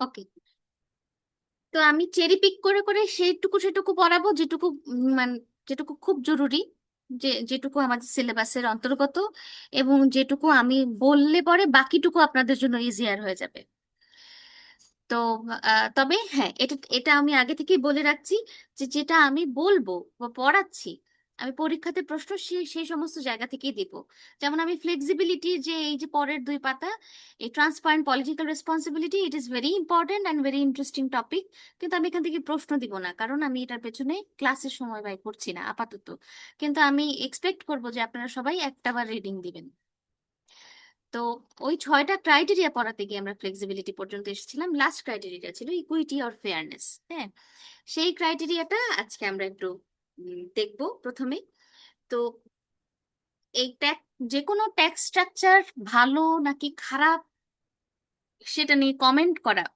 ওকে। তো আমি cherry pick করে করে সেইটুকু সেটুকু পড়াবো যেটুকু মানে যেটুকু খুব জরুরি, যেটুকু আমাদের সিলেবাসের অন্তর্গত, এবং যেটুকু আমি বললে পরে বাকিটুকু আপনাদের জন্য ইজিয়ার হয়ে যাবে। তো তবে হ্যাঁ, এটা এটা আমি আগে থেকেই বলে রাখছি যে যেটা আমি বলবো বা পড়াচ্ছি, আমি পরীক্ষাতে প্রশ্ন সেই সমস্ত জায়গা থেকেই দিব। যেমন আমি ফ্লেক্সিবিলিটি, যে এই যে পরের 2 পাতা, এই transparent political responsibility, it is very important and very interesting topic, কিন্তু আমি এখান থেকে প্রশ্ন দিব না, কারণ আমি এটার পেছনে ক্লাসের সময় ব্যয় করছি না আপাতত। কিন্তু আমি এক্সপেক্ট করবো যে আপনারা সবাই একটাবার রিডিং দিবেন। তো ওই 6টা ক্রাইটেরিয়া পড়াতে গিয়ে আমরা ফ্লেক্সিবিলিটি পর্যন্ত এসেছিলাম। লাস্ট ক্রাইটেরিয়া ছিল ইকুইটি অর ফেয়ারনেস। হ্যাঁ, সেই ক্রাইটেরিয়াটা আজকে আমরা একটু দেখবো প্রথমে। তো এই যে কোনো ট্যাক্স স্ট্রাকচার ভালো নাকি খারাপ সেটা নিয়ে কমেন্ট করা,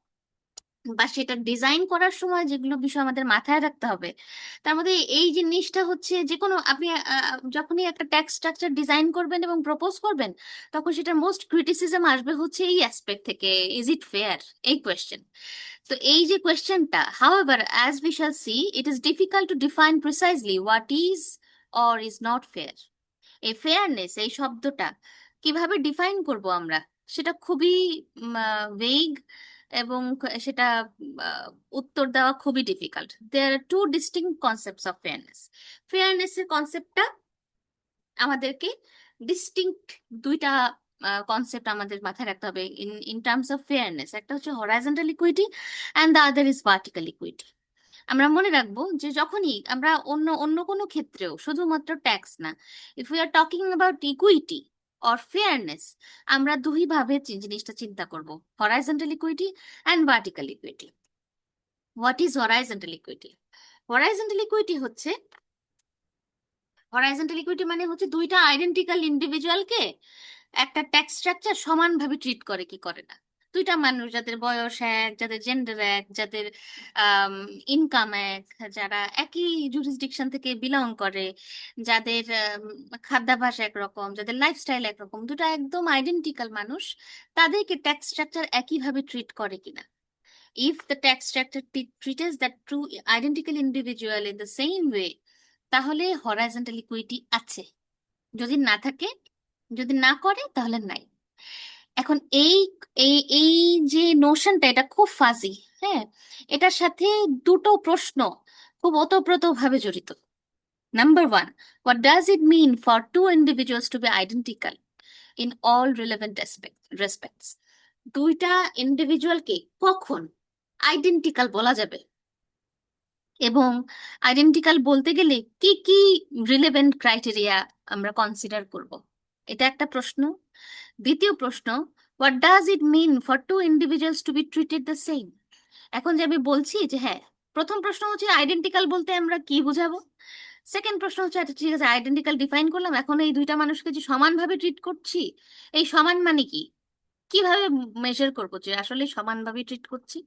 বা সেটা ডিজাইন করার সময় যেগুলো বিষয় আমাদের মাথায় রাখতে হবে, তার মধ্যে এই জিনিসটা হচ্ছে যে কোনো আপনি যখনই একটা ট্যাক্স স্ট্রাকচার ডিজাইন করবেন এবং প্রপোজ করবেন, তখন সেটার মোস্ট ক্রিটিসিজম আসবে হচ্ছে এই অ্যাসপেক্ট থেকে, ইজ ইট ফেয়ার, এই কোয়েশ্চেন। তো এই যে কোয়েশ্চেনটা, however as we shall see, it is difficult to define precisely what is or is not fair. এই ফেয়ারনেস এই শব্দটা কিভাবে ডিফাইন করব আমরা, সেটা খুবই ভেগ, এবং সেটা আহ, উত্তর দেওয়া খুবই difficult. There are two distinct concepts of fairness. ফেয়ারনেসের কনসেপ্টটা আমাদেরকে ডিস্টিংক্ট, 2টা কনসেপ্ট আমাদের মাথায় রাখতে হবে in in terms of fairness. একটা হচ্ছে horizontal equity and the other is vertical equity. আমরা মনে রাখবো যে যখনই আমরা অন্য অন্য কোনো ক্ষেত্রেও, শুধুমাত্র ট্যাক্স না, if we are talking about equity or fairness, আমরা দুই ভাবে জিনিসটা চিন্তা করব, horizontal equity and vertical equity. What is horizontal equity? Horizontal equity হচ্ছে, হরাইজন্টাল ইকুইটি মানে হচ্ছে 2টা আইডেন্টিক্যাল ইন্ডিভিজুয়ালকে একটা ট্যাক্স স্ট্রাকচার সমানভাবে ট্রিট করে কি করে না। 2টা মানুষ যাদের বয়স এক, যাদের জেন্ডার এক, যাদের ইনকাম এক, যারা একই জুরিসডিকশন থেকে বিলং করে, যাদের খাদ্যাভ্যাস একরকম, যাদের লাইফস্টাইল একরকম, 2টা একদম আইডেন্টিক্যাল মানুষ, তাদেরকে ট্যাক্স স্ট্রাকচার একইভাবে ট্রিট করে কিনা। If the tax structure treats that two identical individual in the same way, তাহলে হরাইজন্টাল ইকুইটি আছে। যদি না থাকে, যদি না করে, তাহলে নাই। এখন এই এই এই যে নোশনটা, এটা খুব ফাজি। হ্যাঁ, এটার সাথে 2টো প্রশ্ন খুব ওতপ্রোতভাবে জড়িত। Number 1, what does it mean for two individuals to be identical in all relevant respects? 2টা ইন্ডিভিজুয়ালকে কখন আইডেন্টিক্যাল বলা যাবে, এবং আইডেন্টিক্যাল বলতে গেলে কি কি রিলেভেন্ট ক্রাইটেরিয়া আমরা কনসিডার করব, এটা একটা প্রশ্ন। দ্বিতীয় প্রশ্ন, what does it mean for two individuals to be treated the same? এখন যে আমি বলছি যে হ্যাঁ, প্রথম প্রশ্ন হচ্ছে আইডেন্টিক্যাল বলতে আমরা কি বুঝাবো। সেকেন্ড প্রশ্ন হচ্ছে আচ্ছা ঠিক আছে, আইডেন্টিক্যাল ডিফাইন করলাম, এখন এই 2টা মানুষকে যে সমানভাবে ট্রিট করছি, এই সমান মানে কি, কিভাবে মেজার করবো যে আসলে সমানভাবে ট্রিট করছি?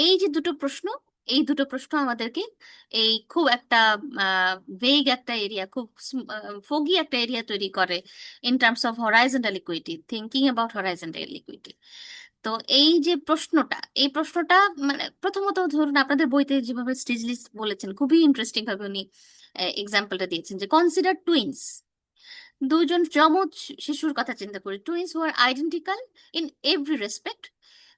এই যে 2টো প্রশ্ন, এই 2টো প্রশ্ন আমাদেরকে এই খুব একটা ভেগ একটা এরিয়া, খুব ফগি একটা এরিয়া তৈরি করে in terms of horizontal equity, thinking about horizontal equity. তো এই যে প্রশ্নটা, এই প্রশ্নটা মানে প্রথমত ধরুন আপনাদের বইতে যেভাবে স্টিজলিস বলেছেন, খুবই ইন্টারেস্টিং ভাবে উনি এক্সাম্পলটা দিয়েছেন, যে কনসিডার টুইন্স, 2জন যমজ শিশুর কথা চিন্তা করি, twins who are identical in every respect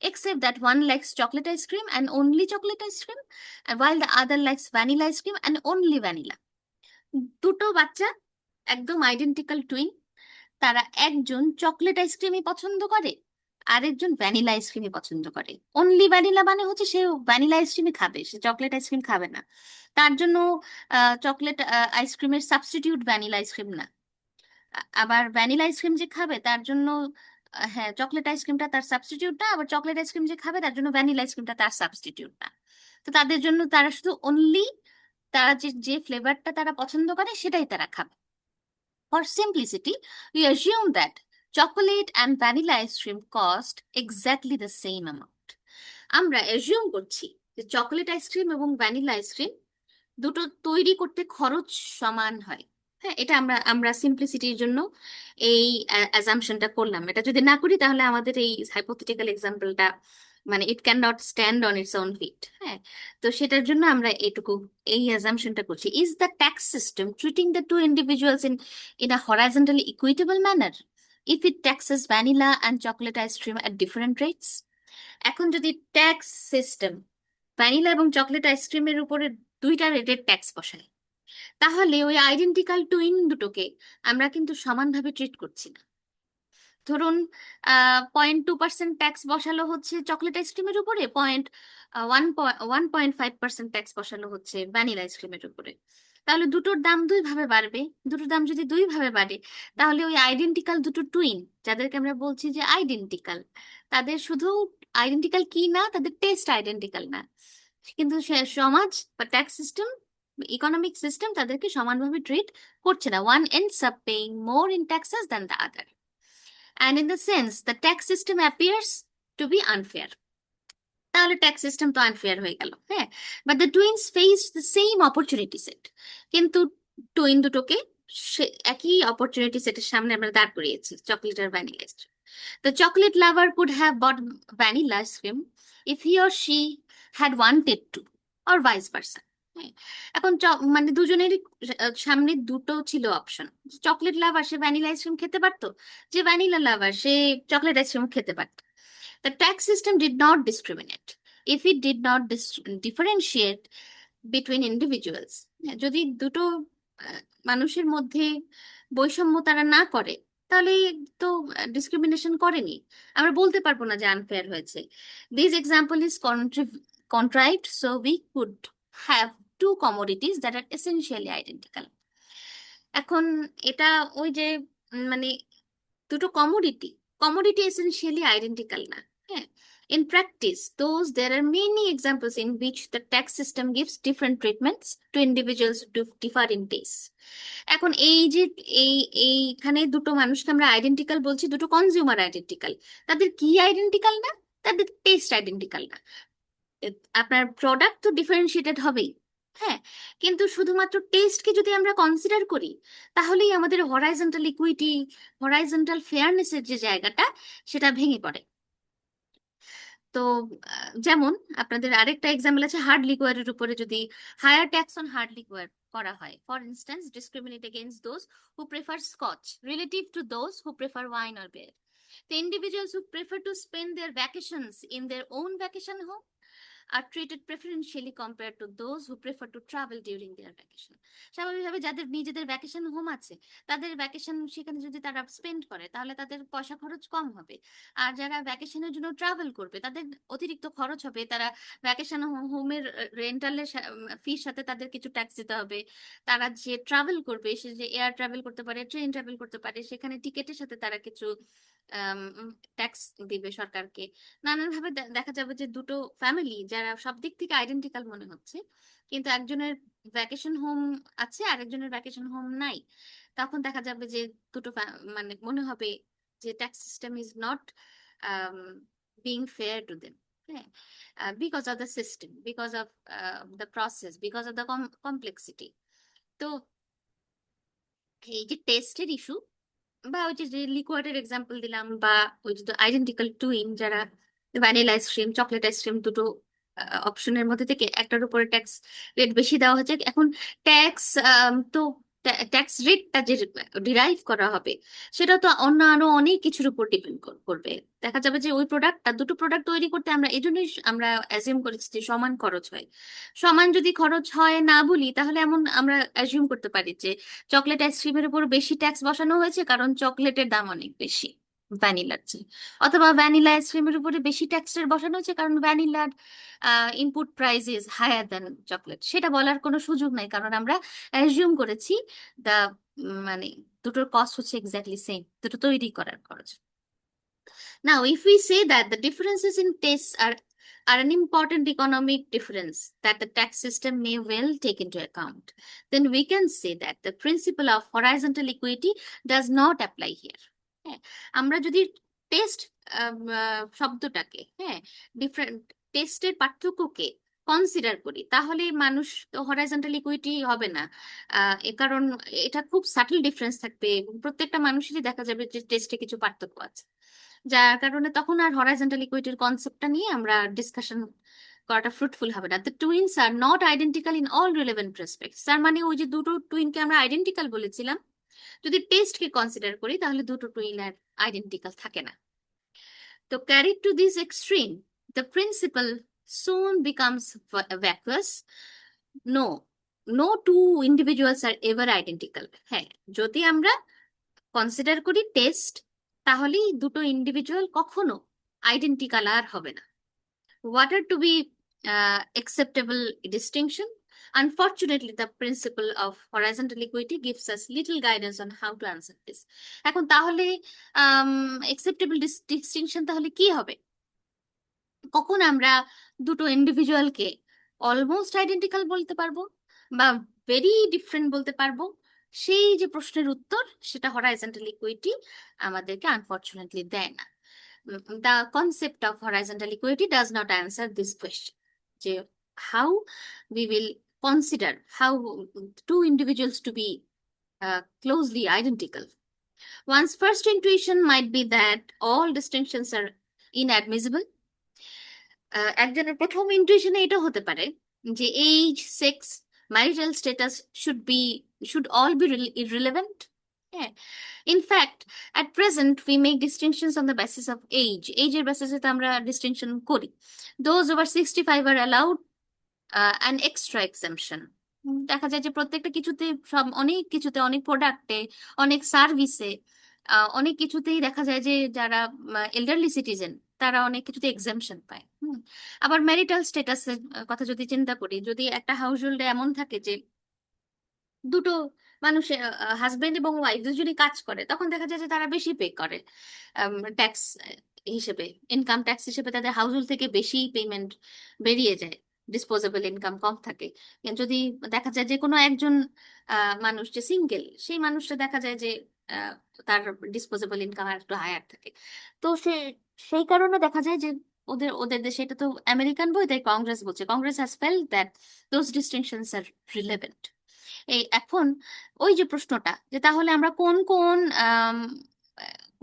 except that one likes chocolate ice cream and only chocolate ice cream, and while the other likes vanilla ice cream and only vanilla. 2টো বাচ্চা একদম identical twin, তারা একজন chocolate আইসক্রিমই পছন্দ করে, আরেকজন vanilla আইসক্রিমই পছন্দ করে। Only vanilla মানে হচ্ছে সে ভ্যানিলা আইসক্রিমই খাবে, সে চকলেট আইসক্রিম খাবে না। তার জন্য চকলেট আইসক্রিমের সাবস্টিটিউট ভ্যানিলা আইসক্রিম না। আবার ভ্যানিলা আইসক্রিম যে খাবে তার জন্য হ্যাঁ, চকলেট আইসক্রিমটা তার সাবস্টিটিউট না, আবার চকলেট আইসক্রিম যে খাবে তার জন্য ভ্যানিলা আইসক্রিমটা তার সাবস্টিটিউট না। তো তাদের জন্য তারা শুধু অনলি, তারা যে যে ফ্লেভারটা তারা পছন্দ করে সেটাই তারা খাবে। For simplicity we assume that chocolate and vanilla ice cream cost exactly the same amount. আমরা অ্যাজিউম করছি যে চকলেট আইসক্রিম এবং ভ্যানিলা আইসক্রিম দুটো তৈরি করতে খরচ সমান হয়। হ্যাঁ, এটা আমরা আমরা সিম্পলিসিটির জন্য এই অ্যাজাম্পশনটা করলাম। এটা যদি না করি তাহলে আমাদের এই হাইপোথেটিক্যাল এক্সাম্পলটা মানে it can not stand on its own feet. হ্যাঁ, তো সেটার জন্য আমরা এই অ্যাজাম্পশনটা করছি, is the tax system treating the two individuals in a horizontally equitable manner if it taxes vanilla and chocolate ice cream at different rates. এখন যদি ট্যাক্স সিস্টেম ভ্যানিলা এবং চকলেট আইসক্রিমের উপরে দুইটা রেটের ট্যাক্স বসায়, তাহলে ওই আইডেন্টিক্যাল টুইন দুটোকে আমরা কিন্তু সমানভাবে ট্রিট করছি না। ধরুন 0.2% ট্যাক্স বসালো হচ্ছে চকলেট আইসক্রিমের উপরে, 1.5% ট্যাক্স বসালো হচ্ছে ভ্যানিলা আইসক্রিমের উপরে, তাহলে দুটোর দাম দুই ভাবে বাড়বে। দুটোর দাম যদি দুই ভাবে বাড়ে, তাহলে ওই আইডেন্টিক্যাল দুটো টুইন যাদেরকে আমরা বলছি যে আইডেন্টিক্যাল, তাদের শুধু আইডেন্টিক্যাল কি না, তাদের টেস্ট আইডেন্টিক্যাল না, কিন্তু সমাজ বা ট্যাক্স সিস্টেম, ইকোনমিক সিস্টেম তাদেরকে সমানভাবে ট্রিট করছে না। One ends up paying more in taxes than the other, and in the sense the tax system appears to be unfair. তাহলে ট্যাক্স সিস্টেম তো আনফেয়ার হয়ে গেল। হ্যাঁ, but the twins face the same opportunity set, কিন্তু twin দুটোকে একই opportunity সেটের সামনে আমরা দাঁড় করিয়েছি, চকলেট আর vanilla ice cream. The chocolate lover could have bought vanilla ice cream if he or she had wanted to, or vice versa. হ্যাঁ, এখন মানে দুজনেরই সামনে দুটো ছিল অপশন। চকলেট লাভার সে ভ্যানিলা আইসক্রিম খেতে পারতো, যে ভ্যানিলা লাভার সে চকলেট আইসক্রিম খেতে পারতো। The tax system did not discriminate if it did not differentiate between individuals. যদি দুটো আহ, মানুষের মধ্যে বৈষম্য তারা না করে, তাহলে তো ডিসক্রিমিনেশন করেনি, আমরা বলতে পারবো না যে আনফেয়ার হয়েছে। This example is contrived so we could have two commodities that are essentially identical. এখন এটা ওই যে মানে দুটো কমোডিটি, কমোডিটি এসেনশিয়ালি আইডেন্টিক্যাল না। হ্যাঁ, in practice those there are many examples in which the tax system gives different treatments to individuals who differ in taste. এখন এই যে এই এইখানে দুটো মানুষকে আমরা আইডেন্টিক্যাল বলছি, দুটো কনজিউমার আইডেন্টিক্যাল, তাদের কি আইডেন্টিক্যাল না, তাদের টেস্ট আইডেন্টিক্যাল না। আপনার প্রোডাক্ট তো ডিফারেন্সিয়েটেড হবেই। হ্যাঁ, কিন্তু শুধুমাত্র টেস্টকে যদি আমরা কনসিডার করি, তাহলেই আমাদের হরাইজন্টাল ইকুইটি, হরাইজন্টাল ফেয়ারনেসের যে জায়গাটা, সেটা ভেঙে পড়ে। তো যেমন আপনাদের আরেকটা এক্সাম্পল আছে হার্ড লিকুয়ারের উপরে যদি higher tax on hard liquor করা হয়, for instance discriminate against those who prefer scotch relative to those who prefer wine or beer. The individuals who prefer to spend their vacations in their own vacation home are treated preferentially compared to those who prefer to travel during their vacation. স্বাভাবিকভাবে যাদের নিজেদের vacation home আছে, তাদের vacation সেখানে যদি তারা spend করে, তাহলে তাদের পয়সা খরচ কম হবে। আর যারা ভ্যাকেশনের জন্য ট্রাভেল করবে, তাদের অতিরিক্ত খরচ হবে, তারা ভ্যাকেশন হোমের রেন্টালের ফির সাথে তাদের কিছু ট্যাক্স দিতে হবে। তারা যে ট্রাভেল করবে, সে যে এয়ার ট্রাভেল করতে পারে, ট্রেন ট্রাভেল করতে পারে, সেখানে টিকেটের সাথে তারা কিছু ট্যাক্স দিবে সরকারকে। নানানভাবে দেখা যাবে যে দুটো ফ্যামিলি যারা সব দিক থেকে আইডেন্টিক্যাল মনে হচ্ছে, কিন্তু একজনের ভ্যাকেশন হোম আছে আর একজনের ভ্যাকেশন হোম নাই, তখন দেখা যাবে যে দুটো মানে মনে হবে যে tax system is not being fair to them. হ্যাঁ, because of the system, because of the process, because of the complexity. তো এই যে টেস্টের ইস্যু, বা ওই যে লিকুয়ার্ডের এক্সাম্পল দিলাম, বা ওই যে আইডেন্টিক্যাল টুইন যারা ভ্যানিলা আইসক্রিম চকলেট আইসক্রিম, দুটো অপশনের মধ্যে থেকে একটার উপরে ট্যাক্স রেট বেশি দেওয়া হচ্ছে। এখন ট্যাক্স তো ট্যাক্স রেটটা যে ডিরাইভ করা হবে, সেটা তো অন্য আরো অনেক কিছুর উপর ডিপেন্ড করবে। দেখা যাবে যে ওই প্রোডাক্টটা, দুটো প্রোডাক্ট তৈরি করতে আমরা এই জন্যই আমরা অ্যাজিউম করেছি যে সমান খরচ হয়। সমান যদি খরচ হয় না বলি, তাহলে এমন আমরা অ্যাজিউম করতে পারি যে চকলেট আইসক্রিমের উপর বেশি ট্যাক্স বসানো হয়েছে কারণ চকলেটের দাম অনেক বেশি ভ্যানিলার চেয়ে, অথবা ভ্যানিলা আইসক্রিমের উপরে বেশি ট্যাক্সের বসানো হয়েছে কারণ ভ্যানিলার input price is higher than chocolate. সেটা বলার কোনো সুযোগ নাই, কারণ আমরা অ্যাজিউম করেছি দা মানে দুটোর কস্ট হচ্ছে এক্স্যাক্টলি সেম, দুটো তৈরি করার খরচ। Now, if we say that the differences in tastes are an important economic difference that the tax system may well take into account, then we can say that the principle of horizontal equity does not apply here. হ্যাঁ, আমরা যদি test শব্দটাকে, হ্যাঁ, different টেস্টের পার্থক্যকে consider করি, তাহলে মানুষ horizontal equity হবে না। এ কারণ এটা খুব সাটল ডিফারেন্স থাকবে এবং প্রত্যেকটা মানুষেরই দেখা যাবে যে টেস্টে কিছু পার্থক্য আছে। যার কারণে তখন আর হরাইজন্টাল ইকুইটির কনসেপ্টটা নিয়ে আমরা ডিসকাশন করাটা ফ্রুটফুল হবে না। The twins are not identical in all relevant respects, তার মানে ওই যে দুটো টুইনকে আমরা আইডেন্টিক্যাল বলেছিলাম, যদি টেস্টকে কনসিডার করি তাহলে দুটো টুইন আর আইডেন্টিক্যাল থাকে না। তো carried to this extreme, the principle soon becomes vacuous. No, no two individuals are ever identical. হ্যাঁ, যদি আমরা কনসিডার করি টেস্ট, তাহলেই দুটো ইন্ডিভিজুয়াল কখনো আইডেন্টিক্যাল আর হবে না। What are to be acceptable distinction? Unfortunately, the principle of horizontal equity gives us little guidance on how to answer this. এখন তাহলে acceptable distinction তাহলে কি হবে? কখন আমরা দুটো ইন্ডিভিজুয়ালকে অলমোস্ট আইডেন্টিক্যাল বলতে পারবো বা ভেরি ডিফারেন্ট বলতে পারবো? সেই যে প্রশ্নের উত্তর, সেটা হরাইজন্টাল ইকুইটি আমাদেরকে আনফরচুনেটলি দেয় না। The concept of horizontal equity does not answer this question, যে how we will consider how two individuals to be closely identical. One's first intuition might be that all distinctions are inadmissible. একজনের প্রথম ইন্টুইশনে এটা হতে পারে যে age, sex, marital status should all be irrelevant. হ্যাঁ, in fact at present we make distinctions on the basis of age. এজের বেসিসে তো আমরা ডিস্টিংশন করি। Those over 65 are allowed an extra exemption. দেখা যায় যে প্রত্যেকটা কিছুতে, সব অনেক কিছুতে, অনেক প্রোডাক্টে, অনেক সার্ভিসে, অনেক কিছুতেই দেখা যায় যে যারা এল্ডারলি সিটিজেন তারা অনেক কিছুতে এক্সাম্পশন পায়। আবার ম্যারিটাল স্ট্যাটাসের কথা যদি চিন্তা করি, যদি একটা হাউস হোল্ডে এমন থাকে যে দুটো মানুষের, হাজবেন্ড এবং ওয়াইফ দুজনই কাজ করে, তখন দেখা যায় যে তারা বেশি পে করে ট্যাক্স হিসেবে, ইনকাম ট্যাক্স হিসেবে তাদের হাউস হোল্ড থেকে বেশি পেমেন্ট বেরিয়ে যায়, ডিসপোজেবল ইনকাম কম থাকে। যদি দেখা যায় যে কোনো একজন মানুষ যে সিঙ্গেল, সেই মানুষটা দেখা যায় যে আহ, তার ডিসপোজেবল ইনকাম আর একটু হায়ার থাকে। তো সেই কারণে দেখা যায় যে ওদের ওদের দেশে, এটা তো আমেরিকান বই, তাই কংগ্রেস বলছে, Congress has felt that those distinctions are relevant. এই এখন ওই যে প্রশ্নটা, যে তাহলে আমরা কোন কোন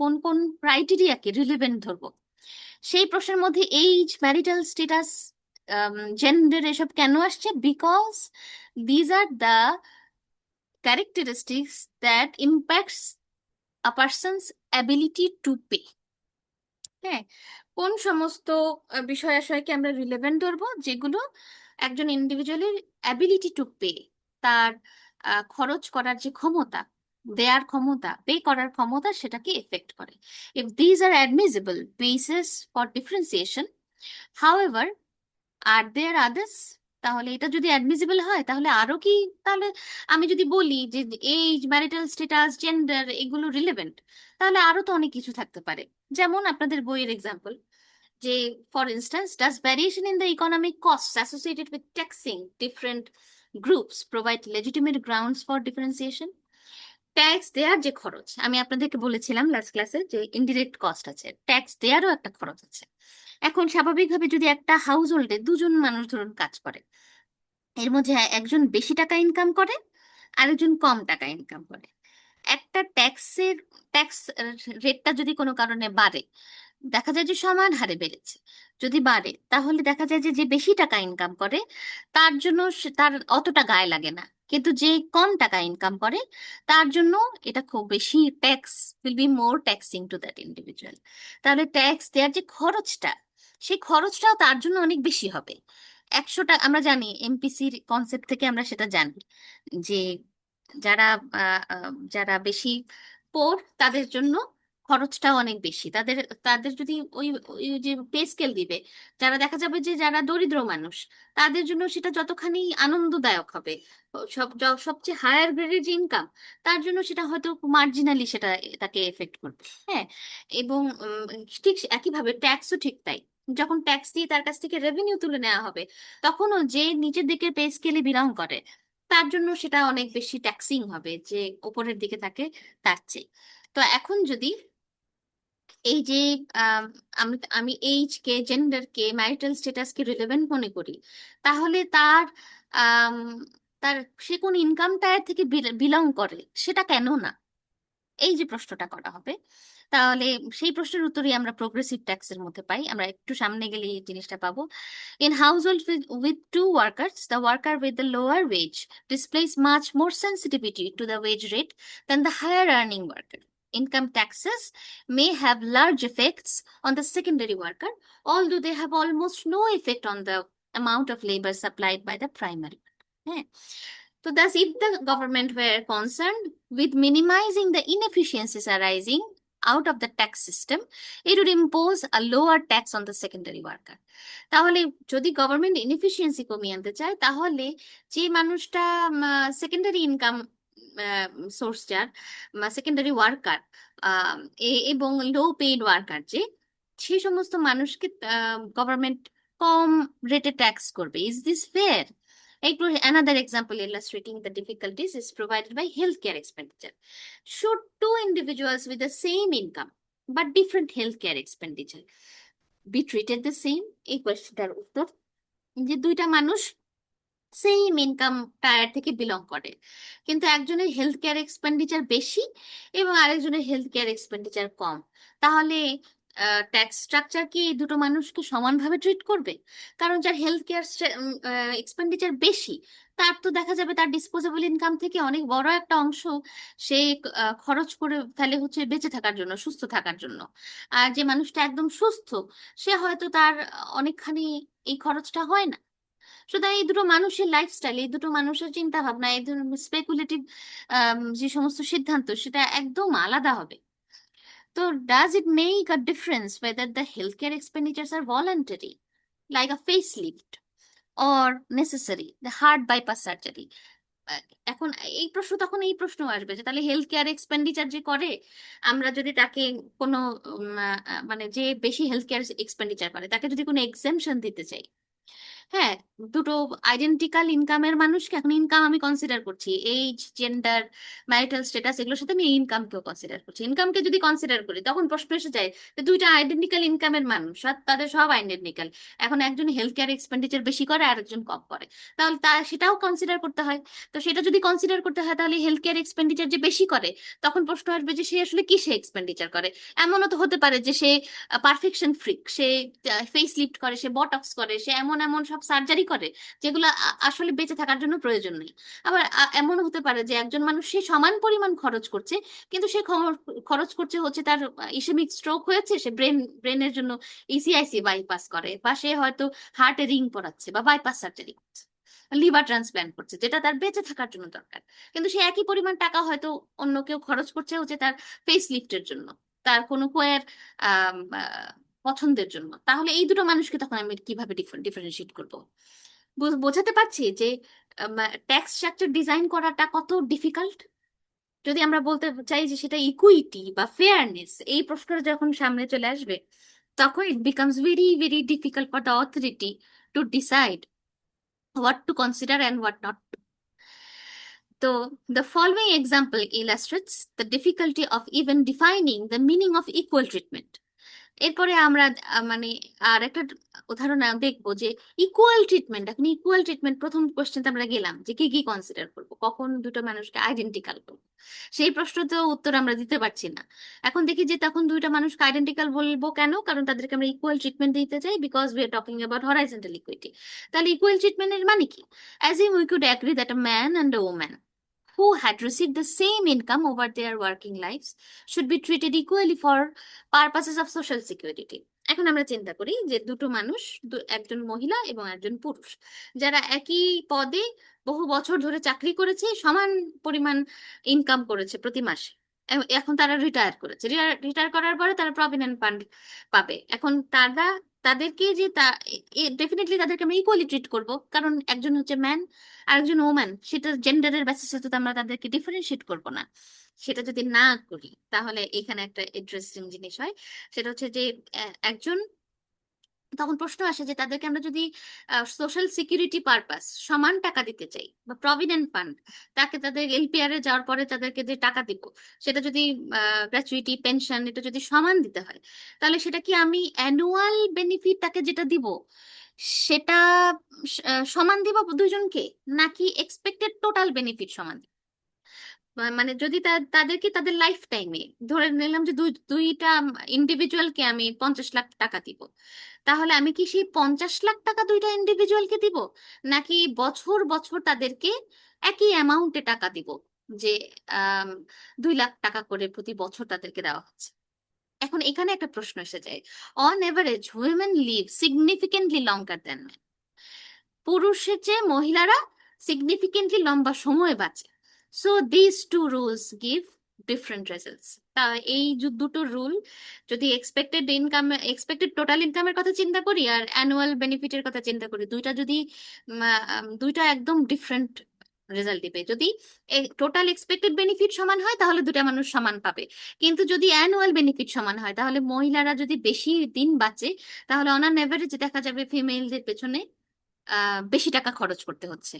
কোন কোন ক্রাইটেরিয়াকে রিলেভেন্ট ধরবো, সেই প্রশ্নের মধ্যে এইজ, ম্যারিটাল স্ট্যাটাস, জেন্ডার এসব কেন আসছে? Because these are the characteristics that impacts a person's ability to pay. হ্যাঁ, কোন সমস্ত বিষয় আশয়কে আমরা রিলেভেন্ট ধরবো, যেগুলো একজন ইন্ডিভিজুয়ালের অ্যাবিলিটি টু পে, তার খরচ করার যে ক্ষমতা, দেয়ার ক্ষমতা, পে করার ক্ষমতা, সেটাকে এফেক্ট করে। If these are admissible basis for differentiation, however are there others, তাহলে এটা যদি অ্যাডমিসিবল হয় তাহলে আরো কি? তাহলে আমি যদি বলি যে এজ, ম্যারিটাল স্ট্যাটাস, জেন্ডার এগুলো রিলেভেন্ট, তাহলে আরো তো অনেক কিছু থাকতে পারে। যেমন আপনাদের বইয়ের এক্সাম্পল, যে for instance, does variation in the economic cost associated with taxing different groups provide legitimate grounds for differentiation? Tax দেওয়ার যে খরচ, আমি আপনাদেরকে বলেছিলাম লাস্ট ক্লাসে যে ইনডিরেক্ট কস্ট আছে, ট্যাক্স দেওয়ারও একটা খরচ আছে। এখন স্বাভাবিকভাবে যদি একটা হাউস হোল্ডে দুজন মানুষ ধরুন কাজ করে, এর মধ্যে একজন বেশি টাকা ইনকাম করে, আরেকজন কম টাকা ইনকাম করে, একটা ট্যাক্স রেটটা যদি কোনো কারণে বাড়ে, দেখা যায় যে সমান হারে বেড়েছে, যদি বাড়ে তাহলে দেখা যায় যে যে বেশি টাকা ইনকাম করে তার জন্য তার অতটা গায়ে লাগে না, কিন্তু যে কম টাকা ইনকাম করে তার জন্য এটা খুব বেশি, tax will be more taxing to that individual. তাহলে ট্যাক্স দেওয়ার যে খরচটা, সেই খরচটাও তার জন্য অনেক বেশি হবে। 100 টাকা, আমরা জানি এমপিসির কনসেপ্ট থেকে আমরা সেটা জানি যে যারা যারা বেশি পোর, তাদের জন্য খরচটাও অনেক বেশি। তাদের তাদের যদি ওই ওই যে পে স্কেল দিবে, যারা দেখা যাবে যে যারা দরিদ্র মানুষ, তাদের জন্য সেটা যতখানি আনন্দদায়ক হবে, সবচেয়ে হায়ার গ্রেডের যে ইনকাম, তার জন্য সেটা হয়তো মার্জিনালি সেটা তাকে এফেক্ট করবে। হ্যাঁ, এবং ঠিক একইভাবে ট্যাক্সও ঠিক তাই। যখন ট্যাক্স দিয়ে তার কাছ থেকে রেভিনিউ তুলে নেওয়া হবে, তখনও যে নিচের দিকের পে স্কেলে বিলং করে, তার জন্য সেটা অনেক বেশি ট্যাক্সিং হবে যে উপরের দিকে থাকে তার চেয়ে। তো এখন যদি এই যে আম, আমি আমি এইজ কে, জেন্ডার কে, ম্যারিটাল স্ট্যাটাস কে রিলেভেন্ট মনে করি, তাহলে তার আম, তার সে কোন ইনকাম টায়ার থেকে বিলং করে সেটা কেন না, এই যে প্রশ্নটা করা হবে, তাহলে সেই প্রশ্নের উত্তরই আমরা প্রোগ্রেসিভ ট্যাক্সের মধ্যে পাই। আমরা একটু সামনে গেলে এই জিনিসটা পাবো। In household with two workers, the worker with the lower wage displays much more sensitivity to the wage rate than the higher earning worker. Income taxes may have large effects on the secondary worker, although they have almost no effect on the amount of labor supplied by the primary worker. So thus, if the government were concerned with minimizing the inefficiencies arising out of the tax system, it would impose a lower tax on the secondary worker. তাহলে যদি government inefficiency কমিয়ে আনতে চায়, তাহলে যে মানুষটা secondary income source, যার secondary worker এবং লো পেইড ওয়ার্কার, যে সেই সমস্ত মানুষকে গভর্নমেন্ট কম রেটে ট্যাক্স করবে। Is this fair? Another example illustrating the difficulties is provided by healthcare expenditure. Should two individuals with the same income but different healthcare expenditure be treated the same? এই কোয়েশ্চেনটার উত্তর যে দুইটা মানুষ সেম ইনকাম টায়ার থেকে belong করে, কিন্তু একজনের health care expenditure বেশি এবং আরেকজনের হেলথ কেয়ার এক্সপেন্ডিচার কম, তাহলে ট্যাক্স স্ট্রাকচার কি এই দুটো মানুষকে সমানভাবে ট্রিট করবে? কারণ যার হেলথ কেয়ার এক্সপেন্ডিচার বেশি, তার তো দেখা যাবে তার ডিসপোজেবল ইনকাম থেকে অনেক বড় একটা অংশ সে খরচ করে ফেলে হচ্ছে বেঁচে থাকার জন্য, সুস্থ থাকার জন্য। আর যে মানুষটা একদম সুস্থ, সে হয়তো তার অনেকখানি এই খরচটা হয় না। সুতরাং এই দুটো মানুষের লাইফস্টাইল, এই দুটো মানুষের চিন্তা ভাবনা, এই ধরনের স্পেকুলেটিভ যে সমস্ত সিদ্ধান্ত, সেটা একদম আলাদা হবে। তো does it make a difference whether the healthcare expenditures are voluntary like a facelift or necessary the heart bypass surgery? এখন এই প্রশ্ন, তখন এই প্রশ্ন আসবে যে তাহলে হেলথ কেয়ার এক্সপেন্ডিচার যে করে, আমরা যদি তাকে কোনো মানে যে বেশি হেলথ কেয়ার এক্সপেন্ডিচার করে তাকে যদি কোনো এক্সেমশন দিতে চাই, হ্যাঁ, দুটো আইডেন্টিক্যাল ইনকামের মানুষকে, এখন ইনকাম আমি কনসিডার করছি, এইজ, জেন্ডার, ম্যারিটাল স্ট্যাটাস, এগুলোর সাথে আমি ইনকামকেও কনসিডার করছি। ইনকামকে যদি কনসিডার করি, তখন প্রশ্ন এসে যায় যে দুইটা আইডেন্টিক্যাল ইনকামের মানুষ, আর তাদের সব আইডেন্টিক্যাল, এখন একজন হেলথ কেয়ার এক্সপেন্ডিচার বেশি করে আর একজন কম করে, তাহলে সেটাও কনসিডার করতে হয়। তো সেটা যদি কনসিডার করতে হয়, তাহলে হেলথ কেয়ার এক্সপেন্ডিচার যে বেশি করে, তখন প্রশ্ন আসবে যে সে আসলে কিসে এক্সপেন্ডিচার করে। এমনও তো হতে পারে যে সে পারফেকশন ফ্রিক, সে ফেস লিফট করে, সে বটক্স করে, সে এমন এমন সব সার্জারি করে যেগুলো আসলে বেঁচে থাকার জন্য প্রয়োজন নেই। আবার এমনও হতে পারে যে একজন মানুষ সে সমান পরিমাণ খরচ করছে, কিন্তু সে খরচ করছে হচ্ছে তার ইসেমিক স্ট্রোক হয়েছে, সে ব্রেনের জন্য ইসিআইসি বাইপাস করে, বা সে হয়তো হার্টে রিং পরাচ্ছে বা বাইপাস সার্জারি করছে, লিভার ট্রান্সপ্ল্যান্ট করছে, যেটা তার বেঁচে থাকার জন্য দরকার, কিন্তু সে একই পরিমাণ টাকা হয়তো অন্য কেউ খরচ করছে হচ্ছে তার ফেস লিফটের জন্য, তার কোনো কোয়ের পছন্দের জন্য। তাহলে এই দুটো মানুষকে তখন আমি কিভাবে ডিফারেন্সিয়েট করব? বোঝাতে পারছি যে ট্যাক্স স্ট্রাকচার ডিজাইন করাটা কত ডিফিকাল্ট। যদি আমরা বলতে চাই যে সেটা ইকুইটি বা ফেয়ারনেস, এই প্রশ্নটা যখন সামনে চলে আসবে, তখন it becomes very very difficult for the authority to decide what to consider and what not to. So, the following example illustrates the difficulty of even defining the meaning of equal treatment. এরপরে আমরা মানে আর একটা উদাহরণ দেখবো যে equal treatment. এখন equal treatment, প্রথম কোয়েশ্চেনটা আমরা গেলাম যে কি কি কনসিডার করবো, কখন দুটো মানুষকে আইডেন্টিক্যাল করবো, সেই প্রশ্ন তো উত্তর আমরা দিতে পারছি না। এখন দেখি যে তখন দুইটা মানুষকে আইডেন্টিক্যাল বলবো কেন? কারণ তাদেরকে আমরা ইকুয়াল ট্রিটমেন্ট দিতে চাই, because we are talking about horizontal equity. তাহলে ইকুয়াল ট্রিটমেন্টের মানে কি? As in we could agree that a man and a woman who had received the same income over their working lives should be treated equally for purposes of social security. এখন আমরা চিন্তা করি যে দুটো মানুষ, একজন মহিলা এবং একজন পুরুষ, যারা একই পদে বহু বছর ধরে চাকরি করেছে, সমান পরিমাণ ইনকাম করেছে প্রতি মাসে, এখন তারা রিটায়ার করেছে, রিটায়ার করার পরে তারা প্রভিডেন্ট ফান্ড পাবে। এখন তাদেরকে যে ডেফিনেটলি তাদেরকে আমরা ইকুয়ালি ট্রিট করব, কারণ একজন হচ্ছে ম্যান আর একজন ওম্যান, সেটা জেন্ডারের বেসিসে তো আমরা তাদেরকে ডিফারেন্সিয়েট করব না। সেটা যদি না করি, তাহলে এখানে একটা ইন্টারেস্টিং জিনিস হয়, সেটা হচ্ছে যে একজন, তখন প্রশ্ন আসে যে তাদেরকে আমরা যদি সোশ্যাল সিকিউরিটি পারপাস সমান টাকা দিতে চাই, বা প্রভিডেন্ট ফান্ড, তাকে তাদের এলপিআর এ যাওয়ার পরে তাদেরকে যে টাকা দিব, সেটা যদি গ্র্যাচুইটি, পেনশন, এটা যদি সমান দিতে হয়, তাহলে সেটা কি আমি অ্যানুয়াল বেনিফিট তাকে যেটা দিব সেটা সমান দিব দুইজনকে, নাকি এক্সপেক্টেড টোটাল বেনিফিট সমান দিব? মানে যদি তাদেরকে তাদের লাইফ টাইমে ধরে নিলাম যে দুইটা ইন্ডিভিজুয়ালকে আমি 50 লাখ টাকা দিব, তাহলে আমি কি সেই 50 লাখ টাকা দুইটা ইন্ডিভিজুয়ালকে দিব, নাকি বছর বছর তাদেরকে একই অ্যামাউন্টে টাকা দিব, যে 2 লাখ টাকা করে প্রতি বছর তাদেরকে দেওয়া হচ্ছে? এখন এখানে একটা প্রশ্ন এসে যায়, on average women live significantly longer than, পুরুষের চেয়ে মহিলারা সিগনিফিকেন্টলি লম্বা সময় বাঁচে। So this two rules give different results. তা এই দুটো রুল, যদি এক্সপেক্টেড টোটাল ইনকামের কথা চিন্তা করি আর অ্যানুয়াল বেনিফিটের কথা চিন্তা করি, দুইটা একদম ডিফারেন্ট রেজাল্ট দিবে। যদি টোটাল এক্সপেক্টেড বেনিফিট সমান হয় তাহলে দুটা মানুষ সমান পাবে, কিন্তু যদি অ্যানুয়াল বেনিফিট সমান হয় তাহলে মহিলারা যদি বেশি দিন বাঁচে, তাহলে অন অ্যান এভারেজ দেখা যাবে ফিমেলদের পেছনে বেশি টাকা খরচ করতে হচ্ছে।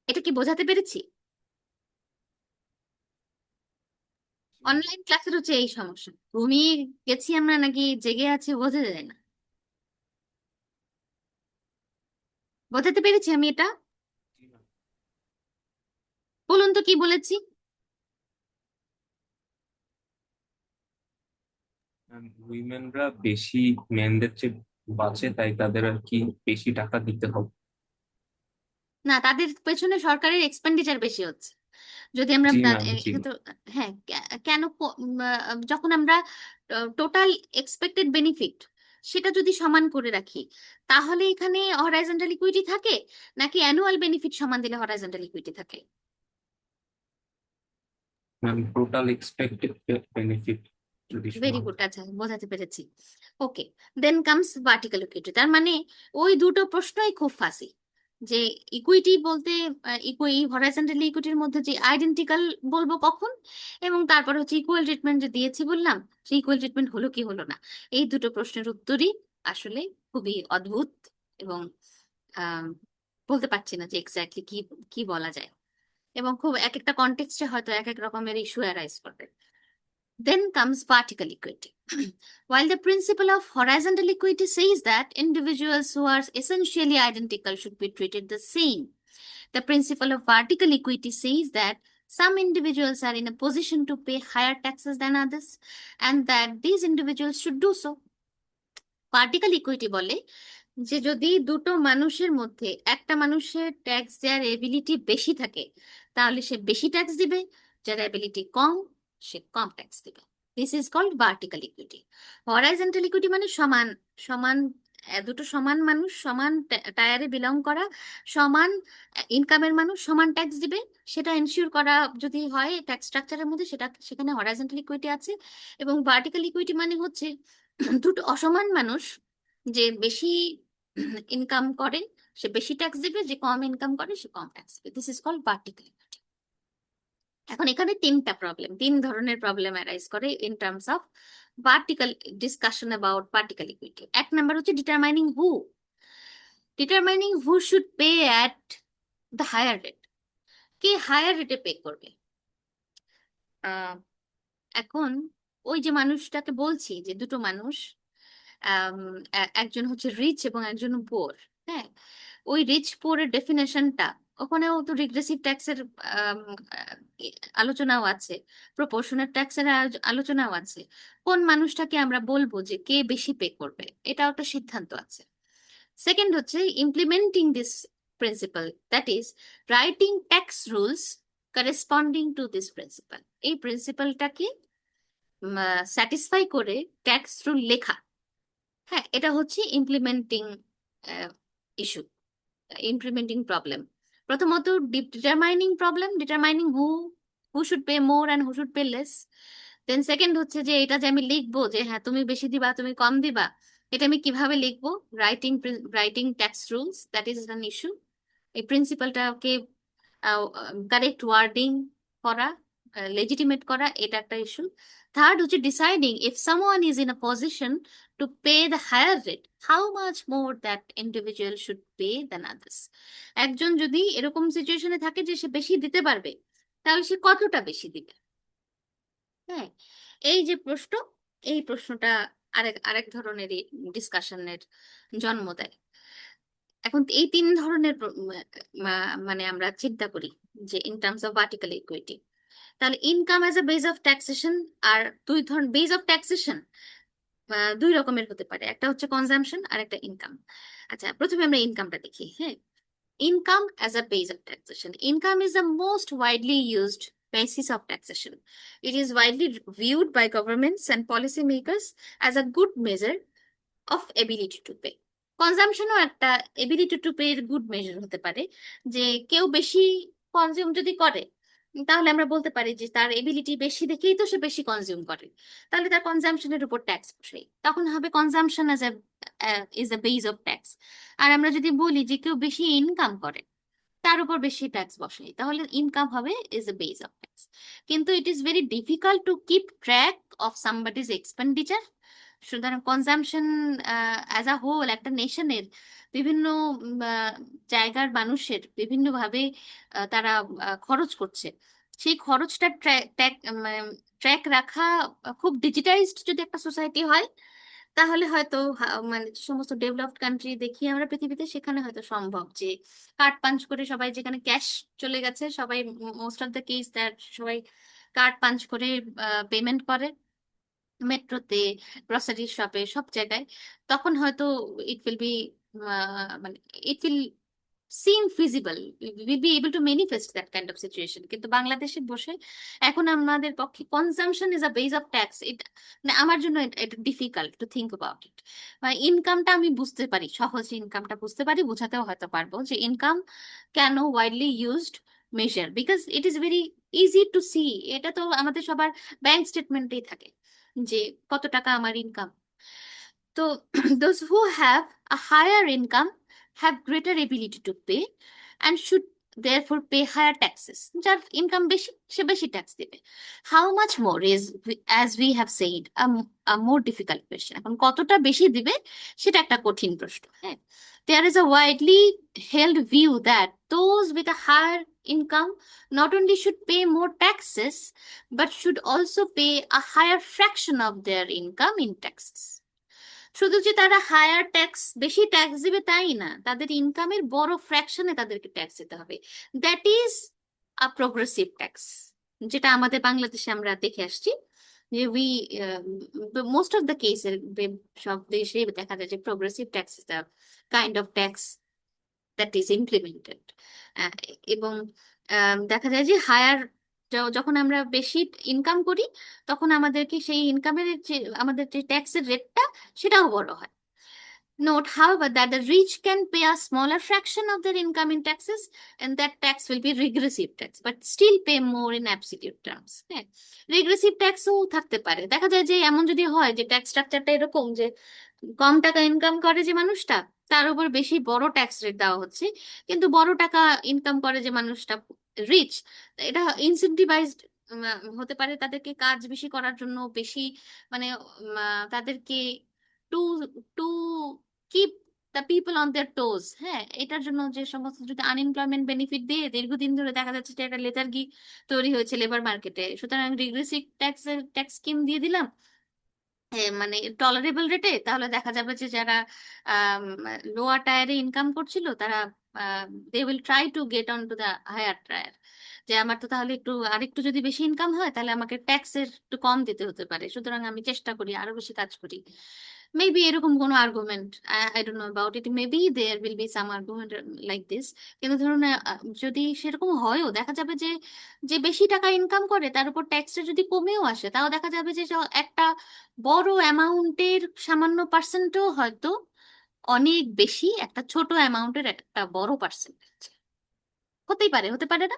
এটা কি বোঝাতে পেরেছি? অনলাইন ক্লাসের হচ্ছে এই সমস্যা, ঘুমিয়ে গেছি আমরা নাকি জেগে আছি বোঝা যায় না। বোঝাতে পেরেছি আমি এটা? বলুন তো কি বলেছি। উইমেনরা বেশি মেনদের চেয়ে বাঁচে, তাই তাদের আর কি বেশি টাকা দিতে হবে। না, তাদের পেছনে সরকারের এক্সপেন্ডিচার বেশি হচ্ছে। যদি আমরা জি ম্যাম, জি। হ্যাঁ, কেন যখন আমরা টোটাল এক্সপেক্টেড বেনিফিট সেটা যদি সমান করে রাখি, তাহলে এখানে হরাইজন্টাল ইকুইটি থাকে, নাকি অ্যানুয়াল বেনিফিট সমান দিলে হরাইজন্টাল ইকুইটি থাকে? ম্যাম, টোটাল এক্সপেক্টেড বেনিফিট যদি ভেরি সমান গুড, থাকে। আচ্ছা বোঝাতে পেরেছি। ওকে, দেন কামস ভার্টিক্যাল ইকুইটি। তার মানে ওই দুটো প্রশ্নই খুব ফাঁসি, যে ইকুইটি বলতে হরাইজন্টাল ইকুইটির মধ্যে যে আইডেন্টিক্যাল বলবো কখন, এবং তারপর হচ্ছে ইকুয়াল ট্রিটমেন্ট যে দিয়েছি বললাম, সেই ইকুয়াল ট্রিটমেন্ট হলো কি হলো না। এই দুটো প্রশ্নের উত্তরই আসলে খুবই অদ্ভুত, এবং আহ বলতে পারছি না যে এক্স্যাক্টলি কি কি বলা যায়, এবং খুব এক একটা কনটেক্সটে হয়তো এক এক রকমের ইস্যু অ্যারাইজ করবে। Then comes vertical equity. While the principle of horizontal equity says that individuals who are essentially identical should be treated the same, the principle of vertical equity says that some individuals are in a position to pay higher taxes than others, and that these individuals should do so. Vertical equity বলে যে যদি দুটো মানুষের মধ্যে একটা মানুষের tax দেওয়ার ability বেশি থাকে, তাহলে সে বেশি ট্যাক্স দিবে, যার এবিলিটি কম সে কম ট্যাক্স দিবে। This is called vertical equity. Horizontal equity মানে সমান সমান, দুটো সমান মানুষ, সমান টায়ারে বিলং করা, সমান ইনকামের মানুষ সমান ট্যাক্স দিবে, সেটা এনশিওর করা যদি হয় ট্যাক্স স্ট্রাকচারের মধ্যে, সেটা সেখানে হরাইজন্টাল ইকুইটি আছে। এবং ভার্টিক্যাল ইকুইটি মানে হচ্ছে দুটো অসমান মানুষ, যে বেশি ইনকাম করে সে বেশি ট্যাক্স দিবে, যে কম ইনকাম করে সে কম ট্যাক্স দিবে। This is called vertical. এখন এখানে তিন ধরনের প্রবলেম অ্যারাইজ করে in terms of vertical discussion about vertical equity. এক নাম্বার হচ্ছে determining who should pay at the higher rate. কে হায়ার রেটে পে করবে? আহ, এখন ওই যে মানুষটাকে বলছি যে দুটো মানুষ, আম, একজন হচ্ছে রিচ এবং একজন পুয়ার। হ্যাঁ, ওই রিচ পুয়ারের ডেফিনেশনটা, ওখানেও তো রিগ্রেসিভ ট্যাক্সের আলোচনাও আছে, প্রপোর্শনাল ট্যাক্সের আলোচনাও আছে। কোন মানুষটাকে আমরা বলবো যে কে বেশি পে করবে, এটাও একটা সিদ্ধান্ত আছে। সেকেন্ড হচ্ছে implementing this principle, that is writing tax rules corresponding to this principle. এই প্রিন্সিপালটাকে স্যাটিসফাই করে ট্যাক্স রুল লেখা। হ্যাঁ, এটা হচ্ছে ইমপ্লিমেন্টিং ইস্যু, ইমপ্লিমেন্টিং প্রবলেম। প্রথমত determining who who should pay more and who should pay less. Then second হচ্ছে যে এটা যে আমি লিখবো যে হ্যাঁ তুমি বেশি দিবা তুমি কম দিবা, এটা আমি কিভাবে লিখবো? Writing writing tax rules, that is an issue. এই প্রিন্সিপালটাকে কারেক্ট ওয়ার্ডিং করা, লেজিটিমেট করা, এটা একটা ইস্যু। থার্ড হচ্ছে deciding if someone is in a position to pay the higher rate, how much more that individual should pay than others. একজন যদি এরকম সিচুয়েশনে থাকে যে সে বেশি দিতে পারবে, তাহলে সে কতটা বেশি দিবে? হ্যাঁ, এই যে প্রশ্ন, এই প্রশ্নটা আরেক আরেক ধরনের ডিসকাশনের জন্ম দেয়। এখন এই তিন ধরনের মানে আমরা চিন্তা করি যে in terms of vertical equity, তাহলে income as a base of taxation. আর দুই ধরনের বেস অফ ট্যাক্সেশন দুই রকমের হতে পারে, একটা হচ্ছে কনজাম্পশন আর একটা ইনকাম। আচ্ছা, প্রথমে আমরা ইনকামটা দেখি। হ্যাঁ, income as a base of taxation. Income is the most widely used basis of taxation. It is widely viewed by governments and policymakers as a good measure of ability to pay. কনজাম্পশনও একটা ability to pay এর good measure হতে পারে, যে কেউ বেশি consume যদি করে তাহলে আমরা বলতে পারি যে তার এবিলিটি বেশি দেখেই তো সে বেশি কনজিউম করে, তাহলে তার কনজাম্পশনের উপর ট্যাক্স বসাই, তখন হবে consumption as a is a base of tax. আর আমরা যদি বলি যে কেউ বেশি ইনকাম করে তার উপর বেশি ট্যাক্স বসাই, তাহলে ইনকাম হবে is a base of tax. কিন্তু it is very difficult to keep track of somebody's expenditure. সুতরাং কনজাম্পশন অ্যাজ আ হোল একটা নেশনের বিভিন্ন জায়গার মানুষের বিভিন্নভাবে তারা খরচ করছে, সেই খরচটা ট্র্যাক রাখা খুব ডিজিটাইজড যদি একটা সোসাইটি হয়, তাহলে হয়তো মানে যে সমস্ত ডেভেলপড কান্ট্রি দেখি আমরা পৃথিবীতে, সেখানে হয়তো সম্ভব যে কার্ড পাঞ্চ করে সবাই, যেখানে ক্যাশ চলে গেছে সবাই, most of the case that সবাই কার্ড পাঞ্চ করে পেমেন্ট করে মেট্রোতে, গ্রসারি শপে, সব জায়গায়, তখন হয়তো ইট উইল বি মানে it will SIM feasible, will be able to manifest that kind of situation. কিন্তু বাংলাদেশে বসে এখন আমাদের পক্ষে consumption is a base of tax, মানে আমার জন্য এটা difficult to think about it. মানে ইনকামটা আমি বুঝতে পারি, সহজে ইনকামটা বুঝতে পারি, বোঝাতেও হয়তো পারবো যে ইনকাম কেন widely used measure, because it is very easy to see. এটা তো আমাদের সবার ব্যাংক স্টেটমেন্টেই থাকে যে কত টাকা আমার ইনকাম। তো those who have a higher income have greater ability to pay and should therefore pay higher taxes. যার ইনকাম বেশি সে বেশি ট্যাক্স দেবে। How much more is, as we have said, a more difficult question. এখন কতটা বেশি দিবে সেটা একটা কঠিন প্রশ্ন। হ্যাঁ, there is a widely held view that those with a higher income not only should pay more taxes but should also pay a higher fraction of their income in taxes. শুধু যে তারা হায়ার ট্যাক্স, বেশি tax দিবে তাই না, তাদের ইনকামের বড় ফ্র্যাকশনে তাদেরকে ট্যাক্স দিতে হবে। That is a progressive tax, যেটা আমাদের বাংলাদেশে আমরা দেখে আসছি যে উই মোস্ট অফ দ্য কেসের সব দেশে দেখা যায় যে progressive tax is the kind of tax that is implemented. এবং দেখা যায় যে হায়ার, যখন আমরা বেশি ইনকাম করি তখন আমাদেরকে সেই ইনকামের যে আমাদের যে ট্যাক্সের রেটটা সেটাও বড় হয়। Note, however, that the rich can pay a smaller fraction of their income in taxes, and that tax will be regressive tax, but still pay more in absolute terms. হ্যাঁ, রিগ্রেসিভ ট্যাক্সও থাকতে পারে। দেখা যায় যে এমন যদি হয় যে ট্যাক্স স্ট্রাকচারটা এরকম যে কম টাকা ইনকাম করে যে মানুষটা, তার উপর বেশি বড় ট্যাক্স রেট দেওয়া হচ্ছে, কিন্তু বড় টাকা ইনকাম করে যে মানুষটা রিচ, এটা ইনসেন্টিভাইজড হতে পারে তাদেরকে কাজ বেশি করার জন্য, বেশি মানে তাদেরকে to to keep the people on their toes. হ্যাঁ, এটার জন্য যে সমস্ত যদি আনএমপ্লয়মেন্ট বেনিফিট দিয়ে দীর্ঘদিন ধরে দেখা যাচ্ছে যে একটা লেথার্গি তৈরি হয়েছে লেবার মার্কেটে, সুতরাং রিগ্রেসিভ ট্যাক্স স্কিম দিয়ে দিলাম মানে টলারেবল রেটে, তাহলে দেখা যাবে যে যারা লোয়ার টায়ারে ইনকাম করছিল তারা they will try to get on to the higher tier, যে আমার তো তাহলে একটু আরেকটু যদি বেশি ইনকাম হয় তাহলে আমাকে ট্যাক্সের একটু কম দিতে হতে পারে, সুতরাং আমি চেষ্টা করি আরো বেশি কাজ করি। মেবি এরকম কোনো argument, I don't know about it, maybe there will be some argument like this. কিন্তু ধরুন যদি সেরকম হয়ও, দেখা যাবে যে যে বেশি টাকা ইনকাম করে তার উপর ট্যাক্সটা যদি কমেও আসে, তাও দেখা যাবে যে একটা বড় অ্যামাউন্টের সামান্য পার্সেন্টও হয়তো অনেক বেশি একটা ছোট অ্যামাউন্টের একটা বড় পার্সেন্টেজ হতেই পারে, হতে পারে না?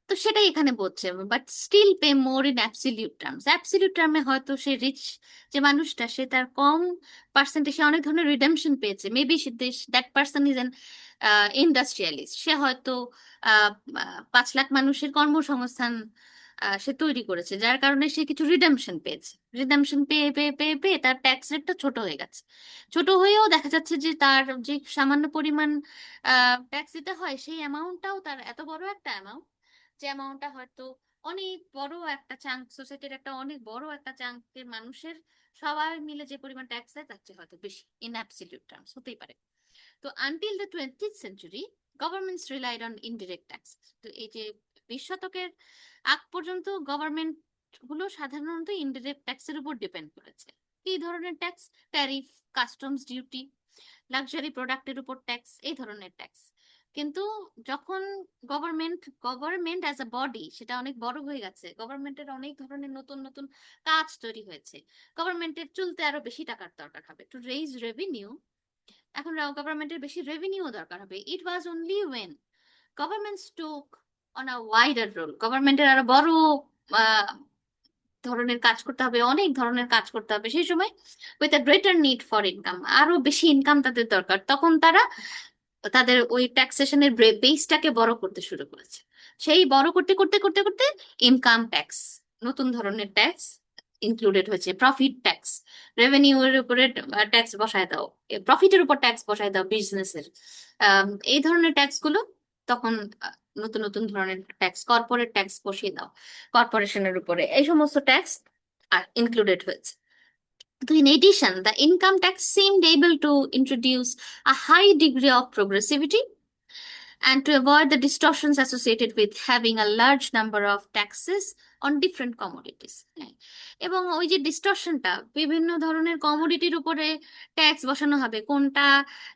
তো সেটাই এখানে বলছে, but still pay more in absolute terms. Absolute টার্মে হয়তো সে রিচ যে মানুষটা, সে তার কম পার্সেন্টে সে অনেক ধরনের রিডেমশন পেয়েছে। Maybe that person is an industrialist, সে হয়তো 5 লাখ মানুষের কর্মসংস্থান সে তৈরি করেছে, যার কারণে সে কিছু রিডেমশন পেয়েছে। রিডেমশন পেয়ে পেয়ে পেয়ে পেয়ে তার ট্যাক্স রেটটা ছোট হয়ে গেছে। ছোট হয়েও দেখা যাচ্ছে যে তার যে সামান্য পরিমাণ ট্যাক্স দিতে হয় সেই অ্যামাউন্টটাও তার এত বড় একটা অ্যামাউন্ট, যে অ্যামাউন্টটা হয়তো অনেক বড় একটা চাঙ্ক, সোসাইটির একটা অনেক বড় একটা চাঙ্কের মানুষের সবাই মিলে যে পরিমাণ ট্যাক্স দেয় তার চেয়ে হয়তো বেশি ইন অ্যাবসলিউট টার্মস হতেই পারে। তো until the 20th century governments relied on indirect tax. তো এই যে 20 শতকের আগ পর্যন্ত গভর্নমেন্ট গুলো সাধারণত ইনডিরেক্ট ট্যাক্সের উপর ডিপেন্ড করেছে। এই ধরনের tax, tariff, customs duty, luxury প্রোডাক্টের উপর ট্যাক্স, এই ধরনের ট্যাক্স। কিন্তু যখন গভর্নমেন্ট অ্যাজ আ বডি সেটা অনেক বড় হয়ে গেছে, গভর্নমেন্টের অনেক ধরনের নতুন নতুন কাজ তৈরি হয়েছে, গভর্নমেন্টের চলতে আরো বেশি টাকার দরকার হবে টু রেইজ রেভিনিউ। এখন গভর্নমেন্টের বেশি রেভিনিউ দরকার হবে। It was only when governments took on a wider role, গভর্নমেন্টের আরো বড় আহ, ধরনের কাজ করতে হবে, অনেক ধরনের কাজ করতে হবে সেই সময়, with a greater need for income, আরো বেশি ইনকাম তাদের দরকার, তখন তারা তাদের ওই ট্যাক্সেশনের বেসটাকে বড় করতে শুরু করেছে। সেই বড় করতে করতে করতে করতে ইনকাম ট্যাক্স, নতুন ধরনের ট্যাক্স ইনক্লুডেড হয়েছে, প্রফিট ট্যাক্স, রেভিনিউর উপরে ট্যাক্স বসায় দাও, প্রফিটের উপর ট্যাক্স বসায় দাও বিজনেসের, এই ধরনের ট্যাক্স গুলো তখন নতুন নতুন ধরনের ট্যাক্স, কর্পোরেট ট্যাক্স বসিয়ে দাও কর্পোরেশনের উপরে, এই সমস্ত ট্যাক্স ইনক্লুডেড হয়েছে। So in addition, the income tax seemed able to introduce a high degree of progressivity and to avoid the distortions associated with having a large number of taxes on different commodities. হ্যাঁ, এবং ওই যে ডিস্টরশনটা, বিভিন্ন ধরনের কমোডিটির উপরে tax বসানো হবে, কোনটা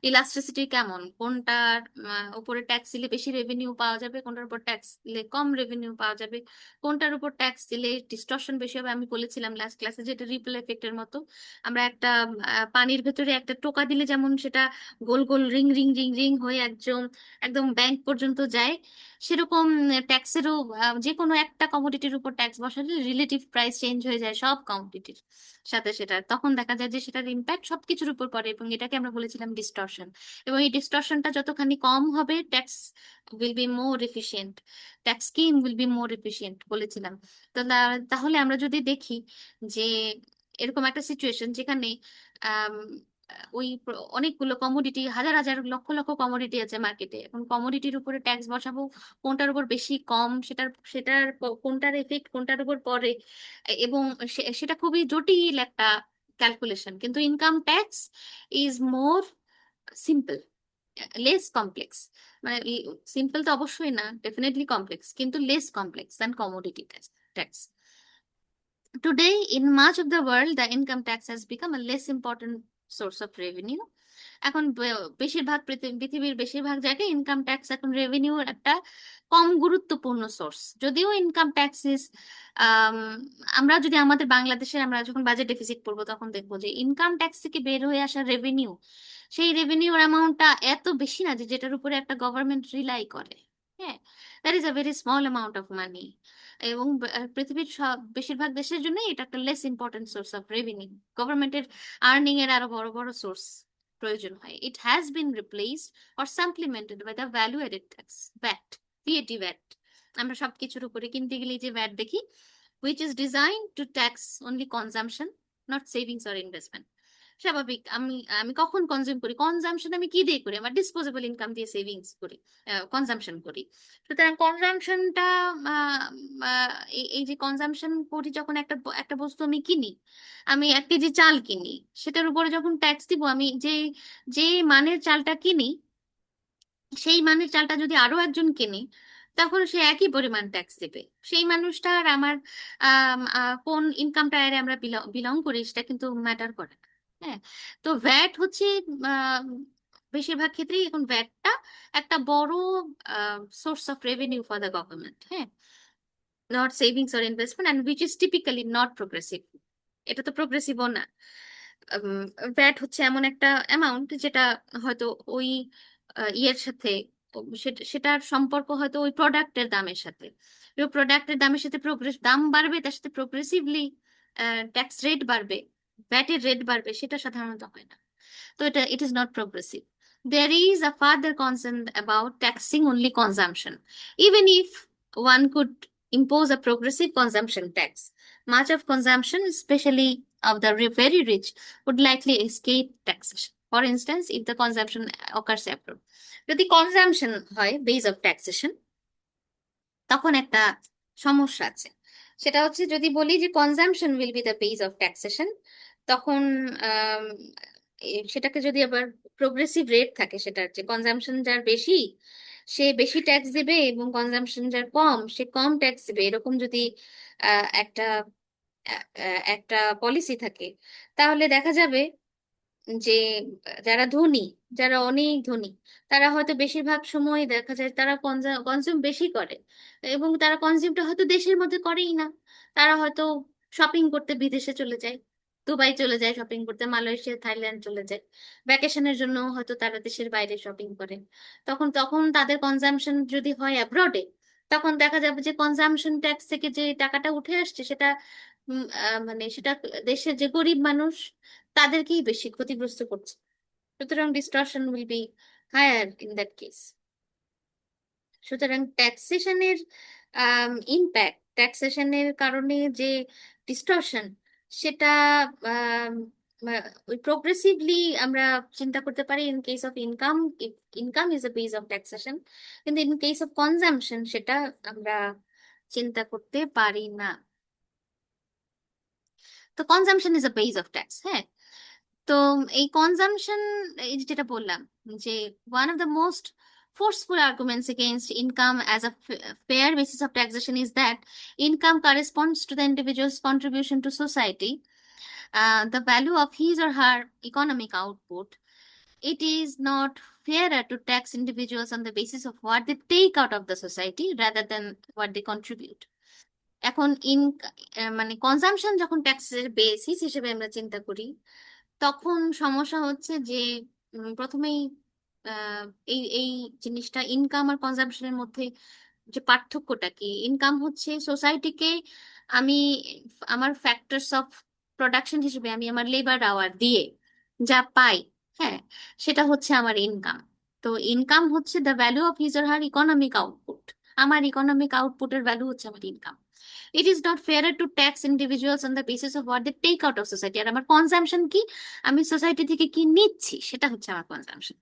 ইলাস্ট্রিসিটি কেমন, কোনটার উপরে ট্যাক্স দিলে বেশি রেভিনিউ পাওয়া যাবে, কোনটার উপর ট্যাক্স দিলে কম রেভিনিউ পাওয়া যাবে, কোনটার উপর ট্যাক্স দিলে ডিস্টরশন বেশি হবে। আমি বলেছিলাম লাস্ট ক্লাসে যেটা রিপল এফেক্টের মতো, আমরা একটা পানির ভেতরে একটা টোকা দিলে যেমন সেটা গোল গোল রিং রিং রিং রিং হয়ে একদম একদম ব্যাংক পর্যন্ত যায়, সেরকম ট্যাক্সেরও যে কোনো একটা কমোডিটির উপর ট্যাক্স বসালে রিলেটিভ প্রাইস চেঞ্জ হয়ে যায় সব কমোডিটির সাথে, সেটা তখন দেখা যায় যে সেটার ইম্প্যাক্ট সবকিছুর উপর পড়ে, এবং এটাকে আমরা বলেছিলাম ডিস্টরশন। এবং এই ডিস্টরশনটা যতখানি কম হবে, tax will be more efficient, tax scheme will be more efficient বলেছিলাম। তো তাহলে আমরা যদি দেখি যে এরকম একটা সিচুয়েশন যেখানে আম, ওই অনেকগুলো কমোডিটি, হাজার হাজার লক্ষ লক্ষ কমোডিটি আছে মার্কেটে, এখন কমোডিটির উপরে ট্যাক্স বসাবো, কোনটার উপর বেশি কম, সেটার সেটার কোনটার এফেক্ট কোনটার উপর পড়ে, এবং সেটা খুবই জটিল একটা ক্যালকুলেশন। কিন্তু income tax is more simple, less complex, মানে সিম্পল তো অবশ্যই না, ডেফিনেটলি কমপ্লেক্স, কিন্তু less complex than commodity tax. Today, in much of the world, the income tax has become a less important source of revenue. এখন বেশিরভাগ পৃথিবীর বেশিরভাগ জায়গায় ইনকাম ট্যাক্স এখন রেভিনিউর একটা কম গুরুত্বপূর্ণ সোর্স। যদিও ইনকাম ট্যাক্স ইজ, আমরা যদি আমাদের বাংলাদেশের, আমরা যখন বাজেট ডেফিসিট পড়বো তখন দেখবো যে ইনকাম ট্যাক্স থেকে বের হয়ে আসা রেভিনিউ, সেই রেভিনিউর অ্যামাউন্টটা এত বেশি না যে যেটার উপরে একটা গভর্নমেন্ট রিলাই করে। হ্যাঁ, that is a very small amount of money. এবং পৃথিবীর সব বেশিরভাগ দেশের জন্য এটা একটা less important source of revenue. গভর্নমেন্টের আর্নিং এর আরো বড় বড় সোর্স প্রয়োজন হয়। It has been replaced or supplemented by the value added tax, VAT, VAT, VAT. আমরা সবকিছুর উপরে কিনতে গেলে যে ভ্যাট দেখি, which is designed to tax only consumption, not savings or investment. স্বাভাবিক, আমি আমি কখন কনজিউম করি, কনজাম্পশন আমি কি দিয়ে করি, আমার ডিসপোজেবল ইনকাম দিয়ে সেভিংস করি, কনজাম্পশন করি। সুতরাং কনজাম্পশনটা, এই যে কনজাম্পশন করি যখন একটা একটা বস্তু আমি কিনি, আমি 1 কেজি চাল কিনি, সেটার উপরে যখন ট্যাক্স দিব, আমি যে যে মানের চালটা কিনি, সেই মানের চালটা যদি আরো একজন কিনে, তখন সে একই পরিমাণ ট্যাক্স দেবে। সেই মানুষটা আর আমার কোন ইনকাম টায়ারে আমরা বিলং করি সেটা কিন্তু ম্যাটার করে না। হ্যাঁ, তো ভ্যাট হচ্ছে আহ, বেশিরভাগ ক্ষেত্রেই এখন ভ্যাটটা একটা বড় source of revenue for the government. হ্যাঁ, not savings or investment, and which is typically not progressive. এটা তো প্রোগ্রেসিভও না। ভ্যাট হচ্ছে এমন একটা অ্যামাউন্ট যেটা হয়তো ওই ইয়ের সাথে, সেটার সম্পর্ক হয়তো ওই প্রোডাক্টের দামের সাথে, প্রোডাক্টের দামের সাথে প্রোগ্রেস, দাম বাড়বে তার সাথে প্রোগ্রেসিভলি ট্যাক্স রেট বাড়বে, ভ্যাটের রেট বাড়বে, সেটা সাধারণত হয় না। তো এটা, ইট is not progressive. There is a further concern about taxing only consumption. Even if one could impose a progressive consumption tax, much of consumption, especially of the very rich, would likely escape taxation. For instance, if the consumption occurs abroad. যদি consumption হয় base of taxation, তখন একটা সমস্যা আছে। সেটা হচ্ছে, যদি বলি যে consumption will be the base of taxation, তখন আম, সেটাকে যদি আবার প্রোগ্রেসিভ রেট থাকে, সেটার যে কনজাম্পশন যার বেশি সে বেশি ট্যাক্স দেবে এবং কনজাম্পশন যার কম সে কম ট্যাক্স দেবে, এরকম যদি একটা একটা পলিসি থাকে, তাহলে দেখা যাবে যে যারা ধনী, যারা অনেক ধনী, তারা হয়তো বেশিরভাগ সময় দেখা যায় তারা কনজিউম বেশি করে, এবং তারা কনজিউমটা হয়তো দেশের মধ্যে করেই না। তারা হয়তো শপিং করতে বিদেশে চলে যায়, দুবাই চলে যায় শপিং করতে, মালয়েশিয়া থাইল্যান্ড চলে যায় ভ্যাকেশনের জন্য, হয়তো তারা দেশের বাইরে শপিং করে। তখন তখন তাদের কনজাম্পশন যদি হয় অ্যাব্রডে, তখন দেখা যাবে যে কনজাম্পশন ট্যাক্স থেকে যে টাকাটা উঠে আসছে সেটা মানে সেটা দেশের যে গরিব মানুষ তাদেরকেই বেশি ক্ষতিগ্রস্ত করছে। সুতরাং distortion will be higher in that case. সুতরাং ট্যাক্সেশনের ইম্প্যাক্ট, ট্যাক্সেশনের কারণে যে ডিস্টরশন, সেটা আম, ওই প্রোগ্রেসিভলি আমরা চিন্তা করতে পারি in case of income, income is a base of taxation, কিন্তু ইন কেস অফ কনজাম্পশন সেটা আমরা চিন্তা করতে পারি না। তো consumption is a base of tax, হ্যাঁ। তো এই কনজাম্পশন, এই যে যেটা বললাম যে one of the most forceful arguments against income as a fair basis of taxation is that income corresponds to the individual's contribution to society, the value of his or her economic output. It is not fairer to tax individuals on the basis of what they take out of the society rather than what they contribute. এখন মানে consumption যখন ট্যাক্সের basis হিসেবে আমরা চিন্তা করি, তখন সমস্যা হচ্ছে যে প্রথমেই আহ, এই এই জিনিসটা ইনকাম আর কনজাম্পশনের মধ্যে যে পার্থক্যটা কি। ইনকাম হচ্ছে সোসাইটিকে আমি আমার ফ্যাক্টরস অফ প্রোডাকশন হিসেবে আমি আমার লেবার আওয়ার দিয়ে যা পাই, হ্যাঁ, সেটা হচ্ছে আমার ইনকাম। তো ইনকাম হচ্ছে the value of his or her economic output. আমার ইকোনমিক আউটপুটের ভ্যালু হচ্ছে আমার income. It is not fair to tax individuals on the basis of what they take out of society. আর আমার কনজাম্পশন কি, আমি সোসাইটি থেকে কি নিচ্ছি, সেটা হচ্ছে আমার কনজাম্পশন।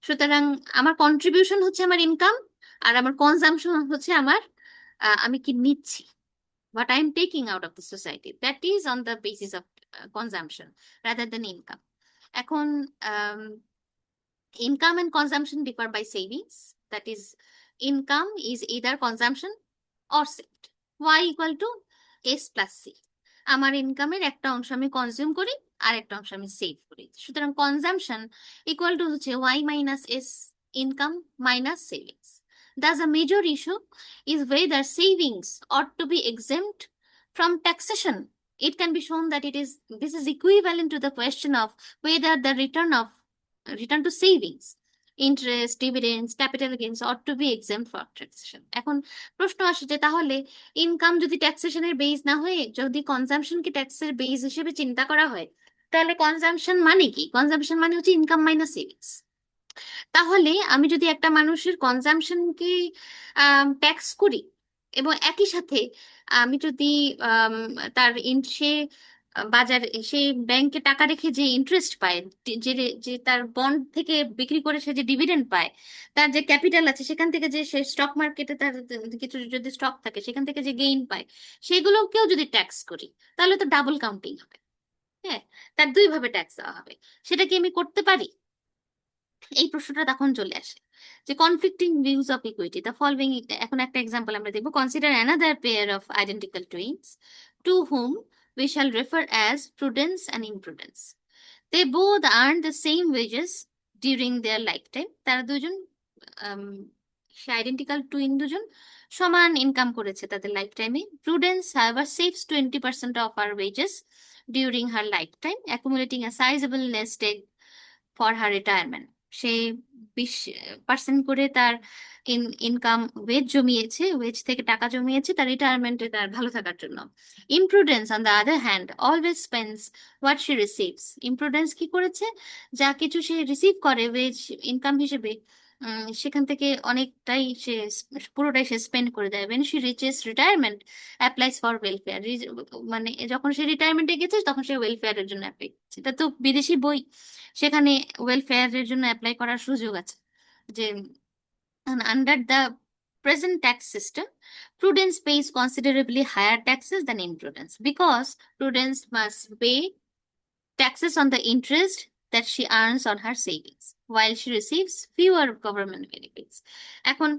সুতরাং আমার কন্ট্রিবিউশন হচ্ছে আমার ইনকাম, আর আমার কনজাম্পশন হচ্ছে আমার আমি কি নিচ্ছি, what I am taking out of the society, that is on the basis of consumption rather than income. এখন income and consumption differ by savings, that is income is either consumption or saved, y equal to s plus c। আমার ইনকামের একটা অংশ আমি consume করি আর একটা অংশ আমি সেভ করি, সুতরাং কনজাম্পশন ইকুয়াল টু হচ্ছে y minus s, income minus savings. Thus a major issue is whether savings ought to be exempt from taxation. It can be shown that this is equivalent to the question of whether the return to savings, interest, dividends, capital gains ought to be exempt for taxation. এখন প্রশ্ন আসে যে তাহলে income যদি ট্যাক্সেশনের base না হয়ে যদি কনজাম্পশনকে ট্যাক্সের বেস হিসেবে চিন্তা করা হয়, তাহলে কনজাম্পশন মানে কি? কনজাম্পশন মানে হচ্ছে ইনকাম মাইনাস সেভিংস। তাহলে আমি যদি একটা মানুষের কনজাম্পশনকে ট্যাক্স করি এবং একই সাথে আমি যদি আম, তার সে বাজার সে ব্যাংকে টাকা রেখে যে ইন্টারেস্ট পায়, যে যে তার বন্ড থেকে বিক্রি করে সে যে ডিভিডেন্ড পায়, তার যে ক্যাপিটাল আছে সেখান থেকে যে সে স্টক মার্কেটে তার কিছু যদি স্টক থাকে সেখান থেকে যে গেইন পায়, সেগুলোকেও যদি ট্যাক্স করি, তাহলে তো ডাবল কাউন্টিং হবে। হ্যাঁ, তার দুই ভাবে ট্যাক্স দেওয়া হবে। সেটা কি আমি করতে পারি? এই প্রশ্নটা তখন চলে আসে যে conflicting views of equity, the following. এখন একটা এক্সাম্পল আমরা দেখবো। Consider another pair of identical twins to whom we shall refer as prudence and imprudence. They both earn the same wages during their lifetime. তারা দুজন আম, সে identical twin দুজন সমান income করেছে তাদের লাইফ টাইমে। Prudence however saves 20% of her wages during her lifetime, accumulating a sizable nest egg for her retirement. সে 20% করে তার ইনকাম ওয়েজ জমিয়েছে, ওয়েজ থেকে টাকা জমিয়েছে তার রিটায়ারমেন্টে তার ভালো থাকার জন্য। Imprudence on the other hand always spends what she receives. Imprudence কি করেছে? যা কিছু সে রিসিভ করে ওয়েজ ইনকাম হিসেবে, সেখান থেকে অনেকটাই সে পুরোটাই সে স্পেন্ড করে দেয়। when she reaches retirement applies for welfare, মানে যখন সে রিটায়ারমেন্টে গেছে তখন সে ওয়েলফেয়ারের জন্য অ্যাপ্লাই করছে। এটা তো বিদেশি বই, সেখানে ওয়েলফেয়ারের জন্য অ্যাপ্লাই করার সুযোগ আছে। যে under the present tax system, prudence pays considerably higher taxes than imprudence because prudence must pay taxes on the interest that she earns on her savings while she receives fewer government benefits. এখন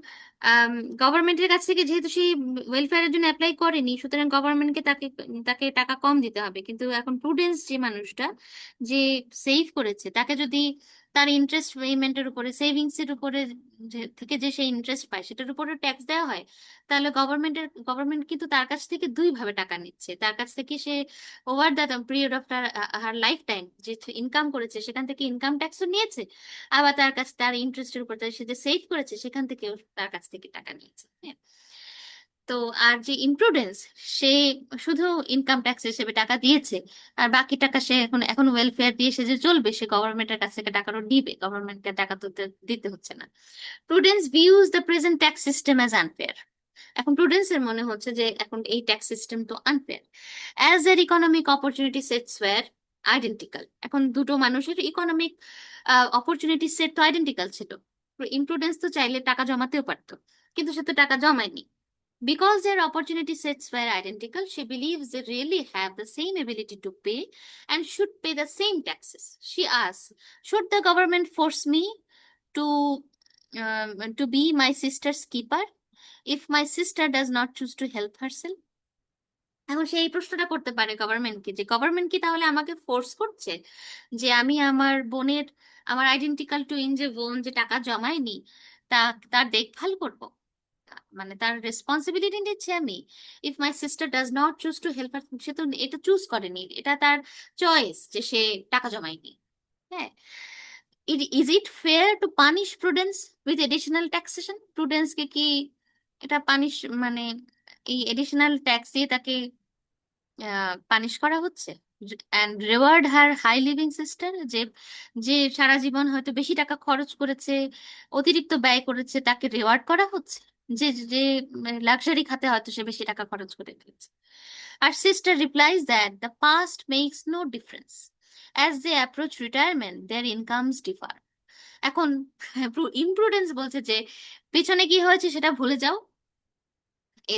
গভর্নমেন্টের কাছ থেকে যেহেতু সেই ওয়েলফেয়ারের জন্য apply করেনি, সুতরাং গভর্নমেন্টকে তাকে তাকে টাকা কম দিতে হবে। কিন্তু এখন প্রুডেন্স যে মানুষটা যে সেভ করেছে, তাকে যদি তার ইন্টারেস্ট পেমেন্টের উপরে, সেভিংস এর উপরে থেকে যে সেই ইন্টারেস্ট পায় সেটার উপরে ট্যাক্স দেওয়া হয়, তাহলে গভর্নমেন্ট কিন্তু তার কাছ থেকে দুই ভাবে টাকা নিচ্ছে। তার কাছ থেকে সে over the period of her life time যে ইনকাম করেছে সেখান থেকে ইনকাম ট্যাক্সও নিয়েছে, আবার তার কাছে তার ইন্টারেস্টের উপর সে যে সেভ করেছে সেখান থেকেও তার কাছ থেকে টাকা নিয়েছে। হ্যাঁ। তো আর যে ইমপ্রুডেন্স, সে শুধু ইনকাম ট্যাক্স হিসেবে টাকা দিয়েছে, আর বাকি টাকা সে এখন এখন ওয়েলফেয়ার দিয়ে সে যে চলবে, সে গভর্নমেন্টের কাছ থেকে টাকাটা নিবে, গভর্নমেন্টকে টাকা তো দিতে হচ্ছে না। Prudence views the present tax system as unfair. এখন প্রুডেন্সের মনে হচ্ছে যে এখন এই ট্যাক্স সিস্টেম তো unfair, as their economic opportunity sets were identical. এখন দুটো মানুষের ইকোনমিক অপরচুনিটি সেট তো আইডেন্টিক্যাল ছিল। ইমপ্রুডেন্স তো চাইলে টাকা জমাতেও পারতো, কিন্তু সে তো টাকা জমায়নি। Because their opportunity sets were identical, she believes they really have the same ability to pay and should pay the same taxes. She asks, should the government force me to be my sister's keeper if my sister does not choose to help herself? এখন সেই প্রশ্নটা করতে পারে গভর্নমেন্টকে, যে government কি তাহলে আমাকে ফোর্স করছে যে আমি আমার বোনের, আমার আইডেন্টিক্যাল টুইন যে বোন যে টাকা জমায়নি, তা তার দেখভাল করব, মানে তার রেসপন্সিবিলিটি নিচ্ছি আমি? If my sister does not choose to help her, সে তো এটা চুজ করেনি, এটা তার চয়েস যে সে টাকা জমায়নি। হ্যাঁ। Is it fair to punish prudence with additional taxation? প্রুডেন্সকে কি এটা পানিশ, মানে এই এডিশনাল ট্যাক্স দিয়ে তাকে পানিশ করা হচ্ছে? And reward her high living sister, যে যে সারা জীবন হয়তো বেশি টাকা খরচ করেছে, অতিরিক্ত ব্যয় করেছে, তাকে রিওয়ার্ড করা হচ্ছে? যে যে লাক্সারি খাতে হয়তো সে বেশি টাকা খরচ করে ফেলেছে। আর sister replies that the past makes no difference, as they approach retirement their incomes differ. এখন ইমপ্রুডেন্স বলছে যে পেছনে কি হয়েছে সেটা ভুলে যাও,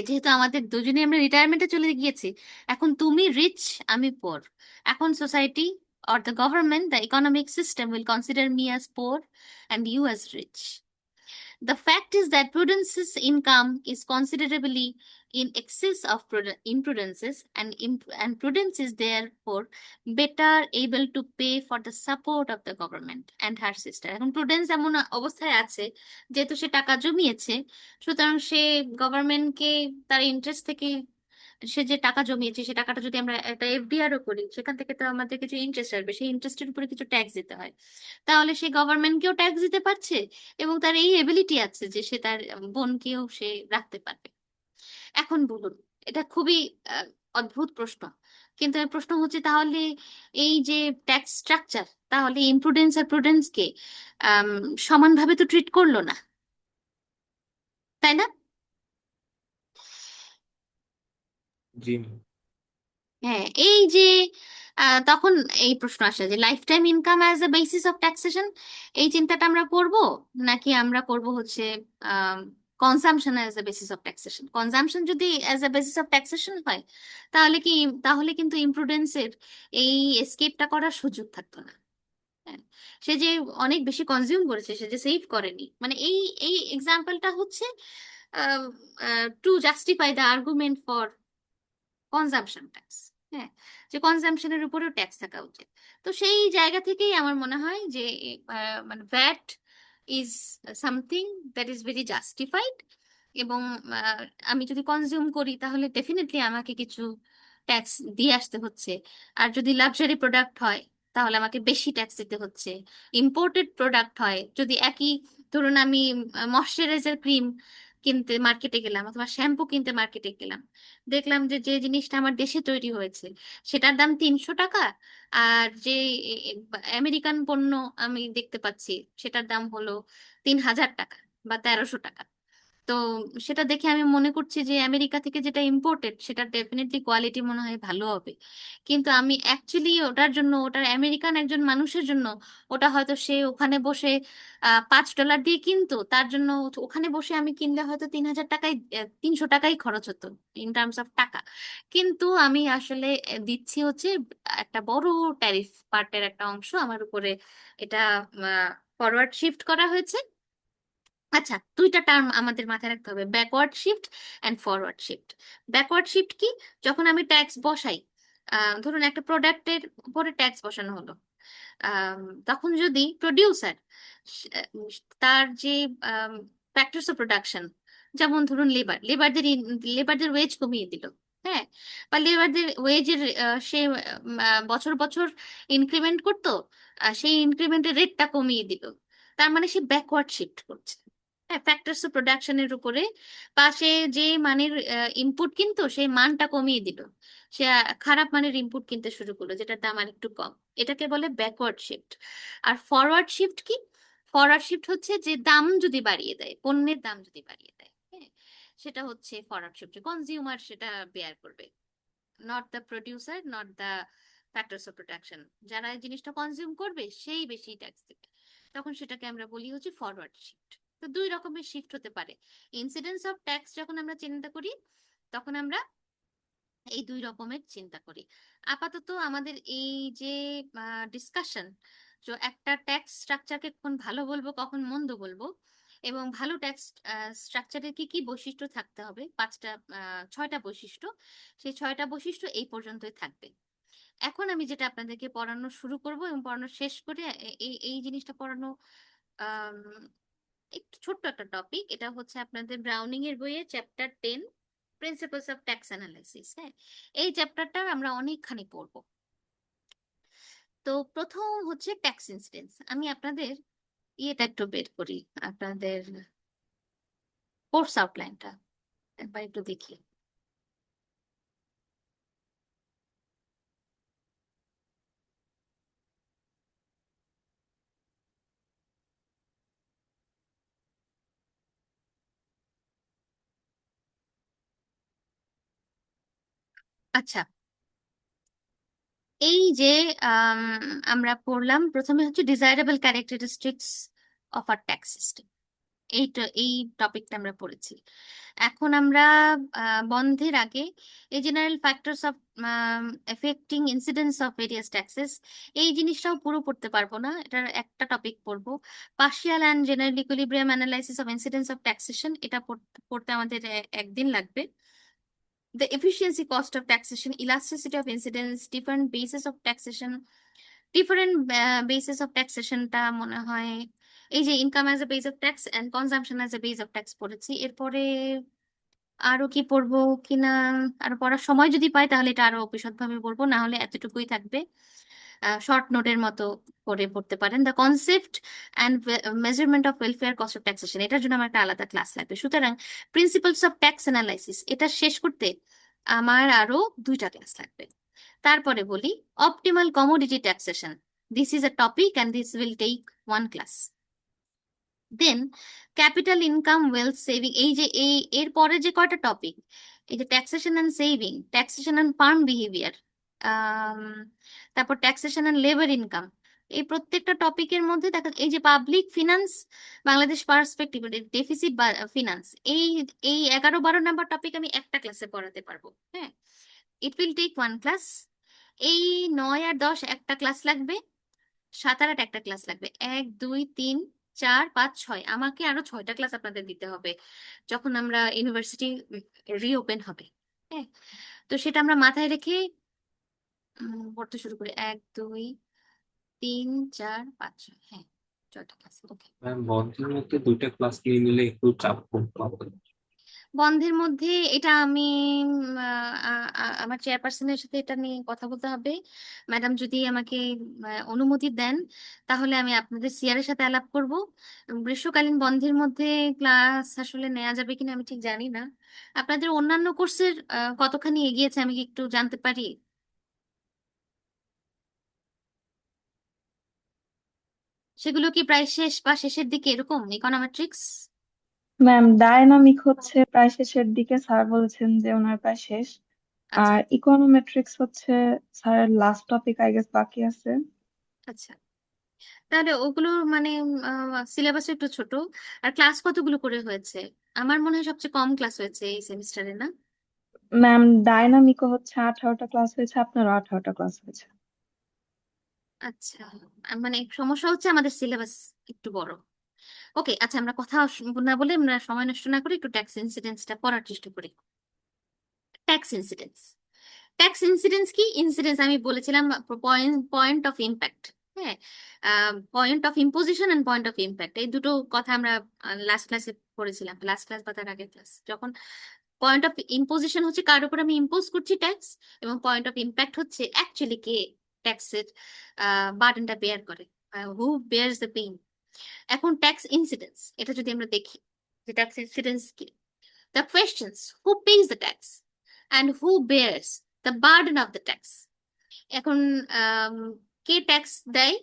যেহেতু আমাদের দুজনেই আমরা রিটায়ারমেন্টে চলে গিয়েছি, এখন তুমি রিচ, আমি পোর। এখন society or the government, the economic system will consider me as poor and you as rich. The fact is that Prudence's income is considerably in excess of Imprudence's, and Prudence is therefore better able to pay for the support of the government and her sister. এখন Prudence এমন অবস্থায় আছে, যেহেতু সে টাকা জমিয়েছে, সুতরাং সে গভর্নমেন্টকে তার interest থেকে, সে যে টাকা জমিয়েছে সে টাকাটা যদি আমরা একটা এফডিআরও করি, সেখান থেকে তো আমাদের কিছু ইন্টারেস্ট আসবে, সেই ইন্টারেস্টের উপরে কিছু ট্যাক্স দিতে হয়। তাহলে সে গভর্নমেন্টকেও ট্যাক্স দিতে পারছে, এবং তার এই এবিলিটি আছে যে সে তার বোনকেও সে রাখতে পারবে। এখন বলুন, এটা খুবই আহ, অদ্ভুত প্রশ্ন, কিন্তু এই প্রশ্ন হচ্ছে তাহলে এই যে ট্যাক্স স্ট্রাকচার, তাহলে ইমপ্রুডেন্স আর প্রুডেন্সকে সমানভাবে তো ট্রিট করলো না, তাই না? জি। হ্যাঁ, এই যে তখন এই প্রশ্ন আসে যে life time income as a basis of taxation, এই চিন্তাটা আমরা করব, নাকি আমরা করব হচ্ছে consumption as a basis of taxation? Consumption যদি as a basis of taxation হয়, তাহলে কি, তাহলে কিন্তু ইমপ্রুডেন্সের এই এসকেপটা করার সুযোগ থাকতো না। হ্যাঁ, সে যে অনেক বেশি কনজিউম করেছে, সে যে সেভ করেনি, মানে এই এই এক্সাম্পলটা হচ্ছে to justify the argument for consumption tax. হ্যাঁ, যে কনজাম্পশনের উপরেও ট্যাক্স থাকা উচিত। তো সেই জায়গা থেকেই আমার মনে হয় যে মানে VAT is something that is very justified, এবং আহ, আমি যদি কনজিউম করি তাহলে ডেফিনেটলি আমাকে কিছু ট্যাক্স দিয়ে আসতে হচ্ছে। আর যদি লাক্সারি প্রোডাক্ট হয় তাহলে আমাকে বেশি ট্যাক্স দিতে হচ্ছে। ইম্পোর্টেড প্রোডাক্ট হয়, যদি একই, ধরুন আমি ময়শ্চারাইজার ক্রিম কিনতে মার্কেটে গেলাম, অথবা শ্যাম্পু কিনতে মার্কেটে গেলাম, দেখলাম যে যে জিনিসটা আমার দেশে তৈরি হয়েছে সেটার দাম 300 টাকা, আর যে আমেরিকান পণ্য আমি দেখতে পাচ্ছি সেটার দাম হলো 3000 টাকা বা 1300 টাকা। তো সেটা দেখে আমি মনে করছি যে আমেরিকা থেকে যেটা ইম্পোর্টেড সেটা ডেফিনেটলি কোয়ালিটি মনে হয় ভালো হবে। কিন্তু আমি অ্যাকচুয়ালি ওটার জন্য, ওটার আমেরিকান একজন মানুষের জন্য, ওটা হয়তো সে ওখানে বসে $5 দিয়ে কিনতো, তার জন্য ওখানে বসে আমি কিনলে হয়তো 3,000 টাকায়, 300 টাকাই খরচ হতো ইন টার্মস অফ টাকা। কিন্তু আমি আসলে দিচ্ছি হচ্ছে একটা বড় ট্যারিফ পার্টের একটা অংশ আমার উপরে, এটা ফরওয়ার্ড শিফট করা হয়েছে। আচ্ছা, দুইটা টার্ম আমাদের মাথায় রাখতে হবে, backward shift and forward shift. Backward shift কি? যখন আমি ট্যাক্স বসাই, ধরুন একটা প্রোডাক্টের উপরে ট্যাক্স বসানো হলো, আম, তখন যদি প্রডিউসার তার যে ফ্যাক্টরস অফ প্রোডাকশন, যেমন ধরুন লেবারদের ওয়েজ কমিয়ে দিল, হ্যাঁ, বা লেবারদের ওয়েজের সে বছর বছর ইনক্রিমেন্ট করতো, সেই ইনক্রিমেন্টের রেটটা কমিয়ে দিল, তার মানে সে ব্যাকওয়ার্ড শিফট করছে। হ্যাঁ, ফ্যাক্টরস অফ প্রোডাকশনের উপরে, বা সে যে মানের ইনপুট কিনতো সেই মানটা কমিয়ে দিল, সে খারাপ মানের ইনপুট কিনতে শুরু করলো যেটার দাম আর একটু কম, এটাকে বলে ব্যাকওয়ার্ড শিফট। আর ফরওয়ার্ড শিফট কি? ফরওয়ার্ড শিফট হচ্ছে যে দাম যদি বাড়িয়ে দেয়, পণ্যের দাম যদি বাড়িয়ে দেয়, হ্যাঁ, সেটা হচ্ছে ফরওয়ার্ড শিফট, কনজিউমার সেটা বেয়ার করবে, not the producer, not the factors of production. যারা এই জিনিসটা কনজিউম করবে সেই বেশি ট্যাক্স দেবে, তখন সেটাকে আমরা বলি হচ্ছে ফরওয়ার্ড শিফট। তো দুই রকমের শিফট হতে পারে। ইনসিডেন্স অফ ট্যাক্স যখন আমরা চিন্তা করি, তখন আমরা এই দুই রকমের চিন্তা করি। আপাতত আমাদের এই যে ডিসকাশন, যে একটা ট্যাক্স স্ট্রাকচারকে কখন ভালো বলবো কখন মন্দ বলবো, এবং ভালো ট্যাক্স স্ট্রাকচারের কি কি বৈশিষ্ট্য থাকতে হবে, পাঁচটা 6টা বৈশিষ্ট্য, সেই 6টা বৈশিষ্ট্য এই পর্যন্তই থাকবে। এখন আমি যেটা আপনাদেরকে পড়ানো শুরু করব এবং পড়ানো শেষ করে এই এই জিনিসটা পড়ানো আম, একটু ছোট্ট একটা টপিক, এটা হচ্ছে আপনাদের ব্রাউনিং এর বইয়ে chapter 10, principles of tax analysis. হ্যাঁ, এই চ্যাপ্টারটা আমরা অনেকখানি পড়বো। তো প্রথম হচ্ছে ট্যাক্স ইনসিডেন্স। আমি আপনাদের ইয়েটা একটু বের করি, আপনাদের কোর্স আউটলাইনটা একবার একটু দেখি। আচ্ছা, এই যে আম, আমরা পড়লাম প্রথমে হচ্ছে desirable characteristics of our tax system, এই টপিকটা আমরা পড়েছি। এখন আমরা বন্ধের আগে এই general factors of affecting incidence of various taxes, এই জিনিসটাও পুরো পড়তে পারবো না, এটার একটা টপিক পড়বো। Partial and general equilibrium analysis of incidence of taxation, এটা পড়তে আমাদের একদিন লাগবে। The efficiency cost of taxation, elasticity of incidence, different bases of taxation, different bases of taxation টা মনে হয় এই যে income as a base of tax and consumption as a base of tax পড়েছি। এরপরে আরো কি পড়বো কিনা, আরো পড়ার সময় যদি পাই তাহলে এটা আরো বিশদভাবে পড়বো, না হলে এতটুকুই থাকবে, শর্ট নোটের মতো করে পড়তে পারেন। The concept and measurement of welfare cost of taxation, এটার জন্য আমার একটা আলাদা ক্লাস লাগবে। সুতরাং প্রিন্সিপালস অফ ট্যাক্স অ্যানালাইসিস এটা শেষ করতে আমার আরো দুইটা ক্লাস লাগবে। তারপরে বলি optimal commodity taxation, this is a topic and this will take 1 class. Then capital income wealth saving, এই যে এর পরে যে কয়টা টপিক, এই যে taxation and saving, taxation and firm behaviour, তারপর ট্যাক্সেশন অ্যান্ড লেবার ইনকাম, এই প্রত্যেকটা টপিকের মধ্যে দেখা এই যে public finance Bangladesh perspective, deficit finance, এই এই 11-12 নাম্বার টপিক আমি একটা ক্লাসে পড়াতে পারবো। হ্যাঁ, ইট উইল টেক 1 ক্লাস। এই 9 আর 10 একটা ক্লাস লাগবে, 7 আর 8 একটা ক্লাস লাগবে, 1 2 3 4 5 6, আমাকে আরো 6টা ক্লাস আপনাদের দিতে হবে যখন আমরা ইউনিভার্সিটি রিওপেন হবে। হ্যাঁ, তো সেটা আমরা মাথায় রেখে পড়তে শুরু করি। 1 2 3 4 5 6, হ্যাঁ, 6টা ক্লাস। ওকে, বন্ধের মধ্যে দুইটা ক্লাস নিয়ে নিলে একটু চাপ কম পাবে। বন্ধের মধ্যে এটা আমি আমার চেয়ারপারসনের সাথে এটা নিয়ে কথা বলতে হবে। ম্যাডাম যদি আমাকে অনুমতি দেন তাহলে আমি আপনাদের সিআরের সাথে আলাপ করব। গ্রীষ্মকালীন বন্ধের মধ্যে ক্লাস আসলে নেওয়া যাবে কিনা আমি ঠিক জানি না। আপনাদের অন্যান্য কোর্সের কতখানি এগিয়েছে আমি কি একটু জানতে পারি? সেগুলো কি প্রায় শেষ বা শেষের দিকে এরকম, ইকোনমেট্রিক্স? ম্যাম, ডায়নামিক হচ্ছে প্রায় শেষের দিকে, স্যার বলেছেন যে ওনার প্রায় শেষ। আচ্ছা আর ইকোনোমেট্রিক্স হচ্ছে স্যারের লাস্ট টপিক আই গেস বাকি আছে। আচ্ছা, তাহলে ওগুলো মানে সিলেবাস একটু ছোট। আর ক্লাস কতগুলো করে হয়েছে? আমার মনে হয় সবচেয়ে কম ক্লাস হয়েছে এই সেমিস্টারে, না? ম্যাম, ডায়নামিকও হচ্ছে 18টা ক্লাস হয়েছে, আপনারও 18টা ক্লাস হয়েছে। আচ্ছা, মানে সমস্যা হচ্ছে আমাদের সিলেবাস একটু বড়। ওকে, আচ্ছা, আমরা কথা না বলে আমরা সময় নষ্ট না করে একটু ট্যাক্স ইনসিডেন্সটা পড়ার চেষ্টা করি। ট্যাক্স ইনসিডেন্স, ট্যাক্স ইনসিডেন্স কি? ইনসিডেন্স আমি বলেছিলাম পয়েন্ট পয়েন্ট অফ ইম্প্যাক্ট। হ্যাঁ, point of imposition end point of impact, এই দুটো কথা আমরা লাস্ট ক্লাসে পড়েছিলাম। লাস্ট ক্লাস বা তার আগের ক্লাস, যখন পয়েন্ট অফ ইম্পোজিশন হচ্ছে কার উপর আমি ইম্পোজ করছি ট্যাক্স, এবং পয়েন্ট অফ ইম্প্যাক্ট হচ্ছে অ্যাকচুয়ালি কে ট্যাক্সের বার্ডেনটা বেয়ার করে, হু বেয়ারস দ্য পেইন। এখন ট্যাক্স ইনসিডেন্স এটা যদি আমরা দেখি, যে ট্যাক্স ইনসিডেন্স কি, the questions who pays the tax and who bears the burden of the tax। এখন আম, কে ট্যাক্স দেয়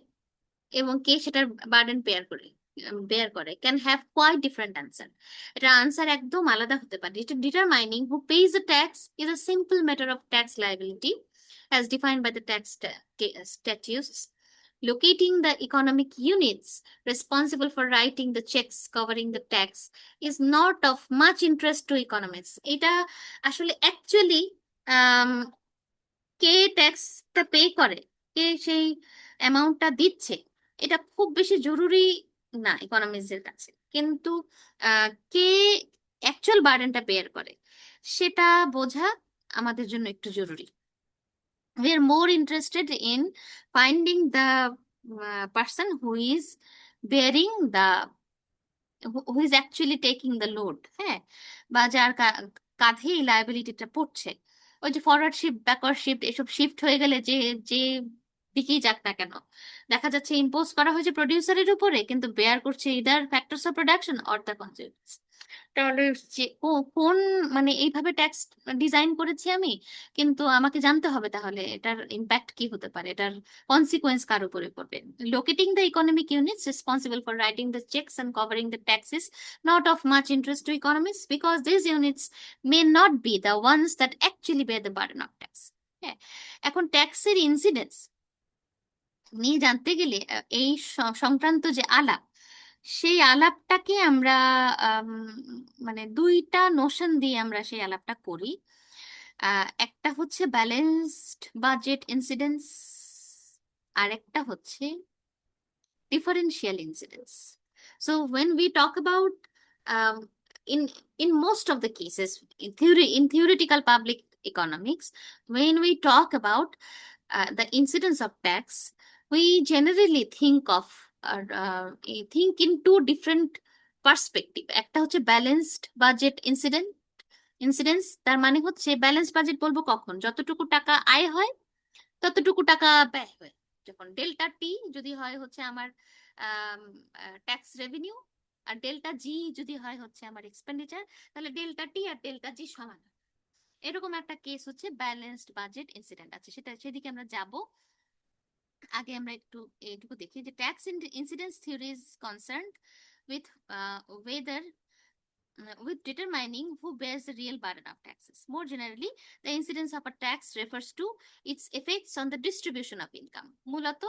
এবং কে সেটার বার্ডেন বেয়ার করে can have quite different answer. এটা আনসার একদম আলাদা হতে পারে। এটা determining who pays the tax is a simple matter of tax liability as defined by the tax statutes. Locating the economic units responsible for writing the checks covering the tax is not of much interest to economists. এটা আসলে actually কে ট্যাক্সটা pay করে, কে সেই অ্যামাউন্টটা দিচ্ছে, এটা খুব বেশি জরুরি না ইকোনমিক্সের কাছে। কিন্তু কে অ্যাকচুয়াল বার্ডেনটা বেয়ার করে সেটা বোঝা আমাদের জন্য একটু জরুরি। we are more interested in finding the person who is bearing the who is actually taking the load, হ্যাঁ, বা যার কাঁধে এই লায়াবিলিটিটা পড়ছে। ওই যে ফরওয়ার্ড শিফট ব্যাকওয়ার্ড শিফট এসব শিফট হয়ে গেলে যে যে দিকেই যাক না কেন, দেখা যাচ্ছে ইম্পোজ করা হয়েছে প্রডিউসারের উপরে, কিন্তু বেয়ার করছে either factors of production or the consumers. তাহলে যে কোন মানে এইভাবে ট্যাক্স ডিজাইন করেছি আমি, কিন্তু আমাকে জানতে হবে তাহলে এটার ইম্প্যাক্ট কি হতে পারে, এটার কনসিকোয়েন্স কার উপরে পড়বে। Locating the economic units responsible for writing the checks and covering the taxes not of much interest to economists because these units may not be the ones that actually bear the burden of tax। হ্যাঁ, এখন ট্যাক্সের incidence নিয়ে জানতে গেলে এই সংক্রান্ত যে আলাপ, সেই আলাপটাকে আমরা আম, মানে দুইটা নোশন দিয়ে আমরা সেই আলাপটা করি। একটা হচ্ছে ব্যালেন্সড বাজেট ইনসিডেন্স, আর একটা হচ্ছে differential incidence. So when we talk about um, in most of the cases in theoretical public economics, when we talk about the incidence of tax, we generally think of think in two different perspective। একটা হচ্ছে balanced budget incidence, তার মানে হচ্ছে balance budget বলবো কখন, যতটুকু টাকা আয় হয় ততটুকু টাকা ব্যয় হয়। যখন ডেল্টা টি যদি হয় হচ্ছে আমার ট্যাক্স রেভিনিউ, আর ডেল্টা জি যদি হয় হচ্ছে আমার এক্সপেন্ডিচার, তাহলে ডেল্টা টি আর ডেল্টা জি সমান হয়। এরকম একটা কেস হচ্ছে ব্যালেন্সড বাজেট ইনসিডেন্ট আছে, সেটা সেদিকে আমরা যাব। আগে আমরা একটু এটুকু দেখি যে tax incidence theory is concerned with whether with determining who bears the real burden of taxes. More generally, the incidence of a tax refers to its effects on the distribution of income. মূলত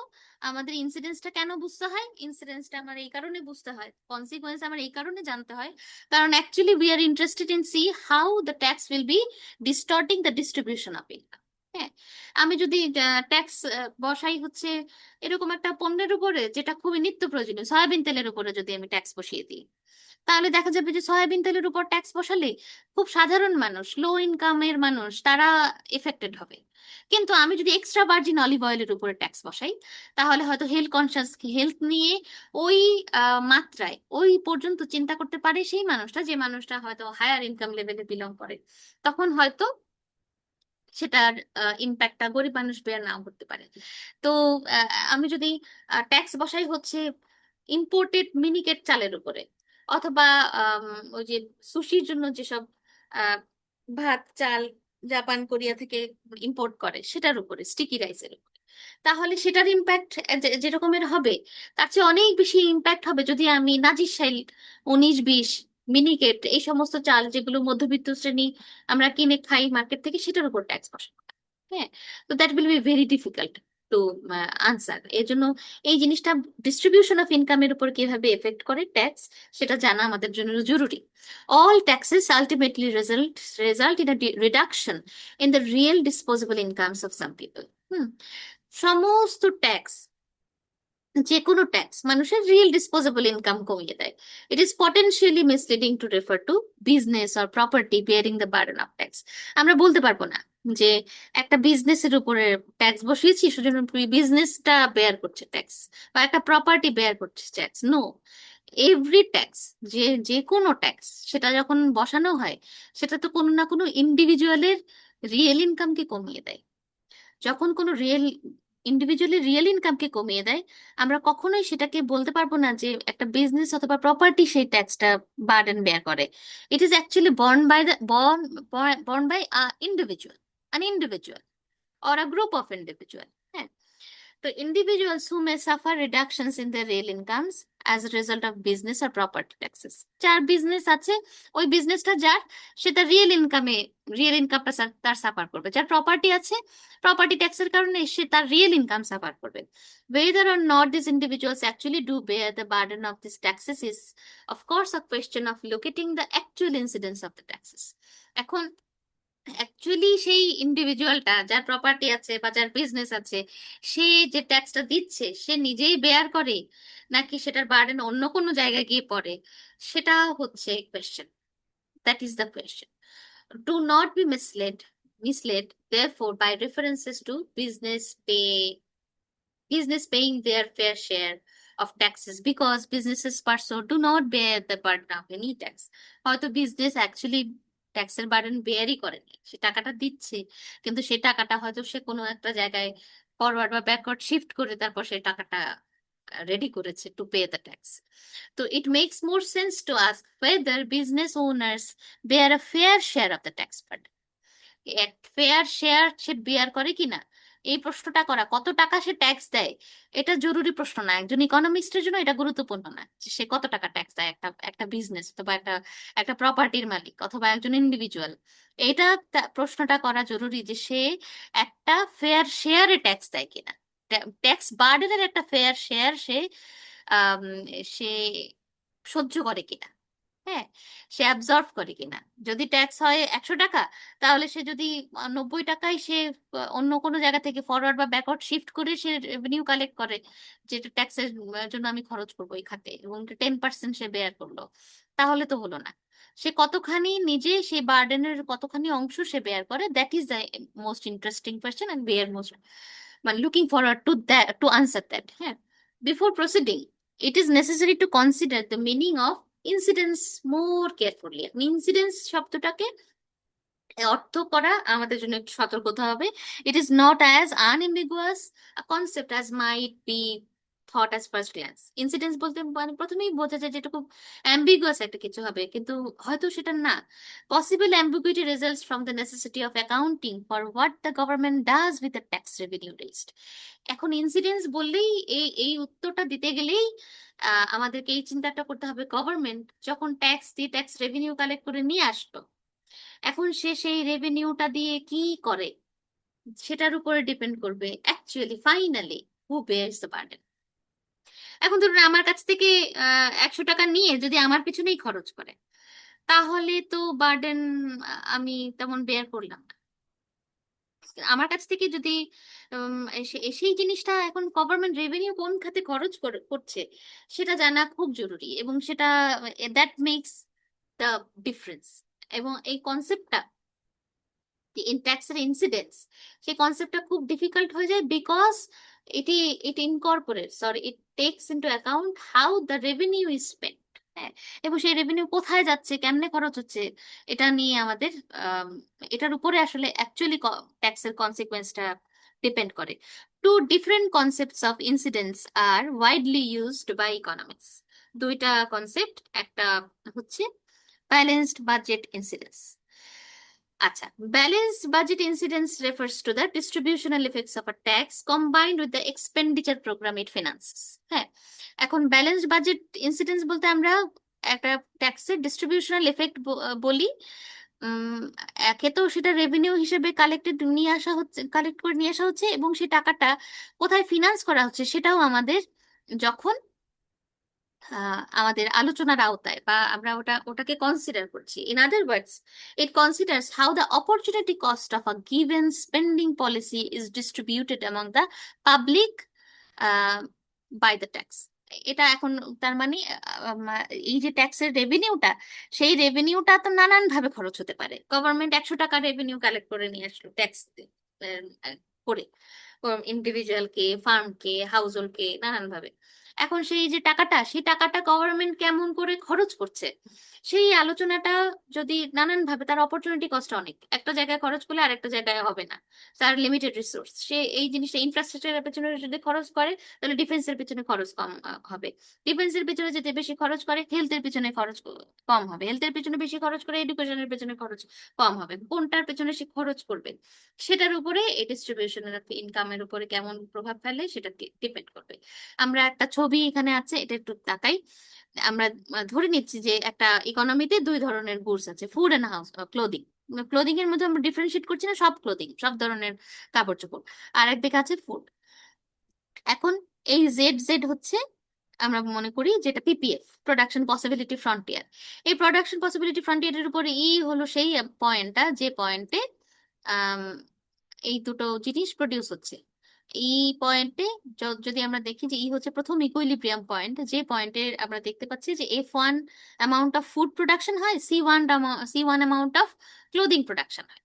আমাদের ইনসিডেন্সটা কেন বুঝতে হয়? ইনসিডেন্সটা আমার এই কারণে বুঝতে হয়, কনসিকোয়েন্স আমার এই কারণে জানতে হয়, কারণ actually we are interested in see how the tax will be distorting the distribution of income. হ্যাঁ, আমি যদি ট্যাক্স বসাই হচ্ছে এরকম একটা পণ্যের উপরে যেটা খুবই নিত্য প্রয়োজনীয়, সয়াবিন তেলের উপরে যদি আমি ট্যাক্স বসিয়ে দিই, তাহলে দেখা যাবে যে সয়াবিন তেলের উপর ট্যাক্স বসালে খুব সাধারণ মানুষ, লো ইনকামের মানুষ, তারা এফেক্টেড হবে। কিন্তু আমি যদি এক্সট্রা ভার্জিন অলিভ অয়েলের উপরে ট্যাক্স বসাই, তাহলে হয়তো হেলথ কনসিয়াস, হেলথ নিয়ে ওই মাত্রায় ওই পর্যন্ত চিন্তা করতে পারে সেই মানুষটা, যে মানুষটা হয়তো হায়ার ইনকাম লেভেলে বিলং করে, তখন হয়তো সেটার ইম্প্যাক্টটা গরিব মানুষ বেয়ার নাও করতে পারে। তো আমি যদি ট্যাক্স বসাই হচ্ছে ইম্পোর্টেড মিনিকেট চালের উপরে, অথবা ওই যে সুশির জন্য যেসব আহ, ভাত চাল জাপান কোরিয়া থেকে ইম্পোর্ট করে সেটার উপরে, স্টিকি রাইসের উপরে, তাহলে সেটার ইম্প্যাক্ট যেরকমের হবে তার চেয়ে অনেক বেশি ইম্প্যাক্ট হবে যদি আমি নাজিরশাইল 19-20 মিনিকেট, এই সমস্ত চাল যেগুলো মধ্যবিত্ত শ্রেণী আমরা কিনে খাই মার্কেট থেকে, সেটার উপর ট্যাক্স বসানো হয়। হ্যাঁ, তো that will be very difficult two answer. এর জন্য এই জিনিসটা ডিস্ট্রিবিউশন অফ ইনকামের উপর কিভাবে এফেক্ট করে ট্যাক্স, সেটা জানা আমাদের জন্য জরুরি। All taxes ultimately result in a reduction in the real disposable incomes of some people. সমস্ত ট্যাক্স, যে কোনো ট্যাক্স মানুষের রিয়েল ডিসপোজেবল ইনকাম কমিয়ে দেয়। It is potentially misleading two refer to business or property bearing the burden of tax. আমরা বলতে পারবো না যে একটা বিজনেসের উপরে ট্যাক্স বসিয়েছি সেজন্য বিজনেসটা বেয়ার করছে ট্যাক্স, বা একটা প্রপার্টি বেয়ার করছে ট্যাক্স। নো, এভরি ট্যাক্স, যে যে কোনো ট্যাক্স সেটা যখন বসানো হয়, সেটা তো কোনো না কোনো ইন্ডিভিজুয়ালের রিয়েল ইনকামকে কমিয়ে দেয়। যখন কোনো ইন্ডিভিজুয়ালি রিয়েল ইনকামকে কমিয়ে দেয়, আমরা কখনোই সেটাকে বলতে পারবো না যে একটা বিজনেস অথবা প্রপার্টি সেই ট্যাক্সটা বার্ডেন বেয়ার করে। It is actually borne by individual, an individual or a group of individual. হ্যাঁ, তো individuals who may suffer reductions in their real incomes as a result of business or property taxes. যার business আছে, ওই বিজনেসটা যার, সেটা real ইনকামটা তার সাফার করবে। যার প্রপার্টি আছে, প্রপার্টি ট্যাক্সের কারণে সে তার রিয়েল ইনকাম সাফার করবে। Whether or not these individuals actually do bear the burden of these taxes is of course a question of locating the actual incidence of the taxes. এখন actually সেই ইন্ডিভিজুয়ালটা যার property আছে বা যার business আছে, সে যে ট্যাক্সটা দিচ্ছে সে নিজেই বেয়ার করে, নাকি সেটার বার্ডেন অন্য কোনো জায়গায় গিয়ে পড়ে, সেটা হচ্ছে question. That is the question. Do not be misled therefore by references to business paying their fair share of taxes, because businesses per se do not bear the burden of any tax. হয়তো business actually ট্যাক্সের burden বেয়ারই করেনি, সে টাকাটা দিচ্ছে, কিন্তু সেই টাকাটা হয়তো সে কোনো একটা জায়গায় ফরওয়ার্ড বা ব্যাকওয়ার্ড শিফট করে তারপর সেই টাকাটা রেডি করেছে টু পে দ্য ট্যাক্স। তো it makes more sense to ask whether business owners bear a fair share of the tax burden. এক ফেয়ার শেয়ার সে বিয়ার করে কিনা, এই প্রশ্নটা করা, কত টাকা সে ট্যাক্স দেয়, এটা জরুরি প্রশ্ন না। একজন ইকোনমিস্টের জন্য এটা গুরুত্বপূর্ণ না যে সে কত টাকা ট্যাক্স দেয় একটা একটা বিজনেস অথবা একটা একটা প্রপার্টির মালিক অথবা একজন ইন্ডিভিজুয়াল। এটা প্রশ্নটা করা জরুরি যে সে একটা ফেয়ার শেয়ারে ট্যাক্স দেয় কিনা, ট্যাক্স বার্ডেনের একটা ফেয়ার শেয়ার আম, সে সহ্য করে কিনা। হ্যাঁ, সে অ্যাবজর্ভ করে কিনা। যদি ট্যাক্স হয় 100 টাকা, তাহলে সে যদি 90 টাকায় সে অন্য কোনো জায়গা থেকে ফরওয়ার্ড বা ব্যাকওয়ার্ড শিফট করে সে রেভিনিউ কালেক্ট করে, যেটা ট্যাক্সের জন্য আমি খরচ করবো এই খাতে, এবং 10% সে বেয়ার করলো, তাহলে তো হলো না। সে কতখানি নিজে সে বার্ডেনের কতখানি অংশ সে বেয়ার করে, that is the most interesting question, and we are most মানে looking forward to that, to answer that. হ্যাঁ, before proceeding it is necessary to consider the meaning of incidence more carefully. Incidence শব্দটাকে অর্থ করা আমাদের জন্য একটু সতর্ক হতে হবে। It is not as unambiguous a concept as might be thought as first glance. Incidence বলতে মানে প্রথমেই বোঝা যায় যে এটা খুব অ্যাম্বিগুয়াস একটা কিছু হবে, কিন্তু হয়তো সেটা না। Possible ambiguity results from the necessity of accounting for what the government does with the tax revenue raised. এখন ইনসিডেন্স বললেই এই এই উত্তরটা দিতে গেলেই আমাদেরকে এই চিন্তাটা করতে হবে, গভর্নমেন্ট যখন ট্যাক্স দিয়ে ট্যাক্স রেভিনিউ কালেক্ট করে নিয়ে আসলো, এখন সে সেই রেভিনিউটা দিয়ে কি করে সেটার উপরে ডিপেন্ড করবে actually finally who Beers the burden. এখন ধরুন আমার কাছ থেকে 100 টাকা নিয়ে যদি আমার পিছনেই খরচ করে, তাহলে তো বার্ডেন আমি তেমন বেয়ার করলাম না। আমার কাছ থেকে যদি সেই জিনিসটা এখন গভর্নমেন্ট রেভিনিউ কোন খাতে খরচ করছে সেটা জানা খুব জরুরি, এবং সেটা দ্যাট মেক্স দ্য ডিফারেন্স। এবং এই কনসেপ্টটা ইন ট্যাক্সের ইনসিডেন্স, সেই কনসেপ্টটা খুব ডিফিকাল্ট হয়ে যায়, বিকজ এটি it incorporate sorry it takes into account how the revenue is spent. হ্যাঁ, এবং সেই রেভিনিউ কোথায় যাচ্ছে, কেমনে খরচ হচ্ছে, এটা নিয়ে আমাদের এটার উপরে আসলে অ্যাকচুয়ালি ট্যাক্সের কনসিকুয়েন্সটা ডিপেন্ড করে। Two different concepts of incidence are widely used by economics. দুইটা কনসেপ্ট, একটা হচ্ছে ব্যালেন্সড বাজেট ইনসিডেন্স। আচ্ছা, balanced budget incidence refers to the distributional effects of a tax combined with the expenditure program it finances. হ্যাঁ, এখন balanced budget incidence বলতে আমরা একটা ট্যাক্সের ডিস্ট্রিবিউশনাল এফেক্ট বলি। উম, একে তো সেটা রেভিনিউ হিসেবে কালেক্ট করে নিয়ে আসা হচ্ছে, এবং সেই টাকাটা কোথায় ফিনান্স করা হচ্ছে সেটাও আমাদের যখন আমাদের আলোচনার আওতায়, বা আমরা ওটাকে কনসিডার করছি। In other words, it considers how the opportunity cost of a given spending policy is distributed among the public by the tax. এটা এখন তার মানে এই যে ট্যাক্সের রেভিনিউটা, সেই রেভিনিউটা তো নানান ভাবে খরচ হতে পারে। গভর্নমেন্ট 100 টাকা রেভিনিউ কালেক্ট করে নিয়ে আসলো ট্যাক্স করে, ইন্ডিভিজুয়ালকে, ফার্মকে, হাউস হোল্ডকে, নানান ভাবে। এখন সেই টাকাটা গভর্নমেন্ট কেমন করে খরচ করছে, সেই আলোচনাটা যদি নানান ভাবে, তার অপরচুনিটি কস্ট অনেক, একটা জায়গায় খরচ করলে আরেকটা জায়গায় হবে না, তার লিমিটেড রিসোর্স। সে এই জিনিসটা ইনফ্রাস্ট্রাকচারের পেছনে যদি খরচ করে, তাহলে ডিফেন্সের পেছনে খরচ কম হবে। ডিফেন্সের পেছনে যদি বেশি খরচ করে, হেলথের পেছনে খরচ কম হবে। হেলথের পেছনে বেশি খরচ করে, এডুকেশনের পেছনে খরচ কম হবে। কোনটার পেছনে সে খরচ করবে, সেটার উপরে এই ডিস্ট্রিবিউশনের ইনকামের উপরে কেমন প্রভাব ফেলে সেটা ডিপেন্ড করবে। আমরা একটা ছবি এখানে আছে, এটা একটু তাকাই। আমরা ধরে নিচ্ছি যে একটা ইকোনমিতে দুই ধরনের গুডস আছে, food and house clothing. Clothing এর মধ্যে আমরা ডিফারেন্সিয়েট করছি না, সব ক্লোদিং, সব ধরনের কাপড় চোপড়। আর একদিকে আছে ফুড। এখন এই জেড জেড হচ্ছে, আমরা মনে করি যেটা পিপিএফ, প্রোডাকশন পসিবিলিটি ফ্রন্টিয়ার। এই প্রোডাকশন পসিবিলিটি ফ্রন্টিয়ারের উপরে হলো সেই পয়েন্টটা, যে পয়েন্টে এই দুটো জিনিস প্রডিউস হচ্ছে। এই পয়েন্টে যদি আমরা দেখি যে হচ্ছে প্রথম ইকুইলিব্রিয়াম পয়েন্ট, যে পয়েন্টে আমরা দেখতে পাচ্ছি যে F1 amount of food production হয়, C1 amount of clothing production হয়।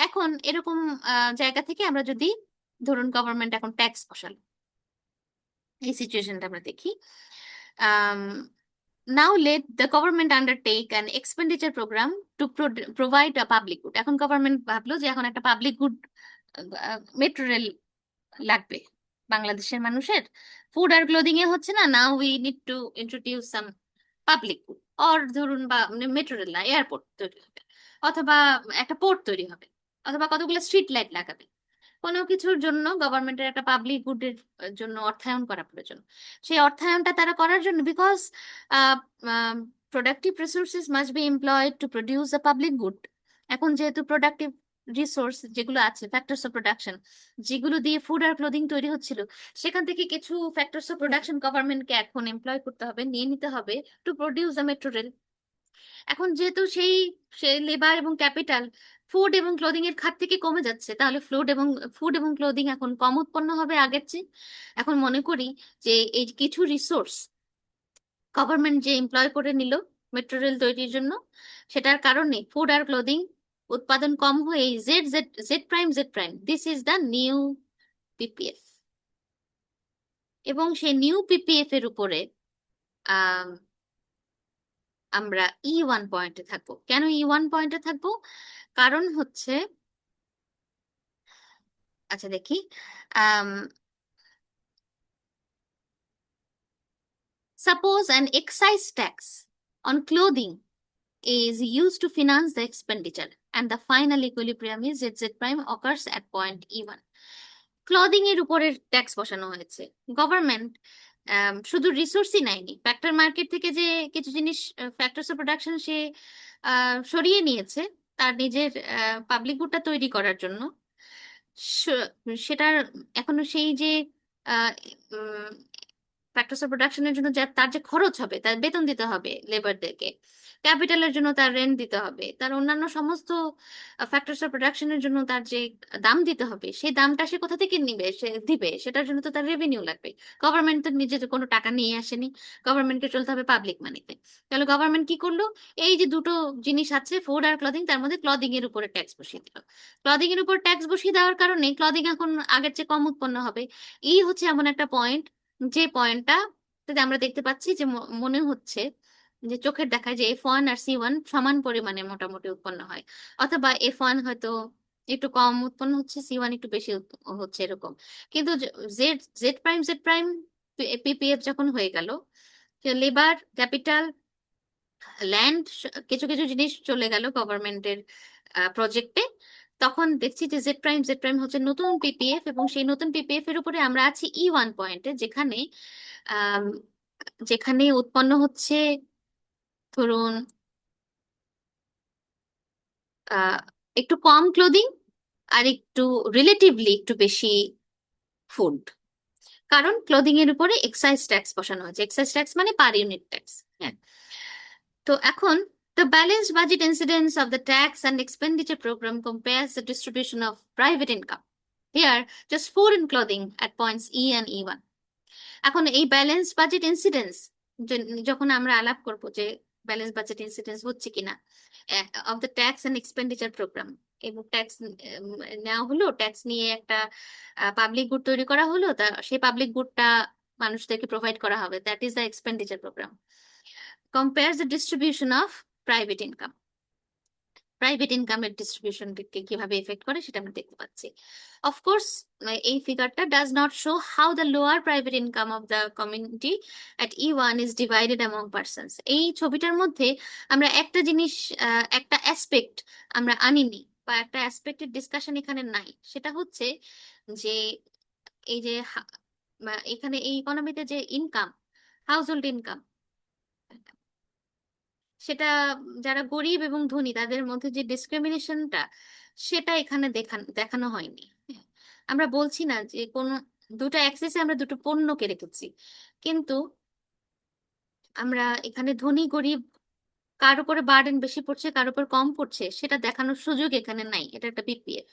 এখন এরকম জায়গা থেকে আমরা যদি, ধরুন গভর্নমেন্ট এখন ট্যাক্স বসালো, এই সিচুয়েশনটা আমরা দেখি। Now let the government undertake an expenditure program to provide a public good. এখন গভর্নমেন্ট ভাবলো যে এখন একটা পাবলিক গুড, মেট্রো রেল লাগবে বাংলাদেশের মানুষের। ফুড আর ক্লোদিং এ হচ্ছে না, now we need to introduce some public good. Or ধরুন, বা মেট্রো রেল না, এয়ারপোর্ট তৈরি হবে, অথবা একটা পোর্ট তৈরি হবে, অথবা কতগুলো স্ট্রিট লাইট লাগাবে। কোনো কিছুর জন্য গভর্নমেন্টের একটা পাবলিক গুডের জন্য অর্থায়ন করা প্রয়োজন। সেই অর্থায়নটা তারা করার জন্য, because productive resources must be employed to produce a public good. এখন যেহেতু প্রোডাক্টিভ রিসোর্স যেগুলো আছে, ফ্যাক্টরস অফ প্রোডাকশন, যেগুলো দিয়ে ফুড আর ক্লোদিং তৈরি হচ্ছিল, সেখান থেকে কিছু ফ্যাক্টরস অফ প্রোডাকশন গভর্নমেন্টকে এখন এমপ্লয় করতে হবে, নিয়ে নিতে হবে, to produce a metro rail. এখন যেহেতু সেই লেবার এবং ক্যাপিটাল ফুড এবং ক্লোদিং এর খাত থেকে কমে যাচ্ছে, তাহলে ফুড এবং ক্লোদিং এখন কম উৎপন্ন হবে আগের চেয়ে। এখন মনে করি যে এই কিছু রিসোর্স গভর্নমেন্ট যে এমপ্লয় করে নিল মেট্রো রেল তৈরির জন্য, সেটার কারণে ফুড আর ক্লোদিং উৎপাদন কম হয়ে Z Z Z prime this is the new PPF. এবং সেই নিউ পিপিএফ এর উপরে আহ আমরা E1 পয়েন্টে থাকবো। কেন E1 পয়েন্টে থাকবো? কারণ হচ্ছে, আচ্ছা দেখি, suppose an excise tax on clothing is used to finance the expenditure and the final equilibrium is z prime occurs at point E1. Clothing এর উপরে ট্যাক্স বসানো হয়েছে। গভর্নমেন্ট শুধু রিসোর্সই নেয়নি, ফ্যাক্টর মার্কেট থেকে যে কিছু জিনিস, ফ্যাক্টরস অফ প্রোডাকশন সে সরিয়ে নিয়েছে তার নিজের পাবলিক গুডটা তৈরি করার জন্য। সেটার এখনো সেই যে ফ্যাক্টরস অফ প্রোডাকশনের জন্য তার যে খরচ হবে, তার বেতন দিতে হবে লেবারদেরকে, ক্যাপিটালের জন্য তার রেন্ট দিতে হবে, তার অন্যান্য সমস্ত ফ্যাক্টরস অফ প্রোডাকশনের জন্য তার যে দাম দিতে হবে, সেই দামটা সে কোথা থেকে নিবে, সে দিবে, সেটার জন্য তো তার রেভিনিউ লাগবে। গভর্নমেন্ট তো নিজে তো কোনো টাকা নিয়ে আসেনি, গভর্নমেন্টকে চলতে হবে পাবলিক মানিতে। তাহলে গভর্নমেন্ট কি করলো, এই যে দুটো জিনিস আছে ফুড আর ক্লদিং, তার মধ্যে ক্লদিং এর উপরে ট্যাক্স বসিয়ে দিল। ক্লদিং এর উপর ট্যাক্স বসিয়ে দেওয়ার কারণে ক্লদিং এখন আগের চেয়ে কম উৎপন্ন হবে। এই হচ্ছে এমন একটা পয়েন্ট, যে পয়েন্টটা আমরা দেখতে পাচ্ছি যে মনে হচ্ছে যে চোখের দেখায় যে F1 আর C1 সমান পরিমাণে মোটামুটি উৎপন্ন হয়, অথবা F1 হয়তো একটু কম উৎপন্ন হচ্ছে, C1 একটু বেশি হচ্ছে, এরকম। কিন্তু জেড প্রাইম পিপিএফ যখন হয়ে গেল, লেবার, ক্যাপিটাল, ল্যান্ড, কিছু কিছু জিনিস চলে গেল গভর্নমেন্টের প্রজেক্টে, তখন দেখছি যে জেড প্রাইম হচ্ছে নতুন পিপিএফ, এবং সেই নতুন পিপিএফ এর উপরে আমরা আছি E1 পয়েন্টে, যেখানে যেখানে উৎপন্ন হচ্ছে ধরুন আহ একটু কম ক্লোদিং আর একটু রিলেটিভলি একটু বেশি ফুড, কারণ ক্লোদিং এর উপরে এক্সাইজ ট্যাক্স বসানো হয়েছে। এক্সাইজ ট্যাক্স মানে পার ইউনিট ট্যাক্স। হ্যাঁ, তো এখন the balanced budget incidence of the tax and expenditure program compares the distribution of private income. Here, just food and clothing at points E and E1. এখন এই balance budget incidence যখন আমরা আলাপ করব যে ব্যালেন্স বাজেট ইনসিডেন্স হচ্ছে কিনা of the tax and expenditure programme, এবং ট্যাক্স নেওয়া হলো, ট্যাক্স নিয়ে একটা পাবলিক গুড তৈরি করা হলো, তা সেই পাবলিক গুডটা মানুষদেরকে প্রোভাইড করা হবে, that is the expenditure programme. Compare the distribution of private income. Private ইনকামের ডিস্ট্রিবিউশনকে কিভাবে এফেক্ট করে সেটা আমরা দেখতে পাচ্ছি। অফকোর্স এই ফিগারটা does not show how the lower private income of the community at E1 is divided among persons. এই ছবিটার মধ্যে আমরা একটা জিনিস, একটা অ্যাসপেক্ট আমরা আনিনি, বা একটা অ্যাসপেক্টের ডিসকাশন এখানে নাই। সেটা হচ্ছে যে এই যে এখানে এই ইকোনমিতে যে ইনকাম, হাউস হোল্ড ইনকাম, সেটা যারা গরিব এবং ধনী তাদের মধ্যে যে ডিসক্রিমিনেশনটা, সেটা এখানে দেখানো হয়নি। হ্যাঁ, আমরা বলছি না যে কোন দুটো অ্যাক্সেসে আমরা দুটো পণ্যকে রেখেছি, কিন্তু আমরা এখানে ধনী গরিব কার উপরে বার্ডেন বেশি পড়ছে কার উপর কম পড়ছে সেটা দেখানোর সুযোগ এখানে নাই। এটা একটা বিপিএফ।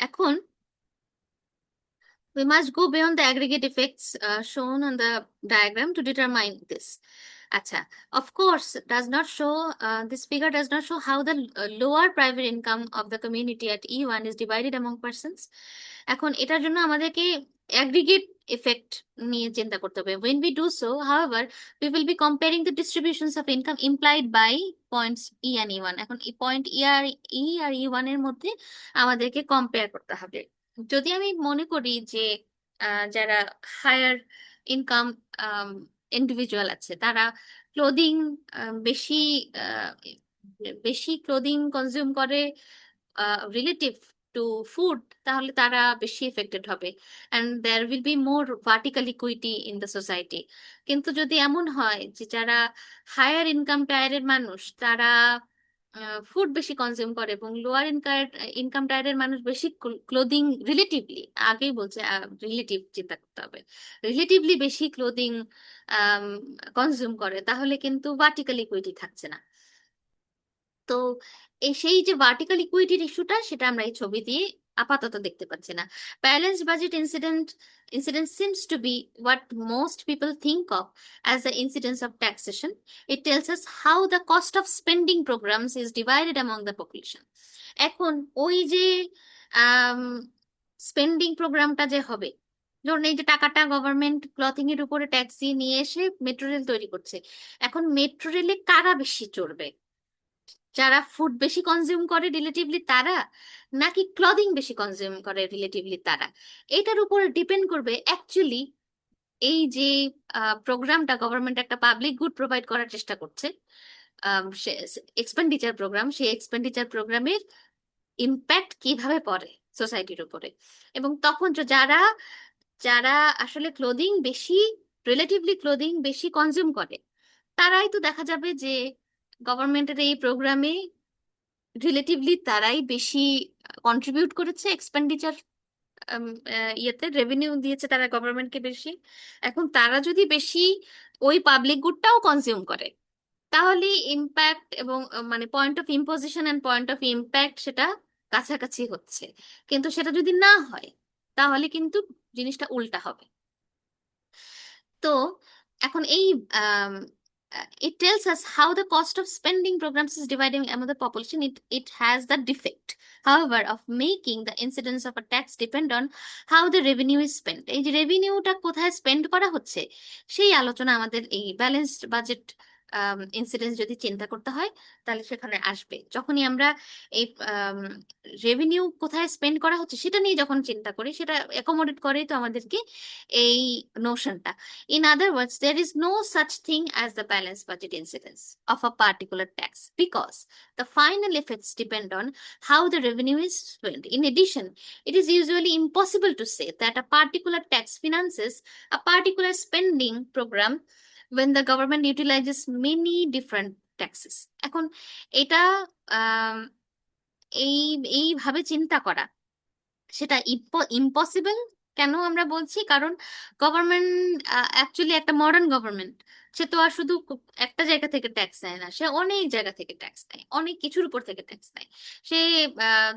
এখন we must go beyond the aggregate effects shown on the diagram to determine this. Acha, of course, does not show, this figure does not show how the lower private income of the community at E1 is divided among persons. এখন এটার জন্য আমাদেরকে aggregate effect নিয়ে চিন্তা করতে হবে। When we do so, however, we will be comparing the distributions of income implied by points E and E1. এখন এই পয়েন্ট E আর E1 এর মধ্যে আমাদেরকে কম্পেয়ার করতে হবে। যদি আমি মনে করি যে যারা হায়ার ইনকাম ইন্ডিভিজুয়াল আছে তারা ক্লোদিং বেশি আহ, বেশি ক্লোদিং কনজিউম করে রিলেটিভ টু ফুড, তাহলে তারা বেশি এফেক্টেড হবে and there will be more vertical equity in the society. কিন্তু যদি এমন হয় যে যারা হায়ার ইনকাম টায়ারের মানুষ তারা ফুড বেশি কনজিউম করে এবং লোয়ার ইনকাম টায়ারের মানুষ বেশি ক্লোদিং রিলেটিভলি, আগেই বলছে রিলেটিভ চিন্তা করতে হবে, রিলেটিভলি বেশি ক্লোদিং কনজিউম করে, তাহলে কিন্তু ভার্টিক্যাল ইকুইটি থাকছে না। তো সেই যে ভার্টিক্যাল ইকুইটির ইস্যুটা সেটা আমরা এই ছবি দিয়ে আপাতত দেখতে পাচ্ছি না। Balance budget incidence seems to be what most people think of as the incidence of taxation. It tells us how the cost of spending programs is divided among the population. এখন ওই যে স্পেন্ডিং প্রোগ্রামটা যে হবে, ধরুন এই যে টাকাটা গভর্নমেন্ট ক্লথিং এর উপরে ট্যাক্স দিয়ে নিয়ে এসে মেট্রো রেল তৈরি করছে, এখন মেট্রো রেলে কারা বেশি চড়বে? যারা ফুড বেশি কনজিউম করে রিলেটিভলি তারা, নাকি ক্লদিং বেশি কনজিউম করে রিলেটিভলি তারা? এটার উপরে ডিপেন্ড করবে অ্যাকচুয়ালি এই যে প্রোগ্রামটা গভর্নমেন্ট একটা পাবলিক গুড প্রোভাইড করার চেষ্টা করছে, এক্সপেন্ডিচার প্রোগ্রাম, সেই এক্সপেন্ডিচার প্রোগ্রামের ইম্প্যাক্ট কিভাবে পড়ে সোসাইটির উপরে। এবং তখন যারা যারা আসলে ক্লোদিং বেশি, রিলেটিভলি ক্লোদিং বেশি কনজিউম করে, তারাই তো দেখা যাবে যে গভর্নমেন্টের এই প্রোগ্রামে রিলেটিভলি তারাই বেশি কন্ট্রিবিউট করেছে এক্সপেন্ডিচার, ইয়েতে রেভিনিউ দিয়েছে তারা গভর্নমেন্টকে বেশি। এখন তারা যদি বেশি ওই পাবলিক গুডটাও কনজিউম করে, তাহলে ইম্প্যাক্ট এবং মানে point of imposition end point of impact সেটা কাছাকাছি হচ্ছে। কিন্তু সেটা যদি না হয় তাহলে কিন্তু জিনিসটা উল্টা হবে। তো এখন এই it tells us how the cost of spending programs is divided among the population. It has the defect, however, of making the incidence of a tax depend on how the revenue is spent. এই যে রেভিনিউটা কোথায় spend করা হচ্ছে সেই আলোচনা আমাদের এই balanced budget incidence যদি চিন্তা করতে হয় তাহলে সেখানে আসবে। যখনই আমরা এই রেভিনিউ কোথায় স্পেন্ড করা হচ্ছে সেটা নিয়ে যখন চিন্তা করি, সেটা অ্যাকোমোডেট করেই তো আমাদেরকে এই নোশনটা। In other words, there is no such thing as the balanced budget incidence of a particular tax because the final effects depend on how the revenue is spent. In addition, it is usually impossible to say that a particular tax finances a particular spending program when the government utilizes many different taxes. এখন এটা আম, এই এইভাবে চিন্তা করা সেটা impossible. কেন আমরা বলছি? কারণ গভর্নমেন্ট অ্যাকচুয়ালি একটা মডার্ন গভর্নমেন্ট, সে তো আর শুধু একটা জায়গা থেকে ট্যাক্স নেয় না, সে অনেক জায়গা থেকে ট্যাক্স নেয়, অনেক কিছুর উপর থেকে ট্যাক্স নেয়। সে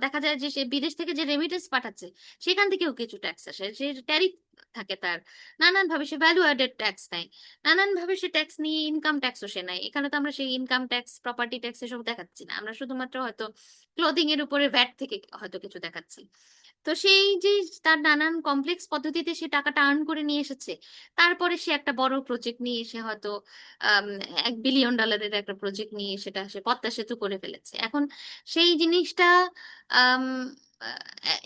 দেখা যায় যে সে বিদেশ থেকে যে রেমিটেন্স পাঠাচ্ছে সেখান থেকেও কিছু ট্যাক্স আসে, সে ট্যারিফ থাকে তার, নানান ভাবে সে ভ্যালু অ্যাডেড ট্যাক্স নেয়, নানান ভাবে সে ট্যাক্স নিয়ে ইনকাম ট্যাক্সও সে নেয়। এখানে তো আমরা সেই ইনকাম ট্যাক্স, প্রপার্টি ট্যাক্স এসব দেখাচ্ছি না, আমরা শুধুমাত্র হয়তো ক্লোদিং এর উপরে ভ্যাট থেকে হয়তো কিছু দেখাচ্ছি। তো সেই যে তার নানান কমপ্লেক্স পদ্ধতিতে সে টাকাটা আর্ন করে নিয়ে এসেছে, তারপরে সে একটা বড় প্রজেক্ট নিয়ে এসে হয়তো আম, $1 বিলিয়ন একটা প্রজেক্ট নিয়ে সেটা সে পদ্মা সেতু করে ফেলেছে। এখন সেই জিনিসটা আম,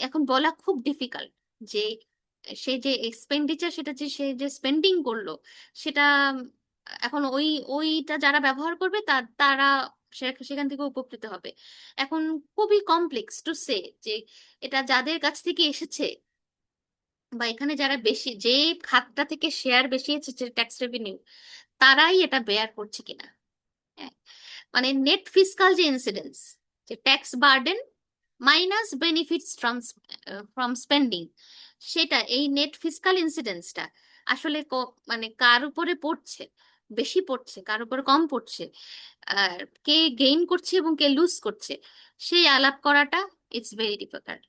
এখন বলা খুব ডিফিকাল্ট যে সে যে এক্সপেন্ডিচার, সেটা যে সে যে স্পেন্ডিং করলো সেটা এখন ওইটা যারা ব্যবহার করবে তারা সেখান থেকে উপকৃত হবে। এখন খুবই কমপ্লেক্স টু সে যে এটা যাদের কাছ থেকে এসেছে বা এখানে যারা বেশি, যে খাতটা থেকে শেয়ার বেশি এসেছে ট্যাক্স রেভিনিউ, তারাই এটা বেয়ার করছে কিনা। হ্যাঁ, মানে নেট ফিসকাল যে ইনসিডেন্স, যে tax burden minus benefits from spending, সেটা এই নেট ফিসকাল ইনসিডেন্সটা আসলে মানে কার উপরে পড়ছে, বেশি পড়ছে কার উপরে কম পড়ছে, আর কে গেইন করছে এবং কে লুজ করছে, সেই আলাপ করাটা ইটস ভেরি ডিফিকাল্ট।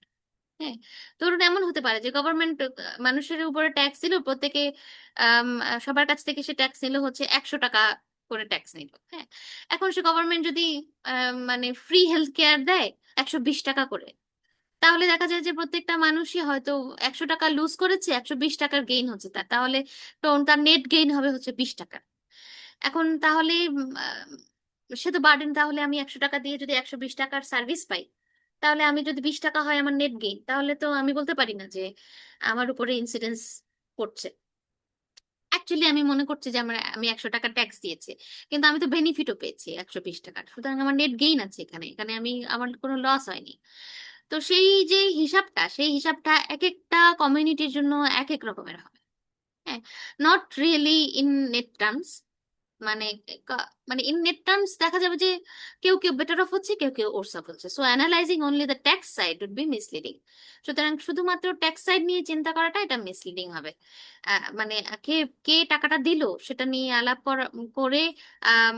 হ্যাঁ, ধরুন এমন হতে পারে যে গভর্নমেন্ট মানুষের উপরে ট্যাক্স দিল, প্রত্যেকে সবার কাছ থেকে সে ট্যাক্স নিল হচ্ছে 100 টাকা করে ট্যাক্স নিল। হ্যাঁ, এখন সে গভর্নমেন্ট যদি মানে ফ্রি হেলথ কেয়ার দেয় 120 টাকা করে, তাহলে দেখা যায় যে প্রত্যেকটা মানুষই হয়তো 100 টাকা লুজ করেছে, 120 টাকার গেইন হচ্ছে তার, তাহলে তো তার নেট গেইন হবে হচ্ছে 20 টাকা। এখন তাহলে সে তো বার্ডেন, তাহলে আমি 100 টাকা দিয়ে যদি 120 টাকার সার্ভিস পাই, তাহলে আমি যদি 20 টাকা হয় আমার নেট গেইন, তাহলে তো আমি বলতে পারি না যে আমার উপরে ইনসিডেন্স পড়ছে। অ্যাকচুয়ালি আমি মনে করছি যে আমি 100 টাকা ট্যাক্স দিয়েছি, কিন্তু আমি তো বেনিফিটও পেয়েছি 120 টাকার, সুতরাং আমার নেট গেইন আছে এখানে, এখানে আমার কোনো লস হয়নি। তো সেই হিসাবটা এক একটা কমিউনিটির জন্য এক এক রকমের হবে। হ্যাঁ, not really in net terms, মানে মানে ইন নেট টার্মস দেখা যাবে যে কেউ কেউ বেটার অফ হচ্ছে, কেউ কেউ ওর্স অফ হচ্ছে। So analysing only the tax side would be misleading. সুতরাং শুধুমাত্র ট্যাক্স সাইড নিয়ে চিন্তা করাটা এটা মিসলিডিং হবে। মানে কে কে টাকাটা দিল সেটা নিয়ে আলাপ করে আম,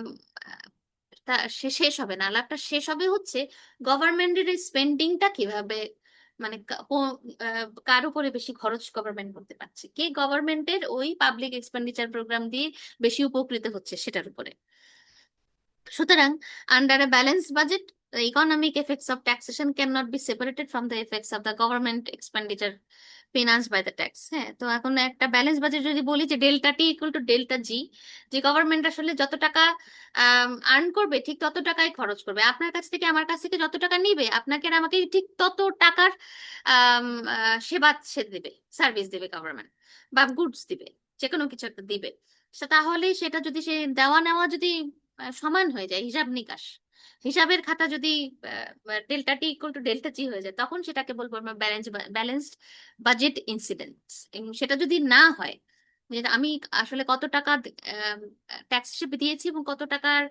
তা শেষ হবে না, আলাপটা শেষ হবে হচ্ছে গভর্নমেন্টের স্পেন্ডিংটা কিভাবে, মানে কার উপরে বেশি খরচ গভর্নমেন্ট করতে পারছে, কে গভর্নমেন্টের ওই পাবলিক এক্সপেন্ডিচার প্রোগ্রাম দিয়ে বেশি উপকৃত হচ্ছে সেটার উপরে। সুতরাং under A balanced budget, the economic effects of taxation cannot be separated from the effects of the government expenditure financed by the tax. হ্যাঁ, তো এখন একটা ব্যালেন্স বাজেট যদি বলি যে delta T equal to delta জি, যে গভর্নমেন্ট আসলে যত টাকা আর্ন করবে ঠিক তত টাকাই খরচ করবে, আপনার কাছ থেকে আমার কাছ থেকে যত টাকা নিবে আপনাকে আর আমাকে ঠিক তত টাকার সেবা সে দেবে, সার্ভিস দেবে গভর্নমেন্ট, বা গুডস দিবে, যে কোনো কিছু একটা দিবে। তাহলে সেটা যদি সে দেওয়া নেওয়া যদি সমান হয়ে যায়, হিসাব নিকাশ, হিসাবের খাতা যদি delta T equal to delta জি হয়ে যায়, তখন সেটাকে বলবো আমরা ব্যালেন্সড বাজেট ইনসিডেন্স। সেটা যদি না হয় যে আমি আসলে কত টাকা ট্যাক্স হিসেবে দিয়েছি এবং কত টাকার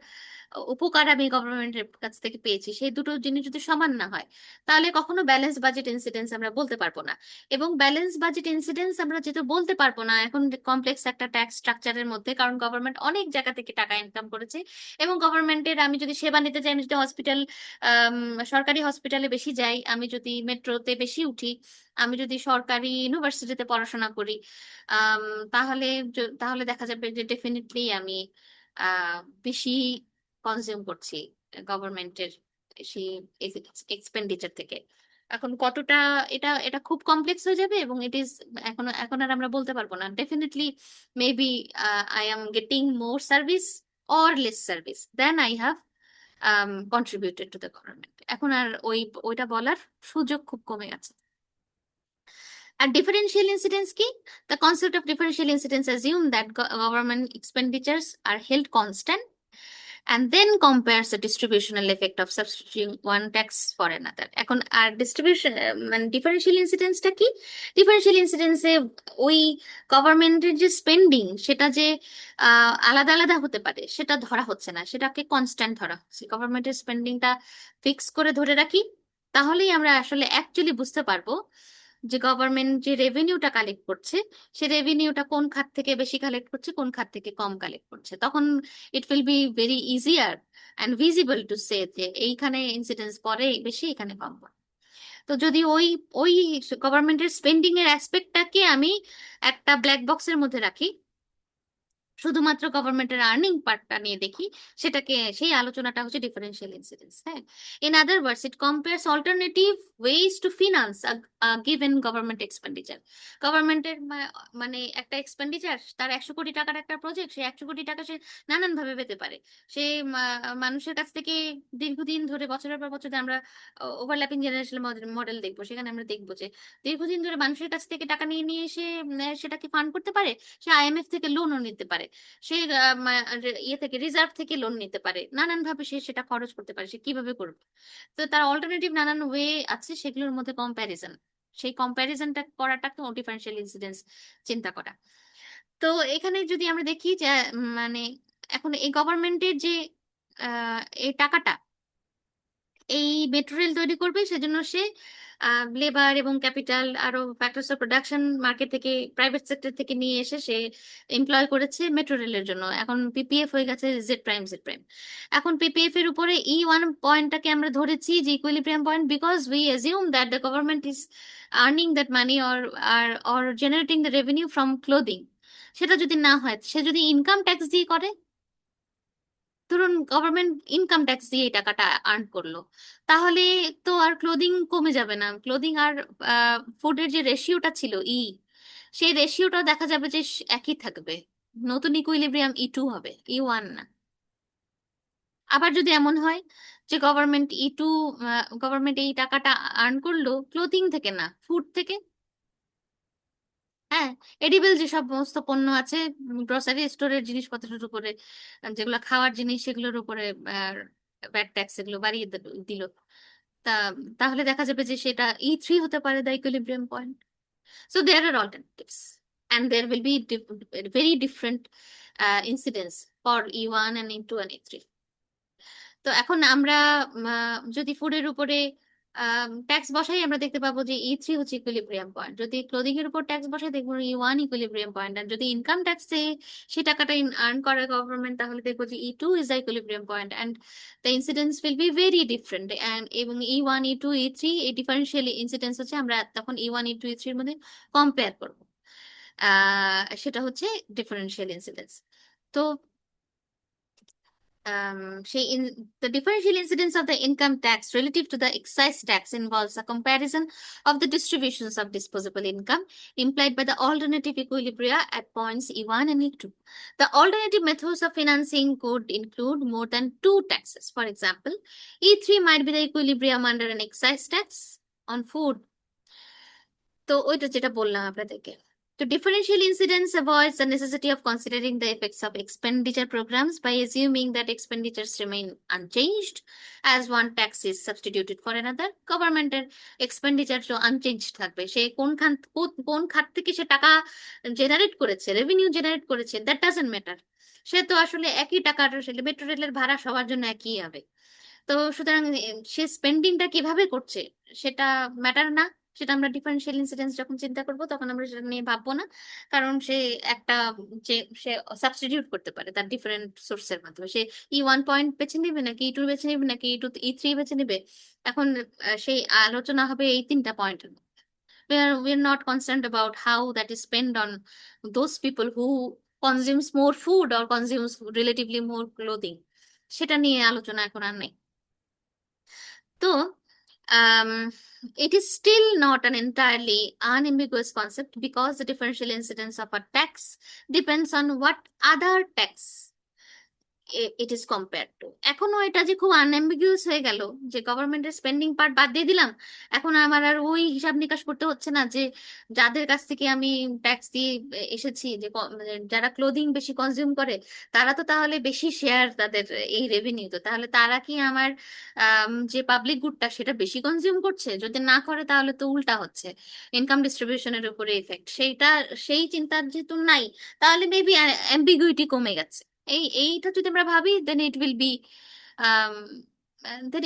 উপকার আমি গভর্নমেন্টের কাছ থেকে পেয়েছি, সেই দুটো জিনিস যদি সমান না হয়, তাহলে কখনো ব্যালেন্স বাজেট ইনসিডেন্স আমরা বলতে পারবো না। এবং ব্যালেন্স বাজেট ইনসিডেন্স আমরা যেহেতু বলতে পারবো না এখন কমপ্লেক্স একটা ট্যাক্স স্ট্রাকচারের মধ্যে, কারণ গভর্নমেন্ট অনেক জায়গা থেকে টাকা ইনকাম করেছে, এবং গভর্নমেন্টের আমি যদি সেবা নিতে যাই, আমি যদি হসপিটাল, সরকারি হসপিটালে বেশি যাই, আমি যদি মেট্রোতে বেশি উঠি, আমি যদি সরকারি ইউনিভার্সিটিতে পড়াশোনা করি, আম, তাহলে তাহলে দেখা যাবে যে ডেফিনেটলি আমি বেশি কনজিউম করছি গভর্নমেন্টের সেই এক্সপেন্ডিচার থেকে। এখন কতটা, এটা এটা খুব কমপ্লেক্স হয়ে যাবে, এবং ইট ইজ এখন এখন আর আমরা বলতে পারবো না definitely maybe I am getting more service or less service than I have contributed to the government. এখন আর ওইটা বলার সুযোগ খুব কমে গেছে। আর ডিফারেন্সিয়াল ইনসিডেন্স কি? The concept of differential incidence assume that government expenditures are held constant and then compares the distributional effect of substituting one tax for another. এখন আর ডিস্ট্রিবিউশন মানে ডিফারেন্সিয়াল ইনসিডেন্সটা কি? ডিফারেন্সিয়াল ইনসিডেন্সে ওই গভর্নমেন্টের যে স্পেন্ডিং সেটা যে আলাদা আলাদা হতে পারে সেটা ধরা হচ্ছে না, সেটাকে কনস্ট্যান্ট ধরা হচ্ছে। গভর্নমেন্টের স্পেন্ডিংটা ফিক্স করে ধরে রাখি, তাহলেই আমরা আসলে অ্যাকচুয়ালি বুঝতে পারবো যে গভর্নমেন্ট যে রেভিনিউটা কালেক্ট করছে সে রেভিনিউটা কোন খাত থেকে বেশি কালেক্ট করছে, কোন খাত থেকে কম কালেক্ট করছে। তখন ইট will be very easier and visible to say যে এইখানে ইনসিডেন্স পড়ে বেশি, এখানে কম পড়ে। তো যদি ওই ওই গভর্নমেন্টের স্পেন্ডিং এর অ্যাসপেক্টটাকে আমি একটা ব্ল্যাক বক্সের মধ্যে রাখি, শুধুমাত্র গভর্নমেন্টের আর্নিং পার্টটা নিয়ে দেখি, সেটাকে সেই আলোচনাটা হচ্ছে ডিফারেন্সিয়াল ইনসিডেন্স। হ্যাঁ, in other words it compares alternative ways to finance given government expenditure. গভর্নমেন্টের মানে একটা এক্সপেন্ডিচার, তার 100 কোটি টাকার একটা প্রজেক্ট, সে 100 কোটি টাকা সে নানান ভাবে পেতে পারে। সে মানুষের কাছ থেকে দীর্ঘদিন ধরে বছরের পর বছর আমরা ওভারল্যাপিং জেনারেশনাল মডেল দেখবো, সেখানে আমরা দেখবো যে দীর্ঘদিন ধরে মানুষের কাছ থেকে টাকা নিয়ে নিয়ে এসে সেটাকে ফান্ড করতে পারে। সে আইএমএফ থেকে লোনও নিতে পারে, সে ইয়ে থেকে রিজার্ভ থেকে লোন নিতে পারে, নানান ভাবে সে সেটা খরচ করতে পারে। সে কিভাবে করবে? তো তার অল্টারনেটিভ নানান ওয়ে আছে, সেগুলোর মধ্যে কম্প্যারিজন, সেই কম্প্যারিজনটা করাটাকে ডিফারেন্সিয়াল ইনসিডেন্স চিন্তা করা। তো এখানে যদি আমরা দেখি যে মানে এখন এই গভর্নমেন্টের যে এই টাকাটা এই মেট্রো রেল তৈরি করবে, সেজন্য সে লেবার এবং ক্যাপিটাল আরো ফ্যাক্টরস অফ প্রোডাকশন মার্কেট থেকে, প্রাইভেট সেক্টর থেকে নিয়ে এসে সে এমপ্লয় করেছে মেট্রো রেলের জন্য। এখন পিপিএফ হয়ে গেছে জেড প্রাইম। এখন পিপিএফ এর উপরে E1 পয়েন্টটাকে আমরা ধরেছি যে equilibrium point, because we assume that the government is earning that money or generating the revenue from clothing. সেটা যদি না হয়, সে যদি ইনকাম ট্যাক্স দিয়ে করে, ধরুন গভর্নমেন্ট ইনকাম ট্যাক্স দিয়ে এই টাকাটা আর্ন করলো, তাহলে তো আর ক্লোদিং কমে যাবে না। ক্লোদিং আর ফুডের যে রেশিওটা ছিল সেই রেশিওটা দেখা যাবে যে একই থাকবে। নতুন ইকুইলিব্রিয়াম E2 হবে, E1 না। আবার যদি এমন হয় যে গভর্নমেন্ট এই টাকাটা আর্ন করলো ক্লোথিং থেকে না, ফুড থেকে, হ্যাঁ, এডিবল যে সমস্ত পণ্য আছে, গ্রসারি স্টোরের জিনিসপত্রের উপরে, যেগুলো খাওয়ার জিনিস সেগুলোর উপরে ভ্যাট ট্যাক্স এগুলো বাড়িয়ে দিল, তা তাহলে দেখা যাবে যে সেটা E3 হতে পারে the equilibrium point. So there are alternatives and there will be very different incidence for E1 and E2 and E3। তো এখন আমরা যদি ফুডের উপরে ট্যাক্স বসাই, আমরা দেখতে পাবো যে E3 হচ্ছে ইকুইলিব্রিয়াম পয়েন্ট। যদি ক্লোদিং এর উপর ট্যাক্স বসাই, দেখবো E1 ইকুইলিব্রিয়াম পয়েন্ট। আর যদি ইনকাম ট্যাক্সে সেই টাকাটা আর্ন করে গভর্নমেন্ট, তাহলে দেখবো যে E2 is the equilibrium point and the incidence will be very different. And এবং E1 E2 E3 এই ডিফারেন্সিয়াল ইনসিডেন্স হচ্ছে আমরা তখন E1 E2 E3 এর মধ্যে কম্পেয়ার করবো, সেটা হচ্ছে ডিফারেন্সিয়াল ইনসিডেন্স। তো the differential incidence of the income tax relative to the excise tax involves a comparison of the distributions of disposable income implied by the alternative equilibria at points E1 and E2. The alternative methods of financing could include more than two taxes. For example, E3 might be the equilibrium under an excise tax on food. তো ওইটা যেটা বললাম আপনাদেরকে, তো differential incidence avoids the necessity of considering the effects of expenditure programs by assuming that expenditures remain unchanged as one tax is substituted for another. গভর্নমেন্টের expenditure তো unchange থাকবে, সে কোন খাত থেকে সে টাকা জেনারেট করেছে, রেভিনিউ জেনারেট করেছে, দ্যাট ডাজন্ট ম্যাটার। সে তো আসলে একই টাকার মেট্রো রেলের ভাড়া সবার জন্য একই হবে। তো সুতরাং সে স্পেন্ডিংটা কিভাবে করছে সেটা ম্যাটার না। সেটা আমরা ডিফারেন্সিয়াল ইনসিডেন্স যখন চিন্তা করব তখন আমরা সেটা নিয়ে ভাববো না, কারণ সে একটা যে সে সাবস্টিটিউট করতে পারে তার ডিফারেন্ট সোর্সের মাধ্যমে। সে E1 পয়েন্ট বেছে নিবে নাকি E2 বেছে নিবে নাকি E3 বেছে নিবে, এখন সেই আলোচনা হবে এই তিনটা পয়েন্টের। We are not concerned about how that is spent on those people who consumes more food or consumes relatively more clothing, সেটা নিয়ে আলোচনা এখন আর নেই। তো it is still not an entirely unambiguous concept, because the differential incidence of a tax depends on what other tax it is compare to. এখনো এটা যে খুব আনএম্বিগুয়াস হয়ে গেল যে গভর্নমেন্টের স্পেন্ডিং পার্ট বাদ দিয়ে দিলাম, এখন আমার আর ওই হিসাব নিকাশ করতে হচ্ছে না যে যাদের কাছ থেকে আমি ট্যাক্স দিয়ে এসেছি, যে মানে যারা ক্লোদিং বেশি কনজিউম করে তারা তো তাহলে বেশি শেয়ার তাদের এই রেভিনিউ, তো তাহলে তারা কি আমার যে পাবলিক গুডটা সেটা বেশি কনজিউম করছে? যদি না করে তাহলে তো উল্টা হচ্ছে, ইনকাম ডিস্ট্রিবিউশনের উপরে ইফেক্ট সেইটা। সেই চিন্তা যেহেতু নাই, তাহলে মেবি অ্যাম্বিগুইটি কমে গেছে। এইটা যদি আমরা ভাবি then it will be then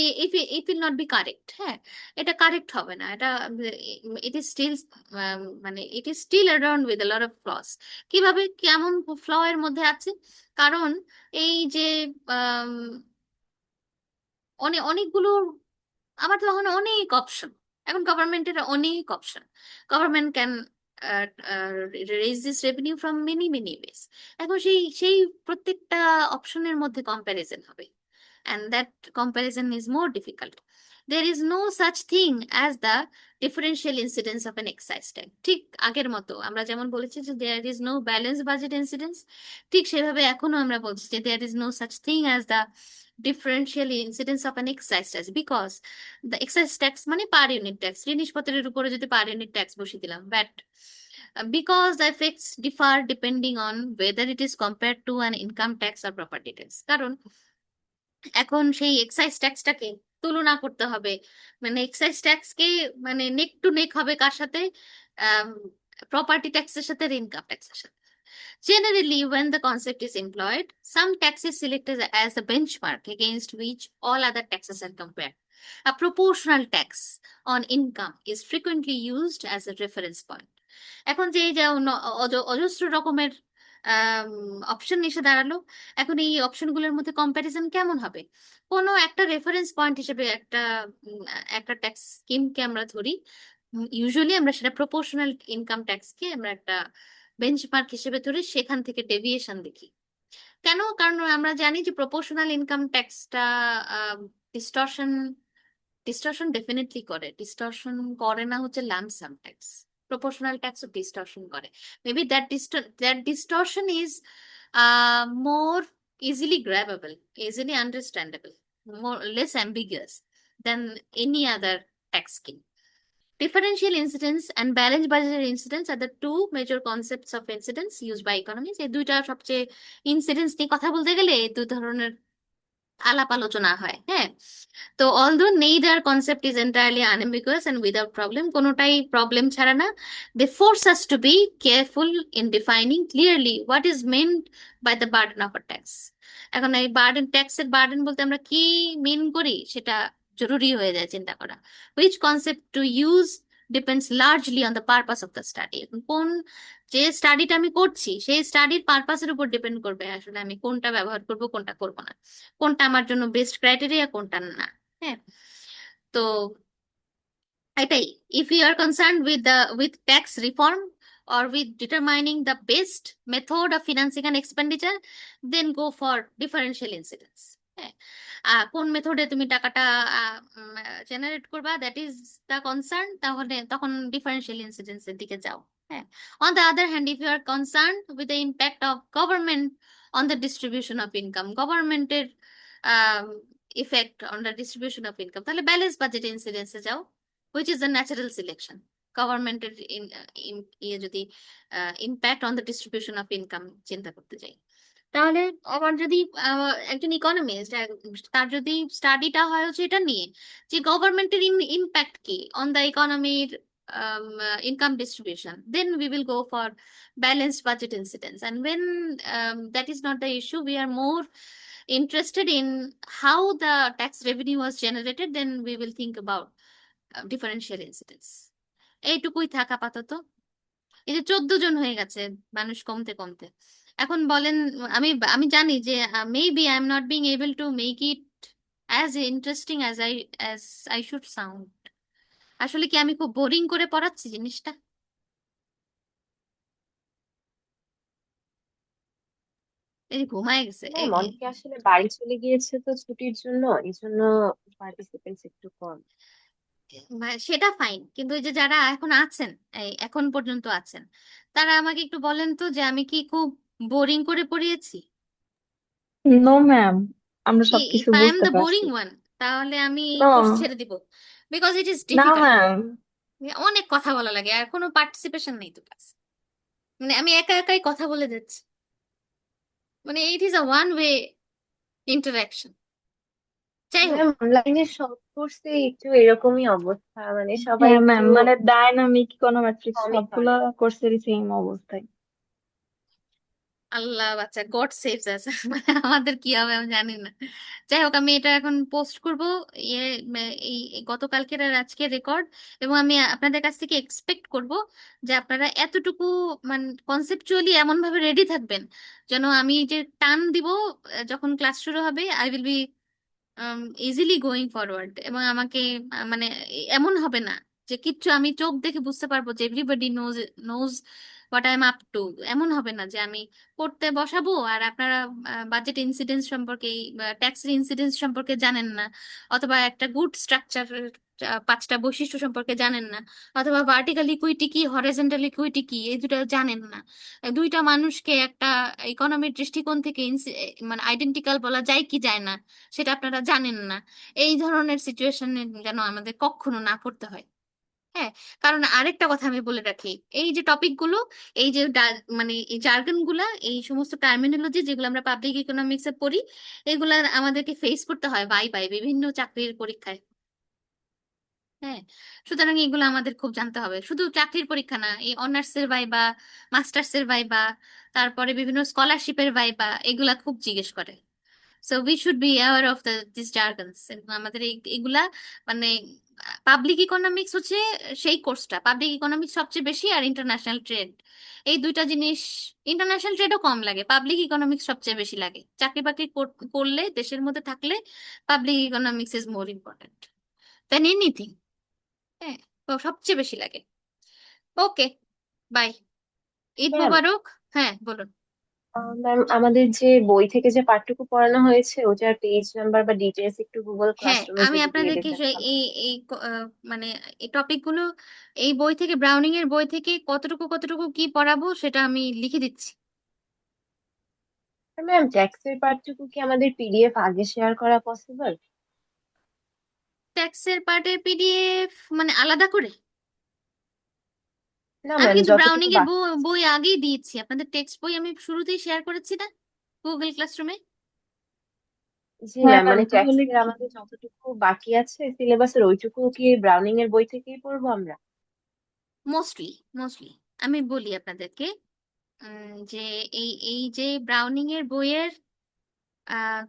it will not be correct. হ্যাঁ, এটা কারেক্ট হবে না। এটা ইট ইজ স্টিল মানে it is still around with lot of flaws. কিভাবে, কেমন ফ্ল এর মধ্যে আছে? কারণ এই যে আম, অনেকগুলো, আমার তো এখন অনেক অপশন, এখন গভর্নমেন্টের অনেক option. Government can raise this revenue from many many ways. এখন সেই প্রত্যেকটা অপশনের মধ্যে কম্প্যারিজন হবে, and that comparison is more difficult. There is no such thing as the differential incidence of an excise tax. ঠিক আগের মতো আমরা যেমন বলেছি যে there is no balance budget incidence, ঠিক সেভাবে এখনো আমরা বলছি যে there is no such thing as the differential incidence of an excise tax, because the excise tax মানে পার ইউনিট ট্যাক্স, জিনিসপত্রের উপরে যদি পার ইউনিট ট্যাক্স বসিয়ে দিলাম, bat, because the effects differ depending on whether it is compared to an income tax or property tax. কারণ এখন সেই excise ট্যাক্সটাকে তুলনা করতে হবে, মানে এক্সাইজ ট্যাক্সকে মানে নেক টু নেক হবে কার সাথে? প্রপার্টি ট্যাক্সের সাথে, ইনকাম ট্যাক্সের সাথে। Generally, when the concept is employed, some tax is selected as a benchmark against which all other taxes are compared. A proportional tax on income is frequently used as a reference point. এখন যে এই যে অজস্র রকমের option এসে দাঁড়ালো, এখন এই অপশনগুলোর মধ্যে কম্প্যারিজন কেমন হবে? কোনো একটা রেফারেন্স পয়েন্ট হিসেবে একটা একটা ট্যাক্স স্কিমকে আমরা ধরি, ইউজুয়ালি আমরা সেটা প্রপোর্শনাল ইনকাম ট্যাক্সকে আমরা একটা বেঞ্চমার্ক হিসেবে ধরে সেখান থেকে ডেভিয়েশন দেখি। কেন? কারণ আমরা জানি যে প্রপোর্শনাল ইনকাম ট্যাক্সটা ডিস্টরশন ডিস্টরশন ডেফিনেটলি করে। ডিস্টরশন করে না হচ্ছে লামসাম ট্যাক্স, প্রপোর্শনাল ট্যাক্সও ডিস্টরশন করে। Maybe that distortion is more easily grabbable, easily understandable, more less ambiguous than any other tax scheme. Differential incidence and balanced budget incidence are the two major concepts of incidence used by economists. এই দুইটা সবচেয়ে incidence নিয়ে কথা বলতে গেলে এই দুই ধরনের আলাপ আলোচনা হয়। হ্যাঁ, তো although neither concept is entirely unambiguous and without problem, কোনোটাই প্রবলেম ছাড়া না, they force us to be careful in defining clearly what is meant by the burden of a tax. এখন এই বার্ডেন, ট্যাক্সের বার্ডেন বলতে আমরা কি মিন করি সেটা জরুরি হয়ে যায় চিন্তা করা। which concept to use depends largely on the purpose of the study. কোন যে স্টাডিটা আমি করছি সেই স্টাডির পারপাসের উপর ডিপেন্ড করবে আসলে আমি কোনটা ব্যবহার করব কোনটা করব না, কোনটা আমার জন্য বেস্ট ক্রাইটেরিয়া কোনটা না। হ্যাঁ, তো এটাই, if you are concern with tax reform or with determining the best method of financing an expenditure, then go for differential incidence. হ্যাঁ, কোন মেথডে তুমি টাকাটা জেনারেট করবা, দ্যাট ইজ দ্য কনসার্ন, তাহলে তখন ডিফারেন্সিয়াল ইনসিডেন্সের দিকে যাও। হ্যাঁ, on the other hand, if you are concerned with the impact of government on the distribution of income, গভর্নমেন্টের effect on the distribution of income, তাহলে ব্যালেন্স বাজেট ইনসিডেন্সে যাও, which is a natural selection. গভর্নমেন্টের ইয়ে যদি impact on the distribution of income চিন্তা করতে যাই, তাহলে আবার যদি একজন ইকোনমিস্ট, তার যদি স্টাডিটা হয় হচ্ছে এটা নিয়ে যে গভর্নমেন্টের ইম্প্যাক্ট কি অন দ্য ইকোনমির income distribution, then we will go for balanced budget incidence. And when that is not the issue, we are more interested in how the tax revenue was generated, then we will think about differential incidence. এইটুকুই থাক আপাতত। এই যে 14 জন হয়ে গেছে মানুষ কমতে কমতে, এখন বলেন, আমি আমি জানি যে maybe I am not being able to make it as interesting as I should sound. আসলে কি আমি খুব বোরিং করে পড়াচ্ছি জিনিসটা? এই যে ঘুমায় গেছে ম্যাম অনেকে আসলে বাড়ি চলে গিয়েছে তো ছুটির জন্য, এই জন্য পার্টিসিপেন্টস একটু কম। সেটা ফাইন, কিন্তু এই যে যারা এখন আছেন, এই এখন পর্যন্ত আছেন, তারা আমাকে একটু বলেন তো যে আমি কি খুব বোরিং করে পড়িয়েছি? নো ম্যাম, আমরা কি সবকিছু ইফ আই এম বুঝতে দ্য বোরিং পারছি। ওয়ান, তাহলে আমি নো, কোর্স ছেড়ে দিব, বিকজ ইট ইজ না ডিফিকাল্ট। ম্যাম। অনেক কথা বলা লাগে আর কোনো পার্টিসিপেশন নেই তো ক্লাস, মানে আমি একা একাই কথা বলে যাচ্ছি, মানে it is a one way interaction. যাই হোক, ম্যাম অনলাইনে সব কোর্সে একটু এরকমই অবস্থা, মানে সবাই হ্যাঁ একটু ম্যাম, মানে ডায়নামিক ইকোনোমেট্রিক্স কমই সবগুলা করে। কোর্সেরই সেম অবস্থায়। আল্লাহ বাচ্চা, গড সেভস আস। মানে আমাদের কি হবে আমি জানি না। যাই হোক, আমি এটা এখন পোস্ট করব, ইয়ে এই গতকালকের আর আজকের রেকর্ড, এবং আমি আপনাদের কাছ থেকে এক্সপেক্ট করব যে আপনারা এতটুকু মানে কনসেপচুয়ালি এমন ভাবে রেডি থাকবেন যেন আমি যে টান দিব যখন ক্লাস শুরু হবে, I will be easily going forward. এবং আমাকে মানে এমন হবে না যে কিচ্ছু আমি চোখ দেখে বুঝতে পারবো যে everybody knows knows what I am up to. এমন হবে না যে আমি পড়তে বসাবো আর আপনারা বাজেট ইনসিডেন্স সম্পর্কে, ট্যাক্সের ইনসিডেন্স সম্পর্কে জানেন না, অথবা একটা গুড স্ট্রাকচার 5টা বৈশিষ্ট্য সম্পর্কে জানেন না, অথবা ভার্টিক্যাল ইকুইটি কি হরিজন্টাল ইকুইটি কি এই দুটো জানেন না। দুইটা মানুষকে একটা ইকোনমির দৃষ্টিকোণ থেকে মানে আইডেন্টিক্যাল বলা যায় কি যায় না সেটা আপনারা জানেন না। এই ধরনের সিচুয়েশনে যেন আমাদের কখনো না পড়তে হয়। হ্যাঁ, কারণ আরেকটা কথা আমি বলে রাখি, এই যে টপিক গুলো, এই যে মানে এই জার্গন গুলা, এই সমস্ত টার্মিনোলজি যেগুলো আমরা পাবলিক ইকোনমিক্সে পড়ি, এগুলা আমাদেরকে ফেস করতে হয় বাই বাই বিভিন্ন চাকরির পরীক্ষায়। হ্যাঁ, সুতরাং এগুলো আমাদের খুব জানতে হবে, শুধু চাকরির পরীক্ষা না, এই অনার্স এর ভাইবা, মাস্টার্স এর ভাইবা, তারপরে বিভিন্ন স্কলারশিপের ভাইবা, এগুলা খুব জিজ্ঞেস করে। So we should be aware of this jargons. আমাদের এগুলা মানে পাবলিক ইকোনমিক্স হচ্ছে সেই কোর্সটা, পাবলিক ইকোনমিক্স সবচেয়ে বেশি, আর ইন্টারন্যাশনাল ট্রেড, এই দুইটা জিনিস। ইন্টারন্যাশনাল ট্রেডও কম লাগে, পাবলিক ইকোনমিক্স সবচেয়ে বেশি লাগে। চাকরি বাকরি করলে, দেশের মধ্যে থাকলে, public economics is more important than anything. হ্যাঁ, তো সবচেয়ে বেশি লাগে। Okay, bye, Eid ma'am, Mubarak. হ্যাঁ বলুন। ম্যাম আমাদের যে বই থেকে যে পাঠটুকু পড়ানো হয়েছে ওটার পেজ নাম্বার বা ডিটেলস একটু গুগল হ্যাঁ, ক্লাসরুমে আমি যদি দিয়ে আপনাদেরকে দিতেন তাহলে। এই এই মানে এই টপিকগুলো, এই বই থেকে, ব্রাউনিং এর বই থেকে কতটুকু কতটুকু কি পড়াবো সেটা আমি লিখে দিচ্ছি। ম্যাম ট্যাক্সের পার্টটুকু কি আমাদের পিডিএফ আগে শেয়ার করা পসিবল? ট্যাক্সের পার্টের পিডিএফ মানে আলাদা করে? না আমি ম্যাম, কিন্তু যতটুকু ব্রাউনিং এর বাকি আছে। বই আগেই দিয়েছি আপনাদের, টেক্সট বই আমি শুরুতেই শেয়ার করেছি না গুগল ক্লাসরুমে? জি হ্যাঁ ম্যাম, ম্যাম, মানে তাহলে ট্যাক্সের কি? আমাদের যতটুকু বাকি আছে সিলেবাসের ওইটুকু কি ব্রাউনিং এর বই থেকেই পড়বো আমরা? মোস্টলি, মোস্টলি আমি বলি আপনাদেরকে, যে এই এই যে ব্রাউনিং এর বইয়ের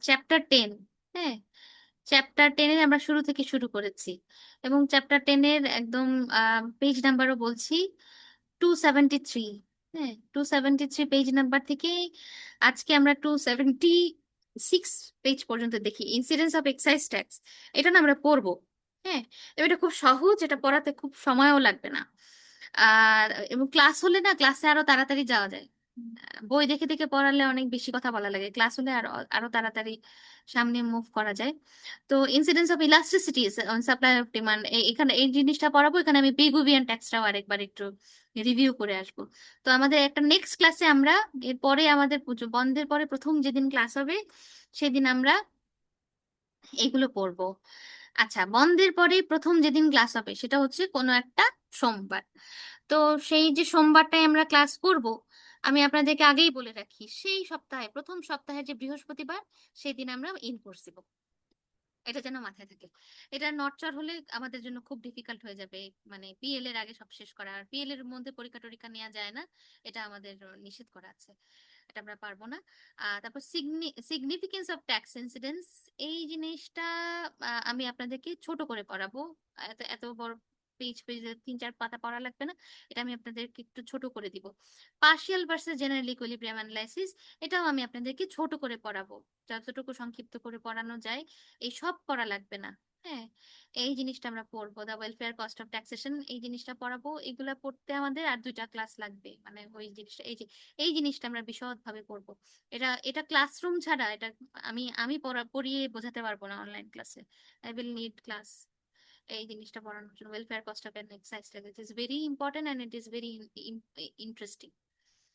চ্যাপ্টার 10, হ্যাঁ, চ্যাপ্টার 10 আমরা শুরু থেকে শুরু করেছি, এবং চ্যাপ্টার 10 একদম পেজ নাম্বারও বলছি, 273। হ্যাঁ, 273 পেজ নাম্বার থেকে আজকে আমরা 276 পেজ পর্যন্ত দেখি, ইনসিডেন্স অফ এক্সাইজ ট্যাক্স। এটা না আমরা পড়বো। হ্যাঁ, এবং এটা খুব সহজ, এটা পড়াতে খুব সময়ও লাগবে না। আর এবং ক্লাস হলে না, ক্লাসে আরো তাড়াতাড়ি যাওয়া যায়। বই দেখে দেখে পড়ালে অনেক বেশি কথা বলা লাগে, ক্লাস হলে আরো আরো তাড়াতাড়ি সামনে মুভ করা যায়। তো incidence of elasticity on supply of demand, এখানে এই জিনিসটা পড়াবো, এখানে আমি পিগুভিয়ান ট্যাক্সটাও আরেকবার একটু রিভিউ করে আসবো। তো আমাদের একটা নেক্সট ক্লাসে আমরা, এরপরে আমাদের পুজো বন্ধের পরে প্রথম যেদিন ক্লাস হবে সেদিন আমরা এগুলো পড়বো। আচ্ছা, বন্ধের পরে প্রথম যেদিন ক্লাস হবে সেটা হচ্ছে কোনো একটা সোমবার। তো সেই যে সোমবারটায় আমরা ক্লাস করব, আমি আপনাদেরকে আগেই বলে রাখি, সেই সপ্তাহে প্রথম সপ্তাহের যে বৃহস্পতিবার, সেদিন আমরা ইন কোর্স দিব। এটা যেন মাথায় থাকে। এটা নটচর হলে আমাদের জন্য খুব ডিফিকাল্ট হয়ে যাবে, মানে পিএল এর আগে সব শেষ করা, আর পিএল এর মধ্যে পরীক্ষা টরীক্ষা নেওয়া যায় না, এটা আমাদের নিষেধ করা আছে, এটা আমরা পারবো না। তারপর সিগনিফিকেন্স অফ ট্যাক্স ইনসিডেন্স, এই জিনিসটা আমি আপনাদেরকে ছোট করে পড়াবো। এত এত বড় পেজ পেজ 3-4 পাতা পড়া লাগবে না, এটা আমি আপনাদেরকে একটু ছোট করে দিব। Partial versus general equilibrium analysis, এটাও আমি আপনাদেরকে ছোট করে পড়াবো, যতটুকু সংক্ষিপ্ত করে পড়ানো যায়। এই সব পড়া লাগবে না। হ্যাঁ, এই জিনিসটা আমরা পড়বো, the welfare cost of taxation, এই জিনিসটা পড়াবো। এগুলা পড়তে আমাদের আর 2টা ক্লাস লাগবে, মানে ওই জিনিসটা, এই যে এই জিনিসটা আমরা বিশদভাবে পড়বো। এটা এটা ক্লাসরুম ছাড়া এটা আমি পড়িয়ে বোঝাতে পারবো না অনলাইন ক্লাসে। আই উইল নিড ক্লাস এই জিনিসটা পড়ানোর জন্য। Welfare cost of excise tax, it is very important and it is very interesting.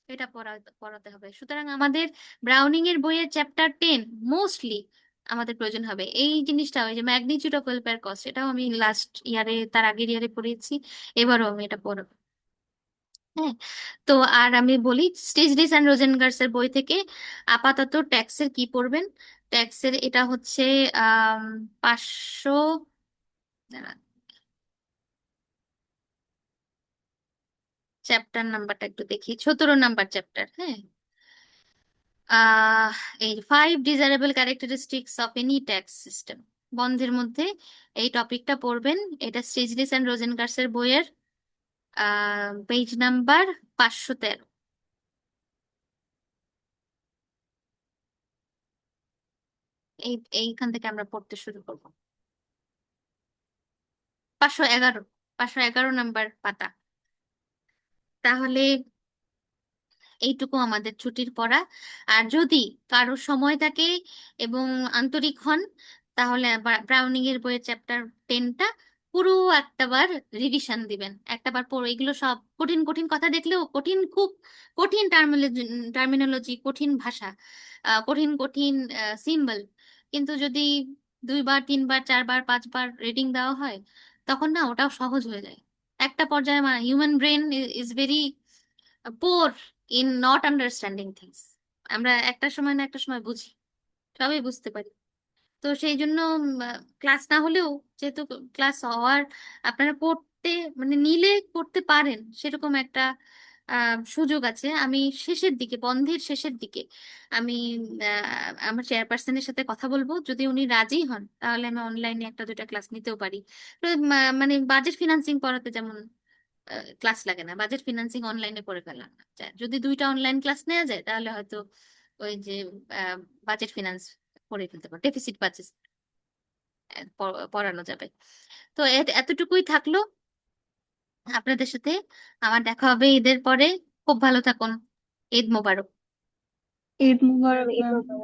এটা পড়াতে হবে। সুতরাং আমাদের ব্রাউনিং এর বইয়ের চ্যাপ্টার 10 মোস্টলি আমাদের প্রয়োজন হবে। এই জিনিসটা, ওই যে ম্যাগনিচিউড অফ ওয়েলফেয়ার কস্ট, এটাও আমি লাস্ট ইয়ারে, তার আগের ইয়ারে পড়িয়েছি, এবারও আমি এটা পড়াবো। হ্যাঁ। তো আর আমি বলি, স্টিজলিস অ্যান্ড রোজেনগার্স এর বই থেকে আপাতত ট্যাক্সের কি পড়বেন। ট্যাক্সের এটা হচ্ছে 500, চ্যাপ্টার নাম্বারটা একটু দেখি, 17 নাম্বার চ্যাপ্টার। হ্যাঁ। আহ এই 5 desirable characteristics of any tax system, বন্ধের মধ্যে এই টপিকটা পড়বেন। এটা স্টিজলিস অ্যান্ড রোজেনগার্স এর বইয়ের পেজ নাম্বার 513। এইখান থেকে আমরা পড়তে শুরু করবো। 511, 511 নাম্বার পাতা। তাহলে এইটুকু আমাদের ছুটির পড়া। আর যদি কারো সময় থাকে এবং আন্তরিক হন, তাহলে ব্রাউনিং এর বইয়ের চ্যাপ্টার 10টা পুরো একটাবার রিভিশন দিবেন। একটাবার পড়ো, এগুলো সব কঠিন কঠিন কথা দেখলেও, কঠিন, খুব কঠিন টার্মিনোলজি, কঠিন ভাষা, কঠিন কঠিন সিম্বল, কিন্তু যদি 2বার 3বার 4বার 5বার রিডিং দেওয়া হয়, তখন না ওটাও সহজ হয়ে যায়। একটা পর্যায়ে human brain is very poor in not understanding things. আমরা একটা সময় না একটা সময় বুঝি, সবই বুঝতে পারি। তো সেই জন্য ক্লাস না হলেও, যেহেতু ক্লাস হওয়ার, আপনারা পড়তে মানে নিলে পড়তে পারেন, সেরকম একটা সুযোগ আছে। আমি শেষের দিকে, বন্ধের শেষের দিকে আমি আমার চেয়ারপারসনের সাথে কথা বলবো, যদি উনি রাজি হন তাহলে আমি অনলাইনে 1-2টা ক্লাস নিতেও পারি। তো, মানে বাজেট ফিনান্সিং পড়াতে যেমন ক্লাস লাগে না, বাজেট ফিনান্সিং অনলাইনে পড়ে ফেলা যায়। যদি 2টা অনলাইন ক্লাস নেওয়া যায়, তাহলে হয়তো ওই যে বাজেট ফিনান্স পড়ে ফেলতে পারো, ডেফিসিট বাজেট পড়ানো যাবে। তো এতটুকুই থাকলো আপনাদের সাথে। আমার দেখা হবে ঈদের পরে। খুব ভালো থাকুন। ঈদ মোবারক। ঈদ মুবারক এই ম্যাম। তো